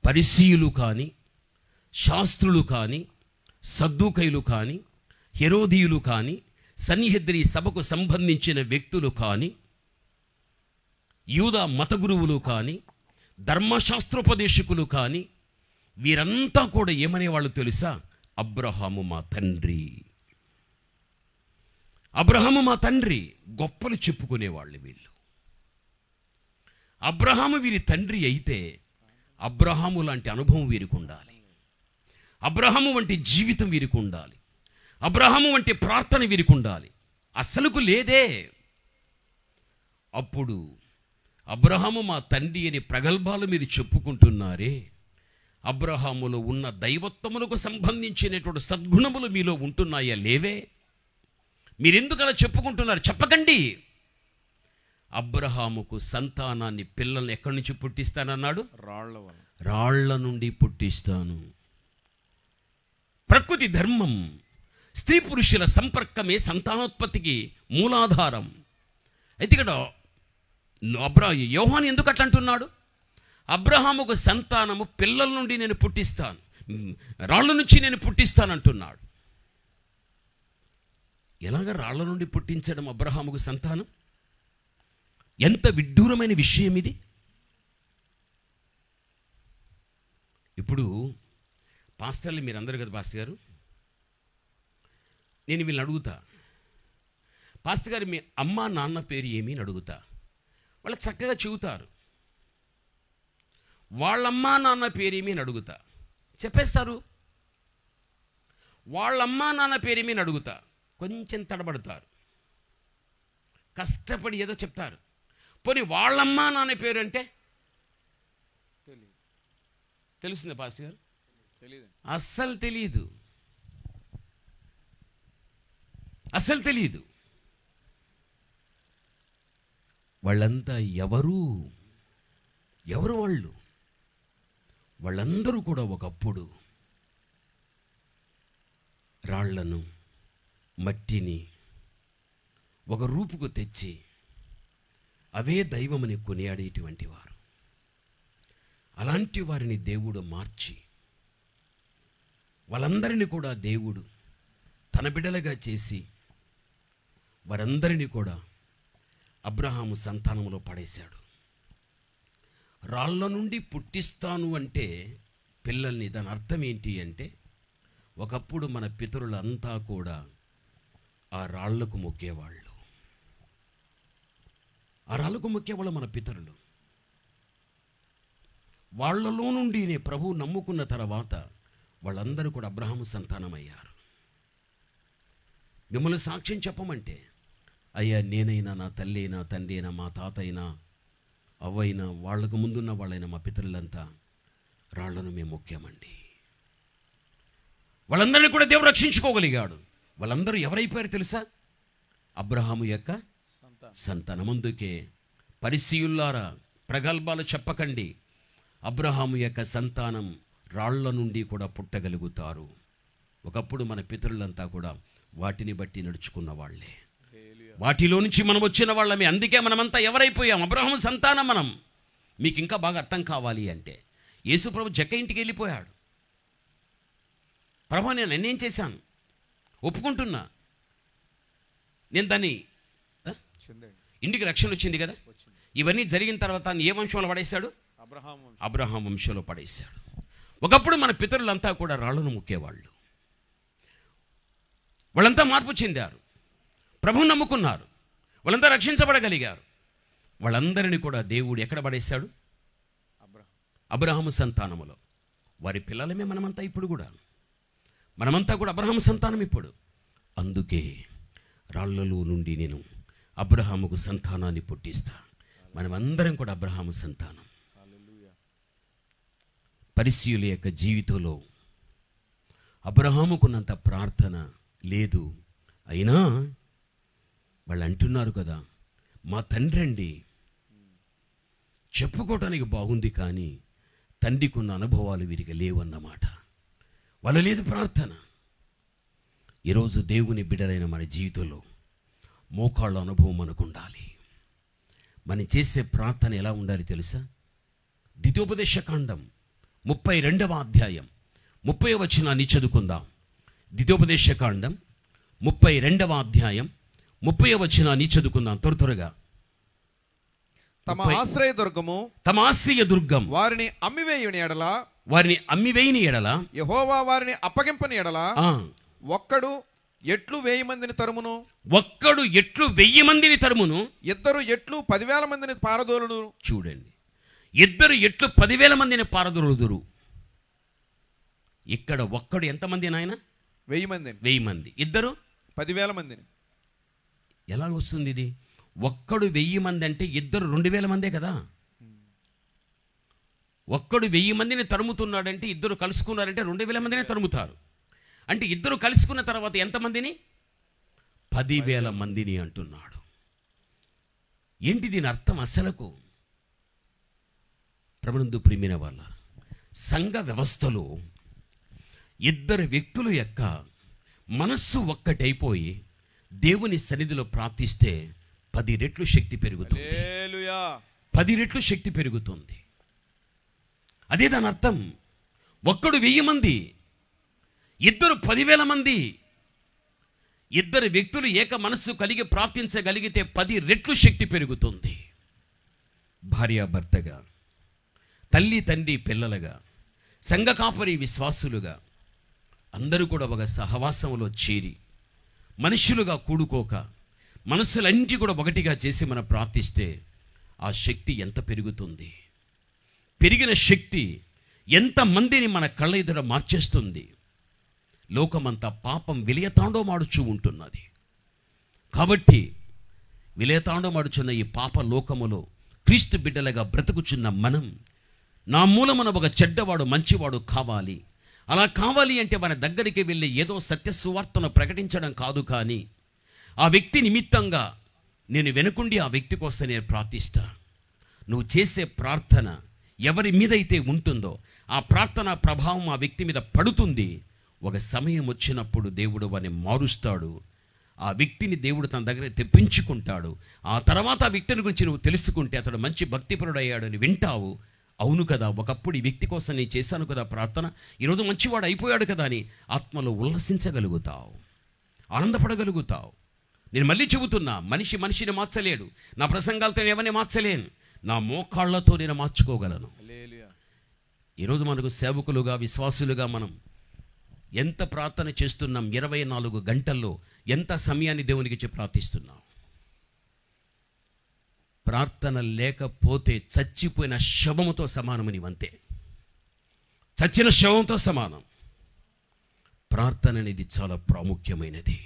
పరిసయ్యులు కానీ, శాస్త్రులు కానీ, సద్దూకైలు కానీ, హెరోదీయులు కానీ, సన్నిహద్రి సభకు సంబంధించిన వ్యక్తులు కానీ, యూదా మత గురువులు కానీ, ధర్మశాస్త్రోపదేశకులు కానీ, వీరంతా కూడా ఏమనేవాళ్ళు తెలుసా? అబ్రహాము మా తండ్రి, అబ్రహాము మా తండ్రి, గొప్పలు చెప్పుకునేవాళ్ళు వీళ్ళు. అబ్రహాము వీరి తండ్రి అయితే అబ్రహాము లాంటి అనుభవం వీరికి ఉండాలి, అబ్రహాము వంటి జీవితం వీరికి ఉండాలి, అబ్రహాము వంటి ప్రార్థన వీరికి ఉండాలి. అసలుకు లేదే. అప్పుడు అబ్రహాము మా తండ్రి అని ప్రగల్భాలు మీరు చెప్పుకుంటున్నారే, అబ్రహాములో ఉన్న దైవత్వములకు సంబంధించినటువంటి సద్గుణములు మీలో ఉంటున్నాయా? లేవే. మీరెందుకు అలా చెప్పుకుంటున్నారు? చెప్పకండి. అబ్రహాముకు సంతానాన్ని, పిల్లల్ని ఎక్కడి నుంచి పుట్టిస్తానన్నాడు? రాళ్ల నుండి పుట్టిస్తాను. ప్రకృతి ధర్మం, స్త్రీ పురుషుల సంపర్కమే సంతానోత్పత్తికి మూలాధారం. అయితే ఇక్కడ యోహాను ఎందుకు అట్లా అంటున్నాడు? అబ్రహాముకు సంతానము పిల్లల నుండి నేను పుట్టిస్తాను, రాళ్ల నుంచి నేను పుట్టిస్తాను అంటున్నాడు. ఎలాగ రాళ్ల నుండి పుట్టించడం అబ్రహాముకు సంతానం? ఎంత విడ్డూరమైన విషయం ఇది. ఇప్పుడు పాస్టర్లు మీరందరూ కదా పాస్టర్ గారు, నేను వీళ్ళని అడుగుతా, పాస్టర్ గారు మీ అమ్మ నాన్న పేరు ఏమి అని అడుగుతా. వాళ్ళు చక్కగా చెబుతారు. వాళ్ళమ్మా నాన్న పేరేమి అని అడుగుతా, చెప్పేస్తారు. వాళ్ళమ్మా నాన్న పేరేమి అని అడుగుతా, కొంచెం తడబడతారు, కష్టపడి ఏదో చెప్తారు. పోనీ వాళ్ళమ్మా నాన్న పేరు అంటే తెలుస్తుంది పాస్టర్ గారు? అస్సలు తెలియదు, అస్సలు తెలియదు. వాళ్ళంతా ఎవరు వాళ్ళు? వాళ్ళందరూ కూడా ఒకప్పుడు రాళ్లను, మట్టిని ఒక రూపుకు తెచ్చి అవే దైవమని కొనియాడేటువంటి వారు. అలాంటి వారిని దేవుడు మార్చి వాళ్ళందరినీ కూడా దేవుడు తన బిడ్డలుగా చేసి వారందరినీ కూడా అబ్రహాము సంతానంలో పడేశాడు. రాళ్ల నుండి పుట్టిస్తాను అంటే పిల్లల్ని, దాని అర్థం ఏంటి అంటే ఒకప్పుడు మన పితరులంతా కూడా ఆ రాళ్లకు మొక్కేవాళ్ళు. ఆ రాళ్లకు మొక్కేవాళ్ళు మన పితరులు. వాళ్లలో నుండి ప్రభువు నమ్ముకున్న తర్వాత వాళ్ళందరూ కూడా అబ్రహాము సంతానమయ్యారు. మిమ్మల్ని సాక్ష్యం చెప్పమంటే, అయ్యా నేనైనా, నా తల్లి అయినా, తండ్రి అయినా, మా తాత అయినా, అవ్వైనా, వాళ్లకు ముందున్న వాళ్ళైనా, మా పితరులంతా రాళ్లను మేము మొక్కామండి. వాళ్ళందరినీ కూడా దేవుడు రక్షించుకోగలిగాడు. వాళ్ళందరూ ఎవరైపోయారు తెలుసా? అబ్రహాము యొక్క సంతానం. అందుకే పరిసయ్యులారా ప్రగల్భాలు చెప్పకండి. అబ్రహాము యొక్క సంతానం రాళ్ల నుండి కూడా పుట్టగలుగుతారు. ఒకప్పుడు మన పితరులంతా కూడా వాటిని బట్టి నడుచుకున్న వాళ్ళే. వాటిలో నుంచి మనం వచ్చిన వాళ్ళమే. అందుకే మనమంతా ఎవరైపోయాం? అబ్రహాము సంతానం మనం. మీకు ఇంకా బాగా అర్థం కావాలి అంటే, యేసు ప్రభు జక్క ఇంటికి వెళ్ళిపోయాడు. ప్రభు నేను నేనేం చేశాను? ఒప్పుకుంటున్నా. నేను దాన్ని ఇంటికి రక్షణ వచ్చింది కదా. ఇవన్నీ జరిగిన తర్వాత ఏ వంశంలో పడేశాడు? అబ్రహాం వంశంలో పడేశాడు. ఒకప్పుడు మన పితరులంతా కూడా రాళ్లను మొక్కేవాళ్ళు. వాళ్ళంతా మార్పు చెందారు, ప్రభువుని నమ్ముకున్నారు, వాళ్ళంతా రక్షించబడగలిగారు. వాళ్ళందరినీ కూడా దేవుడు ఎక్కడ పడేశాడు? అబ్రహాము సంతానములో. వారి పిల్లలమే మనమంతా. ఇప్పుడు కూడా మనమంతా కూడా అబ్రహాము సంతానం ఇప్పుడు. అందుకే రాళ్లలో నుండి నేను అబ్రహాముకు సంతానాన్ని పుట్టిస్తా. మనమందరం కూడా అబ్రహాము సంతానం. పరిసయ్యుల యొక్క జీవితంలో అబ్రహాముకున్నంత ప్రార్థన లేదు. అయినా వాళ్ళు అంటున్నారు కదా, మా తండ్రి అండి. చెప్పుకోవటానికి బాగుంది, కానీ తండ్రికి ఉన్న అనుభవాలు వీరికి లేవన్నమాట. వాళ్ళ లేదు ప్రార్థన. ఈరోజు దేవుని బిడ్డలైన మన జీవితంలో మోకాళ్ళ అనుభవం మనకు ఉండాలి. మనం చేసే ప్రార్థన ఎలా ఉండాలి తెలుసా? ద్వితీయోపదేశ కాండం 32వ అధ్యాయం 30వ వచనాన్ని చదువుకుందాం. ద్వితీయోపదేశకాండం 32వ అధ్యాయం 30వ వచనాన్ని చదువుకుందాం త్వరగా. తమ ఆశ్రయదుర్గము వారిని అమ్మివేయని ఎడల యెహోవా వారిని అప్పగింపని ఎడల ఒక్కడు ఎట్లు 1000 మందిని తరుమును, ఇద్దరు ఎట్లు 10,000 మందిని పారదోలును. చూడండి, ఇద్దరు ఎట్లు 10,000 మందిని పారదోలుదురు. ఇక్కడ ఒక్కడు ఎంతమంది నాయన? 1000 మంది. ఇద్దరు 10,000 మందిని. ఎలా వస్తుంది ఇది? ఒక్కడు 1000 మంది అంటే ఇద్దరు 2,000 మందే కదా. ఒక్కడు 1000 మందిని తరుముతున్నాడంటే ఇద్దరు కలుసుకున్నారంటే 2,000 మందిని తరుముతారు. అంటే ఇద్దరు కలుసుకున్న తర్వాత ఎంతమందిని? 10,000 మందిని అంటున్నాడు. ఏంటి దీని అర్థం? అసలకు ప్రభునందు ప్రియమైన వాళ్ళ సంఘ వ్యవస్థలో ఇద్దరు వ్యక్తుల యొక్క మనస్సు ఒక్కటైపోయి దేవుని సన్నిధిలో ప్రార్థిస్తే 10 రెట్లు శక్తి పెరుగుతుంది. 10 రెట్లు శక్తి పెరుగుతుంది. అదే దాని అర్థం. ఒక్కడు 1000 మంది, ఇద్దరు 10,000 మంది. ఇద్దరు వ్యక్తులు ఏక మనస్సు కలిగి ప్రార్థించగలిగితే 10 రెట్లు శక్తి పెరుగుతుంది. భార్యాభర్తగా, తల్లి తండ్రి పిల్లలుగా, సంఘ కాపరి విశ్వాసులుగా అందరూ కూడా ఒక సహవాసంలో చేరి మనుషులుగా కూడుకోక మనసులన్నిటి కూడా ఒకటిగా చేసి మనం ప్రార్థిస్తే ఆ శక్తి ఎంత పెరుగుతుంది. పెరిగిన శక్తి ఎంతమందిని మన కళ్ళ ఎదుట మార్చేస్తుంది. లోకమంతా పాపం విలయతాండవమాడుచూ ఉంటున్నది. కాబట్టి విలయతాండవమాడుచున్న ఈ పాప లోకములో క్రీస్తు బిడ్డలుగా బ్రతుకుచున్న మనం, నా మూలమున ఒక చెడ్డవాడు మంచివాడు కావాలి. అలా కావాలి అంటే మన దగ్గరికి వెళ్ళి ఏదో సత్య సువార్తను ప్రకటించడం కాదు, కానీ ఆ వ్యక్తి నిమిత్తంగా నేను వెనుకుండి ఆ వ్యక్తి కోసం నేను ప్రార్థిస్తా. నువ్వు చేసే ప్రార్థన ఎవరి మీదైతే ఉంటుందో ఆ ప్రార్థన ప్రభావం ఆ వ్యక్తి మీద పడుతుంది. ఒక సమయం వచ్చినప్పుడు దేవుడు వారిని మారుస్తాడు. ఆ వ్యక్తిని దేవుడు తన దగ్గర తెప్పించుకుంటాడు. ఆ తర్వాత ఆ వ్యక్తిని గురించి నువ్వు తెలుసుకుంటే అతడు మంచి భక్తిపరుడయ్యాడు అని వింటావు. అవును కదా, ఒకప్పుడు ఈ వ్యక్తి కోసం నేను చేశాను కదా ప్రార్థన, ఈరోజు మంచివాడు అయిపోయాడు కదా అని ఆత్మలో ఉల్లసించగలుగుతావు, ఆనందపడగలుగుతావు. నేను మళ్ళీ చెబుతున్నా, మనిషిని మార్చలేడు. నా ప్రసంగాలతో ఎవరిని మార్చలేను, నా మోకాళ్లతో నేను మార్చుకోగలను. ఈరోజు మనకు సేవకులుగా విశ్వాసులుగా మనం ఎంత ప్రార్థన చేస్తున్నాం? 24 గంటల్లో ఎంత సమయాన్ని దేవునికి ఇచ్చి ప్రార్థిస్తున్నాం? ప్రార్థన లేకపోతే చచ్చిపోయిన శవముతో సమానమని అంతే. చచ్చిన శవంతో సమానం. ప్రార్థన అనేది చాలా ప్రాముఖ్యమైనది.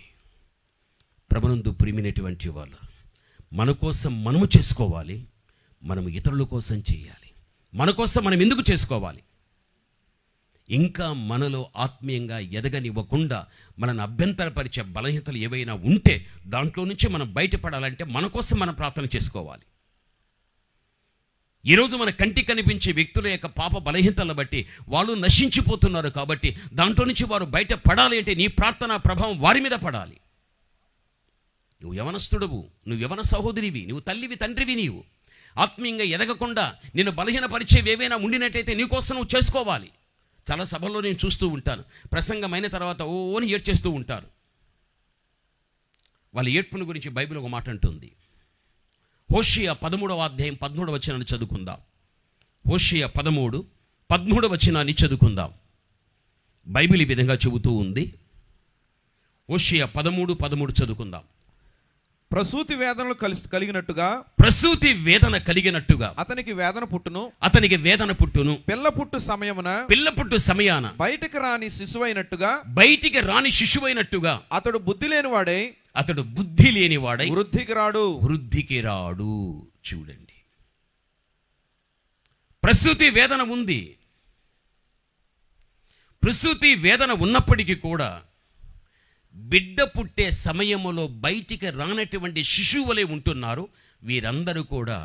ప్రభునందు ప్రియమైనటువంటి వాళ్ళు, మన కోసం మనము చేసుకోవాలి, మనము ఇతరుల కోసం చేయాలి. మన కోసం మనం ఎందుకు చేసుకోవాలి? ఇంకా మనలో ఆత్మీయంగా ఎదగనివ్వకుండా మనల్ని అభ్యంతరపరిచే బలహీనతలు ఏవైనా ఉంటే దాంట్లో నుంచి మనం బయటపడాలంటే మన కోసం మనం ప్రార్థన చేసుకోవాలి. ఈరోజు మన కంటికి కనిపించే వ్యక్తుల యొక్క పాప బలహీనతలను బట్టి వాళ్ళు నశించిపోతున్నారు. కాబట్టి దాంట్లో నుంచి వారు బయటపడాలి అంటే నీ ప్రార్థన ప్రభావం వారి మీద పడాలి. నువ్వు యవనస్తుడవు, నువ్వు యవన సహోదరివి, నువ్వు తల్లివి తండ్రివి, నీవు ఆత్మీయంగా ఎదగకుండా నేను బలహీనపరిచేవి ఏవైనా ఉండినట్టయితే నీకోసం నువ్వు చేసుకోవాలి. చాలా సభల్లో నేను చూస్తూ ఉంటాను, ప్రసంగం అయిన తర్వాత ఓని ఏడ్చేస్తూ ఉంటారు. వాళ్ళ ఏడ్పుని గురించి బైబిల్ ఒక మాట అంటుంది. హోషేయ 13వ అధ్యాయం 13వ వచనాన్ని చదువుకుందాం. హోషేయ 13వ వచనాన్ని చదువుకుందాం. బైబిల్ ఈ విధంగా చెబుతూ ఉంది. హోషేయ 13 చదువుకుందాం. ప్రసూతి వేదనలు కలిగినట్టుగా, ప్రసూతి వేదన కలిగినట్టుగా అతనికి వేదన పుట్టును. పిల్ల పుట్టు సమయాన బయటికి రాని శిశువైనట్టుగా అతడు బుద్ధి లేనివాడై వృద్ధికి రాడు. చూడండి, ప్రసూతి వేదన ఉంది. ప్రసూతి వేదన ఉన్నప్పటికీ కూడా బిడ్డ పుట్టే సమయములో బయటికి రానటువంటి శిశువులే ఉంటున్నారు. వీరందరూ కూడా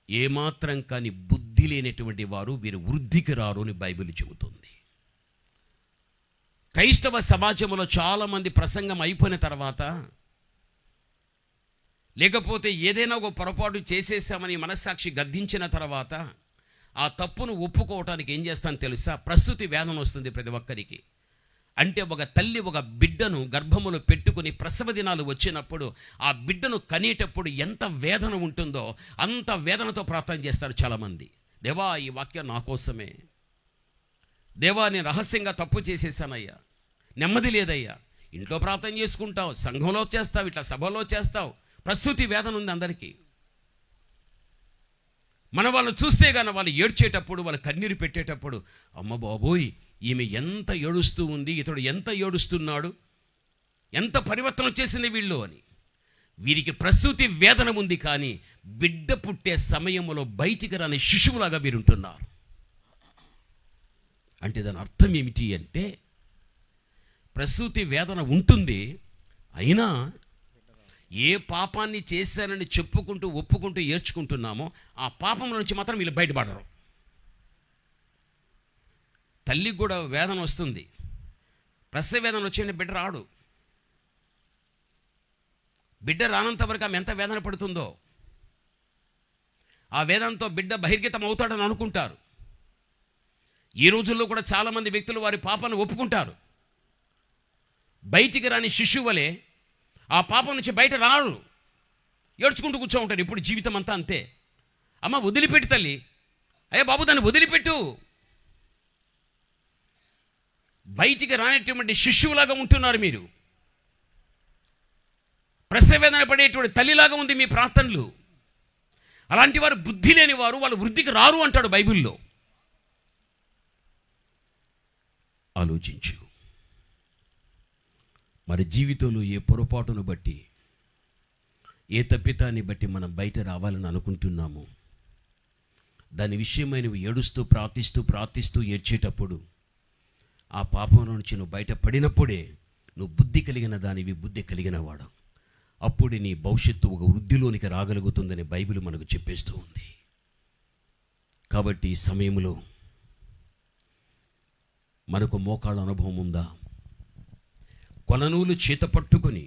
ఏమాత్రం కానీ బుద్ధి లేనటువంటి వారు, వీరు వృద్ధికి రారు అని బైబిల్ చెబుతుంది. క్రైస్తవ సమాజంలో చాలామంది ప్రసంగం అయిపోయిన తర్వాత, లేకపోతే ఏదైనా ఒక పొరపాటు చేసేసామని మనస్సాక్షి గద్దించిన తర్వాత ఆ తప్పును ఒప్పుకోవటానికి ఏం చేస్తాను తెలుసా? ప్రసూతి వేదన వస్తుంది ప్రతి ఒక్కరికి. అంటే ఒక తల్లి ఒక బిడ్డను గర్భములో పెట్టుకుని ప్రసవ దినాలు వచ్చినప్పుడు ఆ బిడ్డను కనేటప్పుడు ఎంత వేదన ఉంటుందో అంత వేదనతో ప్రార్థన చేస్తారు చాలామంది. దేవా, ఈ వాక్యం నా కోసమే. దేవా, నేను రహస్యంగా తప్పు చేసేసానయ్యా, నెమ్మది లేదయ్యా. ఇంట్లో ప్రార్థన చేసుకుంటావు, సంఘంలో చేస్తావు, ఇట్లా సభలో చేస్తావు. ప్రసూతి వేదన ఉంది అందరికీ. మన వాళ్ళు చూస్తే కానీ వాళ్ళు ఏడ్చేటప్పుడు, వాళ్ళు కన్నీరు పెట్టేటప్పుడు, అమ్మ బాబోయ్, ఈమె ఎంత ఏడుస్తూ ఉంది, ఇతడు ఎంత ఏడుస్తున్నాడు, ఎంత పరివర్తన చేసింది వీళ్ళు అని. వీరికి ప్రసూతి వేదన ఉంది, కానీ బిడ్డ పుట్టే సమయంలో బయటికి రాని శిశువులాగా వీరుంటున్నారు. అంటే దాని అర్థం ఏమిటి అంటే, ప్రసూతి వేదన ఉంటుంది, అయినా ఏ పాపాన్ని చేశానని చెప్పుకుంటూ ఒప్పుకుంటూ ఏడ్చుకుంటున్నామో ఆ పాపం నుంచి మాత్రం వీళ్ళు బయటపడరు. తల్లికి కూడా వేదన వస్తుంది. ప్రసవ వేదన వచ్చిన బిడ్డ రాడు. బిడ్డ రానంత వరకు ఆమె ఎంత వేదన పడుతుందో, ఆ వేదనతో బిడ్డ బహిర్గతం అవుతాడని అనుకుంటారు. ఈ రోజుల్లో కూడా చాలామంది వ్యక్తులు వారి పాపాన్ని ఒప్పుకుంటారు. బయటికి రాని శిశువులే ఆ పాపం నుంచి బయట రారు, ఏడ్చుకుంటూ కూర్చో ఉంటారు ఇప్పుడు జీవితం అంతా అంతే. అమ్మ వదిలిపెట్టి తల్లి, అయ్యా బాబు దాన్ని వదిలిపెట్టు. బయటికి రానటువంటి శిశువులాగా ఉంటున్నారు మీరు. ప్రసవేదన పడేటువంటి తల్లిలాగా ఉంది మీ ప్రార్థనలు. అలాంటి వారు బుద్ధి లేని వారు, వాళ్ళు వృద్ధికి రారు అంటాడు బైబిల్లో. ఆలోచించు. మరి జీవితంలో ఏ పొరపాటును బట్టి, ఏ తప్పితాన్ని బట్టి మనం బయట రావాలని అనుకుంటున్నామో దాని విషయమై నువ్వు ఏడుస్తూ ప్రార్థిస్తూ ఏడ్చేటప్పుడు ఆ పాపం నుంచి నువ్వు బయట పడినప్పుడే నువ్వు బుద్ధి కలిగిన దానివి, బుద్ధి కలిగిన వాడు. అప్పుడే నీ భవిష్యత్తు ఒక వృద్ధిలోనికి రాగలుగుతుందని బైబిల్ మనకు చెప్పేస్తూ ఉంది. కాబట్టి ఈ సమయంలో మనకు మోకాళ్ళ అనుభవం ఉందా? కొలనూలు చేత పట్టుకొని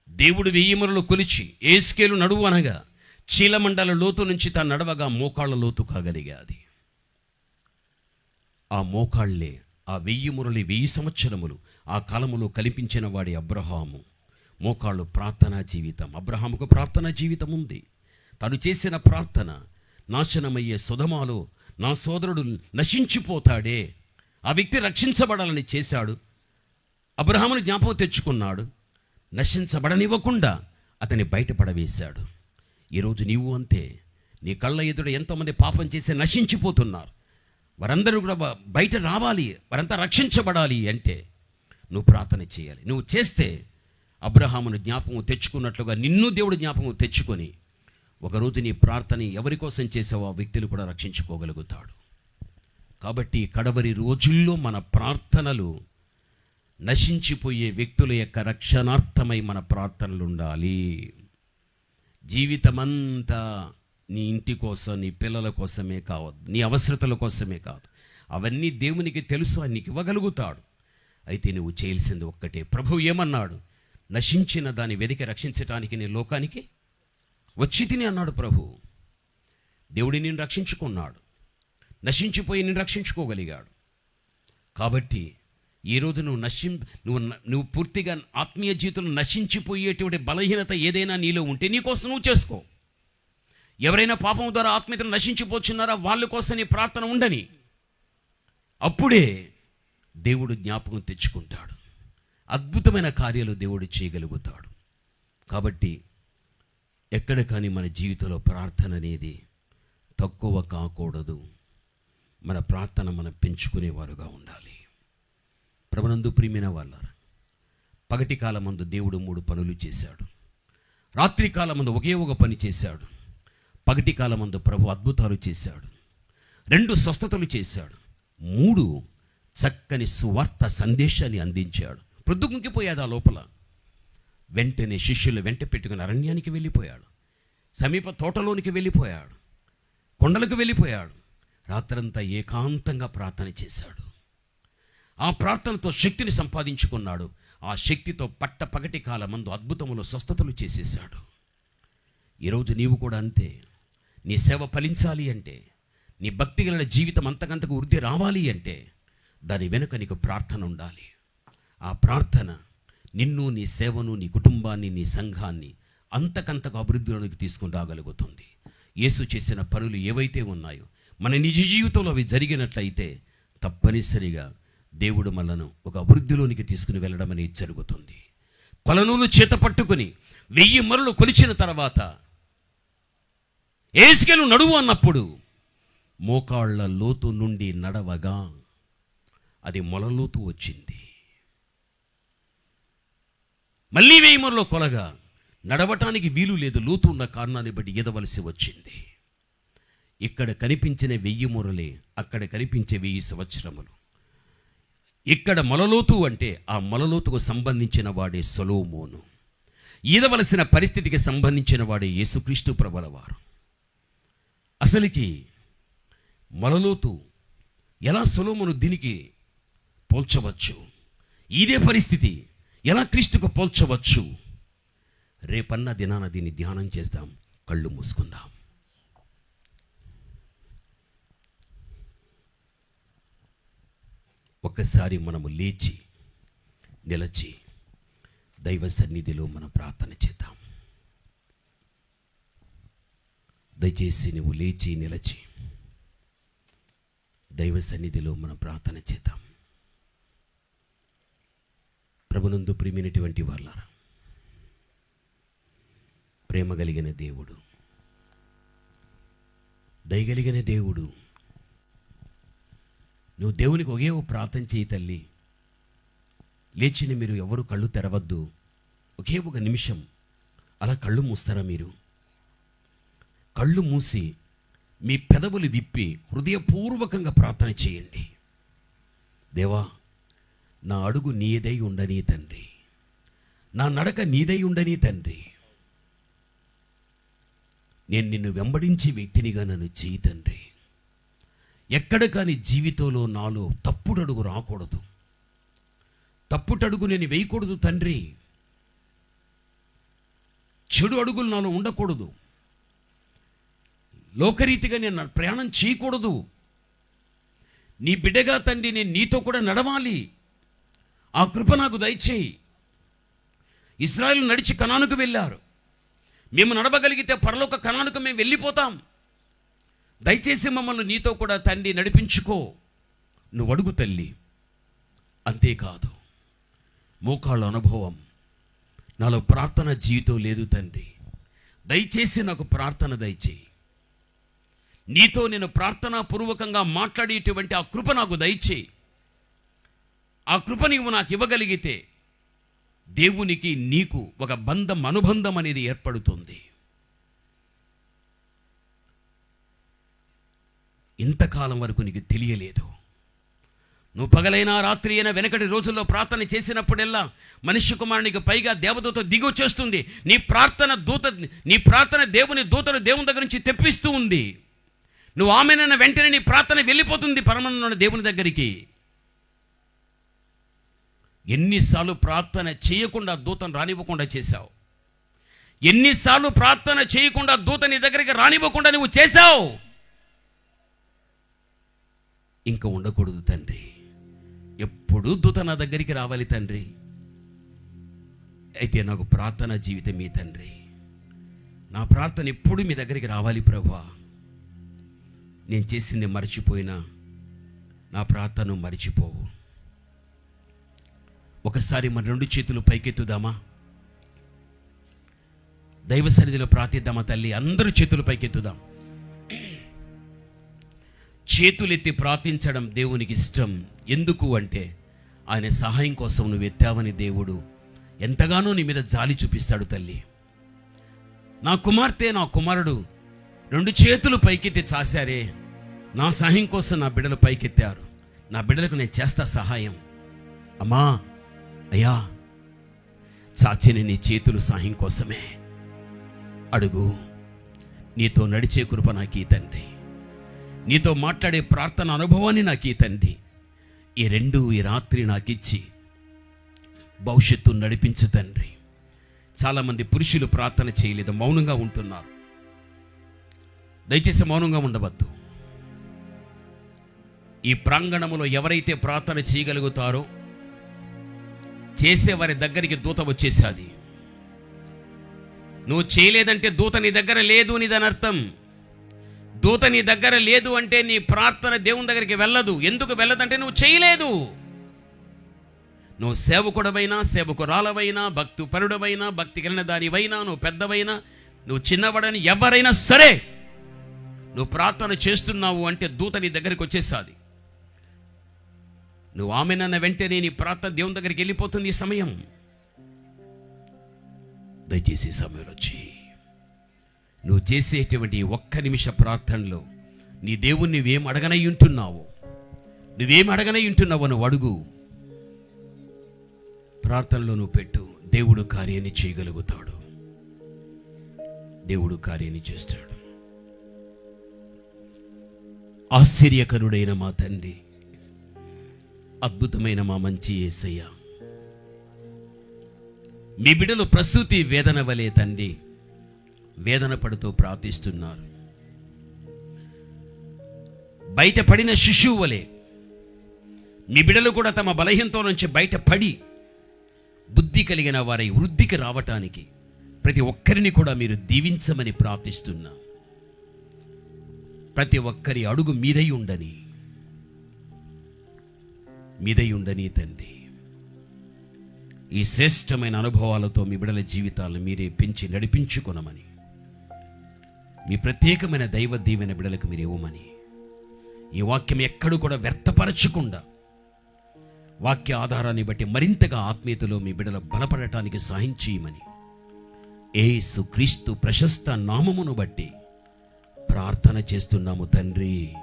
దేవుడు 1000 మొరలు కొలిచి ఏస్కేలు నడువు అనగా చీలమండల లోతు నుంచి తాను నడవగా మోకాళ్ళ లోతు కాగలిగాది. ఆ మోకాళ్లే ఆ 1000 మొరలు 1000 సంవత్సరములు ఆ కాలములో కల్పించిన వాడి అబ్రహాము మోకాళ్ళు ప్రార్థనా జీవితం. అబ్రహాముకు ప్రార్థనా జీవితం ఉంది. తను చేసిన ప్రార్థన, నాశనమయ్యే సొదొమలో నా సోదరుడు నశించిపోతాడే, ఆ వ్యక్తి రక్షించబడాలని చేశాడు. అబ్రహామును జ్ఞాపకం తెచ్చుకున్నాడు. నశించబడనివ్వకుండా అతన్ని బయటపడవేశాడు. ఈరోజు నీవు అంతే. నీ కళ్ళ ఎదుట ఎంతోమంది పాపం చేసి నశించిపోతున్నారు. వారందరూ కూడా బయట రావాలి, వారంతా రక్షించబడాలి అంటే నువ్వు ప్రార్థన చేయాలి. నువ్వు చేస్తే అబ్రహామును జ్ఞాపకం తెచ్చుకున్నట్లుగా నిన్ను దేవుడు జ్ఞాపకం తెచ్చుకొని ఒకరోజు నీ ప్రార్థన ఎవరి కోసం చేసావో ఆ వ్యక్తులు కూడా రక్షించుకోగలుగుతాడు. కాబట్టి కడవరి రోజుల్లో మన ప్రార్థనలు నశించిపోయే వ్యక్తుల యొక్క రక్షణార్థమై మన ప్రార్థనలు ఉండాలి. జీవితమంతా నీ ఇంటి కోసం, నీ పిల్లల కోసమే కావద్దు, నీ అవసరతల కోసమే కాదు. అవన్నీ దేవునికి తెలుసు, అని నీకు ఇవ్వగలుగుతాడు. అయితే నువ్వు చేయాల్సింది ఒక్కటే. ప్రభువు ఏమన్నాడు? నశించిన దాన్ని వెతికి రక్షించటానికి నేను లోకానికి వచ్చి తిని అన్నాడు ప్రభు. దేవుడి నిన్ను రక్షించుకున్నాడు, నశించిపోయి నిన్ను రక్షించుకోగలిగాడు. కాబట్టి ఈరోజు నువ్వు పూర్తిగా ఆత్మీయ జీవితంలో నశించిపోయేటువంటి బలహీనత ఏదైనా నీలో ఉంటే నీకోసం నువ్వు చేసుకో. ఎవరైనా పాపం ద్వారా ఆత్మీయతను నశించిపోతున్నారా వాళ్ళ కోసం నీ ప్రార్థన ఉండని. అప్పుడే దేవుడు జ్ఞాపకం తెచ్చుకుంటాడు. అద్భుతమైన కార్యాలు దేవుడు చేయగలుగుతాడు. కాబట్టి ఎక్కడ కానీ మన జీవితంలో ప్రార్థన అనేది తక్కువ కాకూడదు. మన ప్రార్థన మనం పెంచుకునేవారుగా ఉండాలి. ప్రభునందు ప్రియమైన వాళ్ళారా, పగటి కాలమందు దేవుడు 3 పనులు చేశాడు. రాత్రి కాలమందు ఒకే ఒక పని చేశాడు. పగటి కాలమందు ప్రభు అద్భుతాలు చేశాడు. 2 స్వస్థతలు చేశాడు. 3 చక్కని సువార్త సందేశాన్ని అందించాడు. ప్రొద్దుకుంకిపోయాడు ఆ లోపల. వెంటనే శిష్యులు వెంట పెట్టుకుని అరణ్యానికి వెళ్ళిపోయాడు. సమీప తోటలోనికి వెళ్ళిపోయాడు. కొండలకు వెళ్ళిపోయాడు. రాత్రంతా ఏకాంతంగా ప్రార్థన చేశాడు. ఆ ప్రార్థనతో శక్తిని సంపాదించుకున్నాడు. ఆ శక్తితో పగటి కాలమందు అద్భుతములు, స్వస్థతలు చేసేశాడు. ఈరోజు నీవు కూడా అంతే. నీ సేవ ఫలించాలి అంటే, నీ భక్తి గల జీవితం అంతకంతకు వృద్ధి రావాలి అంటే దాని వెనుక నీకు ప్రార్థన ఉండాలి. ఆ ప్రార్థన నిన్ను, నీ సేవను, నీ కుటుంబాన్ని, నీ సంఘాన్ని అంతకంతకు అభివృద్ధిలోనికి తీసుకుని రాగలుగుతుంది. యేసు చేసిన పనులు ఏవైతే ఉన్నాయో మన నిజ జీవితంలో అవి జరిగినట్లయితే తప్పనిసరిగా దేవుడు మనను ఒక అభివృద్ధిలోనికి తీసుకుని వెళ్ళడం అనేది జరుగుతుంది. కొలనూలు చేత పట్టుకుని 1000 మరులు కొలిచిన తర్వాత యెహెజ్కేలు నడువు అన్నప్పుడు మోకాళ్ళ లోతు నుండి నడవగా అది మొలలోతు వచ్చింది. మళ్ళీ 1000 మరులు కొలగా నడవటానికి వీలు లేదు, లోతు ఉన్న కారణాన్ని బట్టి ఎదవలసి వచ్చింది. ఇక్కడ కనిపించిన 1000 మొరలే అక్కడ కనిపించే 1000 సంవత్సరములు. ఇక్కడ మొలలోతు అంటే ఆ మొలలోతుకు సంబంధించిన వాడే సొలొమోను. ఈదవలసిన పరిస్థితికి సంబంధించిన వాడే యేసుక్రీస్తు ప్రభుల వారు. అసలుకి మొలలోతు ఎలా సొలొమోను దీనికి పోల్చవచ్చు, ఇదే పరిస్థితి ఎలా క్రీస్తుకు పోల్చవచ్చు? రేపన్న దినాన దీన్ని ధ్యానం చేద్దాం. కళ్ళు మూసుకుందాం. ఒక్కసారి మనము లేచి నిలచి దైవ సన్నిధిలో మనం ప్రార్థన చేద్దాం. దయచేసి నువ్వు లేచి నిలచి దైవ సన్నిధిలో మనం ప్రార్థన చేద్దాం. ప్రభునందు ప్రియమైనటువంటి వాళ్ళారా, ప్రేమ కలిగిన దేవుడు, దయగలిగిన దేవుడు, నువ్వు దేవునికి ఒకే ప్రార్థన చేయి తల్లి. లేచిన మీరు ఎవరు కళ్ళు తెరవద్దు. ఒకే ఒక నిమిషం అలా కళ్ళు మూస్తారా? మీరు కళ్ళు మూసి మీ పెదవులు విప్పి హృదయపూర్వకంగా ప్రార్థన చేయండి. దేవా, నా అడుగు నీదై ఉండని తండ్రి, నా నడక నీదై ఉండని తండ్రి, నేను నిన్ను వెంబడించే వ్యక్తినిగా నన్ను చేయి తండ్రి. ఎక్కడ కానీ జీవితంలో నాలో తప్పుడడుగు రాకూడదు, తప్పుటడుగు నేను వేయకూడదు తండ్రి. చెడు అడుగులు నాలో ఉండకూడదు, లోకరీతిగా నేను ప్రయాణం చేయకూడదు. నీ బిడ్డగా తండ్రి నేను నీతో కూడా నడవాలి. ఆ కృప నాకు దయచేయి. ఇశ్రాయేలు నడిచి కనానుకు వెళ్ళారు. మేము నడవగలిగితే పరలోక కనానుకు మేము వెళ్ళిపోతాం. దయచేసి మమ్మల్ని నీతో కూడా తండ్రి నడిపించుకో. నువ్వు అడుగు తల్లి. అంతేకాదు, మోకాళ్ళ అనుభవం, నాలో ప్రార్థన జీవితం లేదు తండ్రి. దయచేసి నాకు ప్రార్థన దయచేయి. నీతో నేను ప్రార్థనాపూర్వకంగా మాట్లాడేటువంటి ఆ కృప నాకు దయచేయి. ఆ కృప నీవు నాకు ఇవ్వగలిగితే దేవునికి నీకు ఒక బంధం, అనుబంధం అనేది ఏర్పడుతుంది. ఇంతకాలం వరకు నీకు తెలియలేదు. నువ్వు పగలైనా రాత్రి అయినా వెనకటి రోజుల్లో ప్రార్థన చేసినప్పుడెల్లా మనుష్య కుమారునికి పైగా దేవదూత దిగొచ్చేస్తుంది. నీ ప్రార్థన దేవుని దూతను దేవుని దగ్గర నుంచి తెప్పిస్తూ ఉంది. నువ్వు ఆమెనన్న వెంటనే నీ ప్రార్థన వెళ్ళిపోతుంది పరమన్న దేవుని దగ్గరికి. ఎన్నిసార్లు ప్రార్థన చేయకుండా దూతను రానివ్వకుండా చేశావు? ఎన్నిసార్లు ప్రార్థన చేయకుండా దూత నీ దగ్గరికి రానివ్వకుండా నువ్వు చేశావు? ఇంకా ఉండకూడదు తండ్రి. ఎప్పుడు దూత నా దగ్గరికి రావాలి తండ్రి. అయితే నాకు ప్రార్థన జీవితం మీ తండ్రి. నా ప్రార్థన ఎప్పుడు మీ దగ్గరికి రావాలి ప్రభువా. నేను చేసింది మర్చిపోయినా నా ప్రార్థన మర్చిపోవు. ఒకసారి మన 2 చేతులు పైకెత్తుదామా? దైవ సన్నిధిలో ప్రార్థిద్దామా తల్లి? అందరూ చేతులు పైకెత్తుదాం. చేతులెత్తి ప్రార్థించడం దేవునికి ఇష్టం. ఎందుకు అంటే ఆయన సహాయం కోసం నువ్వు ఎత్తావని దేవుడు ఎంతగానో నీ మీద జాలి చూపిస్తాడు తల్లి. నా కుమార్తె, నా కుమారుడు 2 చేతులు పైకెత్తి చాశారే, నా సహాయం కోసం నా బిడ్డలు పైకెత్తారు. నా బిడ్డలకు నేను చేస్తా సహాయం. అమ్మా, అయ్యా, చాచిన నీ చేతులు సహాయం కోసమే. అడుగు. నీతో నడిచే కృప నాకు ఈ తండ్రి, నీతో మాట్లాడే ప్రార్థన అనుభవాన్ని నాకు ఈ తండ్రి. ఈ 2 ఈ రాత్రి నాకు ఇచ్చి భవిష్యత్తు నడిపించు తండ్రి. చాలామంది పురుషులు ప్రార్థన చేయలేదు, మౌనంగా ఉంటున్నారు. దయచేసి మౌనంగా ఉండవద్దు. ఈ ప్రాంగణములో ఎవరైతే ప్రార్థన చేయగలుగుతారో చేసేవారి దగ్గరికి దూత వచ్చేసాది. నువ్వు చేయలేదంటే దూత నీ దగ్గర లేదు అని దాని అర్థం. దూత నీ దగ్గర లేదు అంటే నీ ప్రార్థన దేవుని దగ్గరికి వెళ్ళదు. ఎందుకు వెళ్ళదంటే నువ్వు చేయలేదు. నువ్వు సేవకుడవైనా, సేవకురాలవైనా, భక్తిపరుడవైనా, భక్తి కలిగిన దానివైనా, నువ్వు పెద్దవైనా, నువ్వు చిన్నవాడని ఎవరైనా సరే, నువ్వు ప్రార్థన చేస్తున్నావు అంటే దూత నీ దగ్గరికి వచ్చేసాది. నువ్వు ఆమెనన్న వెంటనే నీ ప్రార్థన దేవుని దగ్గరికి వెళ్ళిపోతుంది. ఈ సమయం దయచేసి సమయంలో వచ్చి నువ్వు చేసేటువంటి ఒక్క నిమిష ప్రార్థనలో నీ దేవుణ్ణి నువ్వేం అడగనై ఉంటున్నావు, నువ్వు అడుగు. ప్రార్థనలో నువ్వు పెట్టు. దేవుడు కార్యాన్ని చేయగలుగుతాడు. దేవుడు కార్యాన్ని చేస్తాడు. ఆశ్చర్యకరుడైన మా తండ్రి, అద్భుతమైన మా మంచి యేసయ్య, మీ బిడ్డలు ప్రసూతి వేదన వలె తండ్రి వేదన పడుతూ ప్రార్థిస్తున్నారు. బయటపడిన శిశువు వలె మీ బిడ్డలు కూడా తమ బలహీనత నుంచి బయటపడి బుద్ధి కలిగిన వారై వృద్ధికి రావటానికి ప్రతి ఒక్కరిని కూడా మీరు దీవించమని ప్రార్థిస్తున్నా. ప్రతి ఒక్కరి అడుగు మీదై ఉండని తండ్రి, ఈ శ్రేష్టమైన అనుభవాలతో మీ బిడ్డల జీవితాలను మీరే పెంచి నడిపించుకొనమని, మీ ప్రత్యేకమైన దైవ దీవెన బిడ్డలకు మీరు ఇవ్వమని, ఈ వాక్యం ఎక్కడూ కూడా వ్యర్థపరచకుండా వాక్య ఆధారాన్ని బట్టి మరింతగా ఆత్మీయతలో మీ బిడ్డలు బలపడటానికి సహాయం చేయమని యేసు క్రీస్తు ప్రశస్త నామమును బట్టి ప్రార్థన చేస్తున్నాము తండ్రి.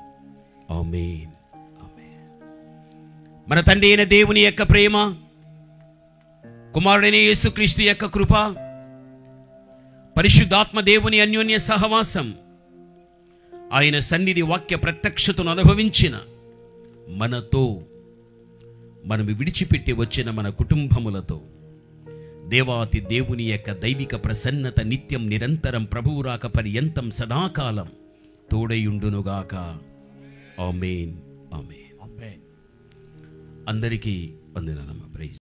ఆమేన్. మన తండ్రి అయిన దేవుని యొక్క ప్రేమ, కుమారుడైన యేసుక్రీస్తు యొక్క కృప, పరిశుద్ధాత్మ దేవుని అన్యోన్య సహవాసం, ఆయన సన్నిధి వాక్య ప్రత్యక్షతను అనుభవించిన మనతో, మనం విడిచిపెట్టి వచ్చిన మన కుటుంబములతో దేవాతి దేవుని యొక్క దైవిక ప్రసన్నత నిత్యం నిరంతరం ప్రభువు రాక పర్యంతం సదాకాలం తోడయుండునుగాక. ఆమేన్. ఆమేన్. అందరికీ వందనాలమ్మ. ప్రైజ్.